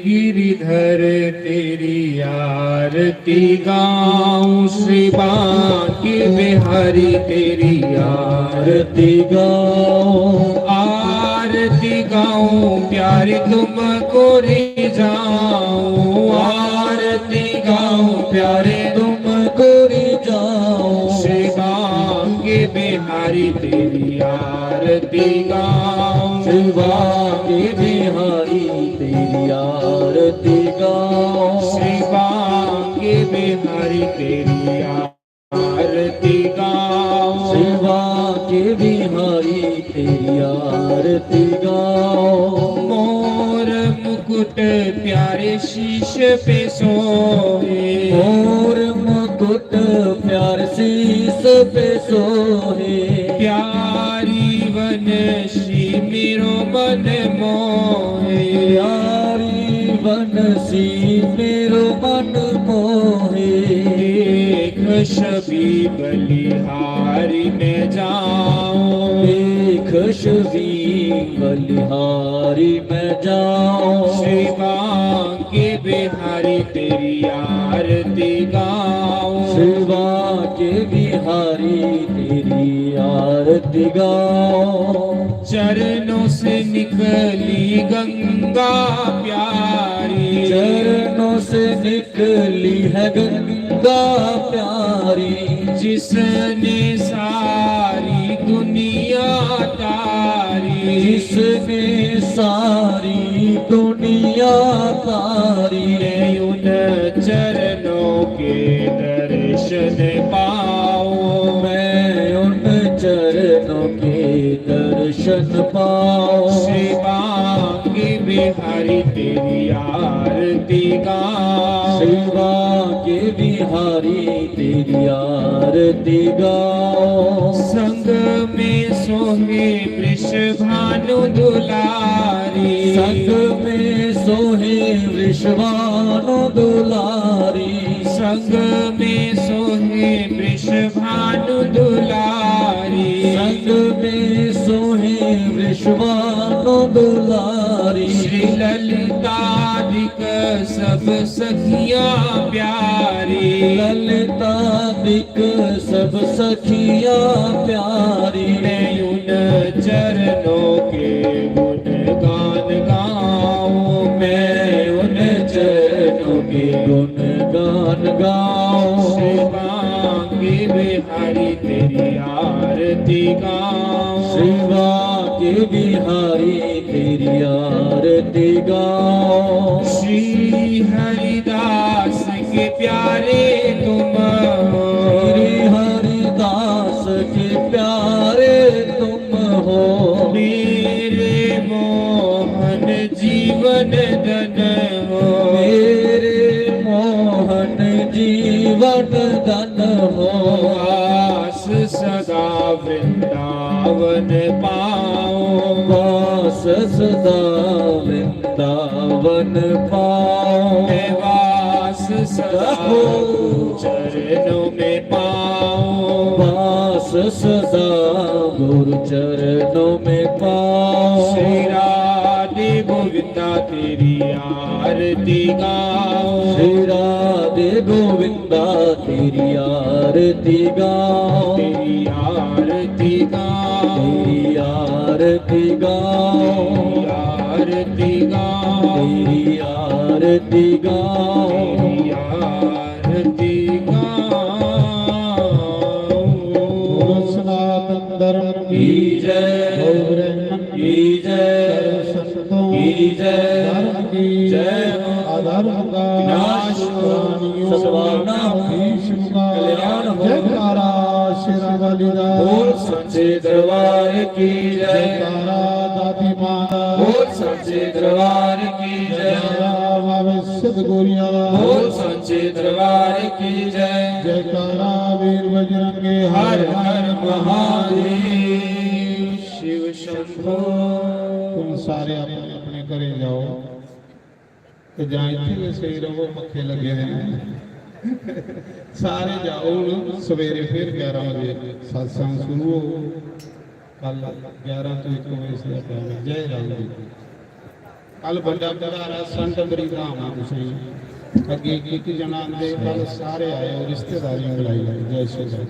गिरिधर तेरी आरती गाऊं, श्री बांके बिहारी तेरी आरती गाओ। आरती गाऊं, प्यारे तुमको रे जाऊं। आरती गाओ, प्यारे तुमको रिझाऊं। श्री बांके बिहारी तेरी आरती गाऊं। शिवा के बिहारी तेरी आरती गाओ। श्री बांके बिहारी तेरी आरती गाऊं। शिवा के बिहारी तेरी आरती गाओ। मोर मुकुट प्यारे शीश पे सोहे। मोर मुकुट प्यार शीस पे सोहे। प्यारी वनश्री मेरो मन मोहे। प्यारी बनसी मेरो मन मोहे। देख छवि बलिहारी में जाऊं। देख छवि बलिहारी में जाऊं। श्री बांके बिहारी तेरी आरती गाऊं। शिवा के बिहारी तेरी आरती गाओ। चरणों से निकली गंगा प्यारी। चरणों से निकली है गंगा प्यारी। जिसने सारी दुनिया तारी। जिसने सारी दुनिया तारी। मैं उन चरणों के दर्शन पाऊं। मैं उन चरणों के दर्शन पाऊं। श्री बांके बिहारी तेरी आरती गाऊं। शिवा के बिहारी तेरी आरती गाओ। संग में सोहे वृषभानु दुलारी। संग में सोहे वृषभानु दुलारी। संग में सोहे वृषभानु दुलारी। संग में सोहे वृषभानु दुलारी। श्री ललितादिक सब सखियां प्यारी। ललितादिक सब सखियां प्यारी। मैं उन चरणों के गुणगान गाऊं। मैं उन चरणों के गुणगान गाऊं। श्री बांके बिहारी तेरी आरती गाऊं। शिवा के बिहारी तेरी आरती गाओ। श्री हरिदास के प्यारे तुम हो। श्री हरिदास के प्यारे तुम हो। मेरे मोहन जीवन धन हो। मेरे मोहन जीवन धन हो। आस सदा वृंदावन पाऊं। वास सदा वृंदावन पाओ वास सदा चरणों में पाओ वास सदा गुरु चरणों में पाओ श्री राधे गोविंदा तेरी आरती गाओ श्री राधे गोविंदा तेरी आरती गाओ तेरी आरती गाओ तेरी आरती गाओ आरती गाओ तेरी आरती गाओ तेरी आरती गाओ सनातन धर्म की जय की जय संतों की जय धर्म की जय अधर्म का विनाश हो, सद्भावना हो, भीष्म का कल्याण हो। जयकारा शेरा वालीदा बोल सच्चे दरबार की जय जयकारा दादी माता बोल सच्चे दरबार की जय जयकारा बाबे सदगुरिया बोल सच्चे दरबार की जय जयकारा वीर बजरंगे हर हर महादेव शिव शंभो तुम सारे अपने अपने घरे जाओ ਤੇ ਜਾਂ ਇੱਥੇ ਵੀ ਸਹੀ ਰਹੋ ਪੱਖੇ ਲੱਗੇ ਨੇ ਸਾਰੇ ਜਾਓ ਹੁਣ ਸਵੇਰੇ ਫਿਰ 11 ਵਜੇ ਸਤਸੰਗ ਸ਼ੁਰੂ ਹੋ ਕੱਲ 11 ਤੋਂ 1 ਵਜੇ ਦਾ ਟਾਈਮ ਹੈ ਜੈ ਰਾਮ ਜੀ ਕੱਲ ਵੱਡਾ ਭੰਡਾਰਾ ਸੰਤ ਬਰੀਧਾਮ ਆ ਤੁਸੀਂ ਅੱਗੇ ਇੱਕ ਜਣਾ ਆਂਦੇ ਕੱਲ ਸਾਰੇ ਆਏ ਰਿਸ਼ਤੇਦਾਰੀਆਂ ਬੁਲਾਈ ਜੈ ਸ਼੍ਰੀ ਰਾਮ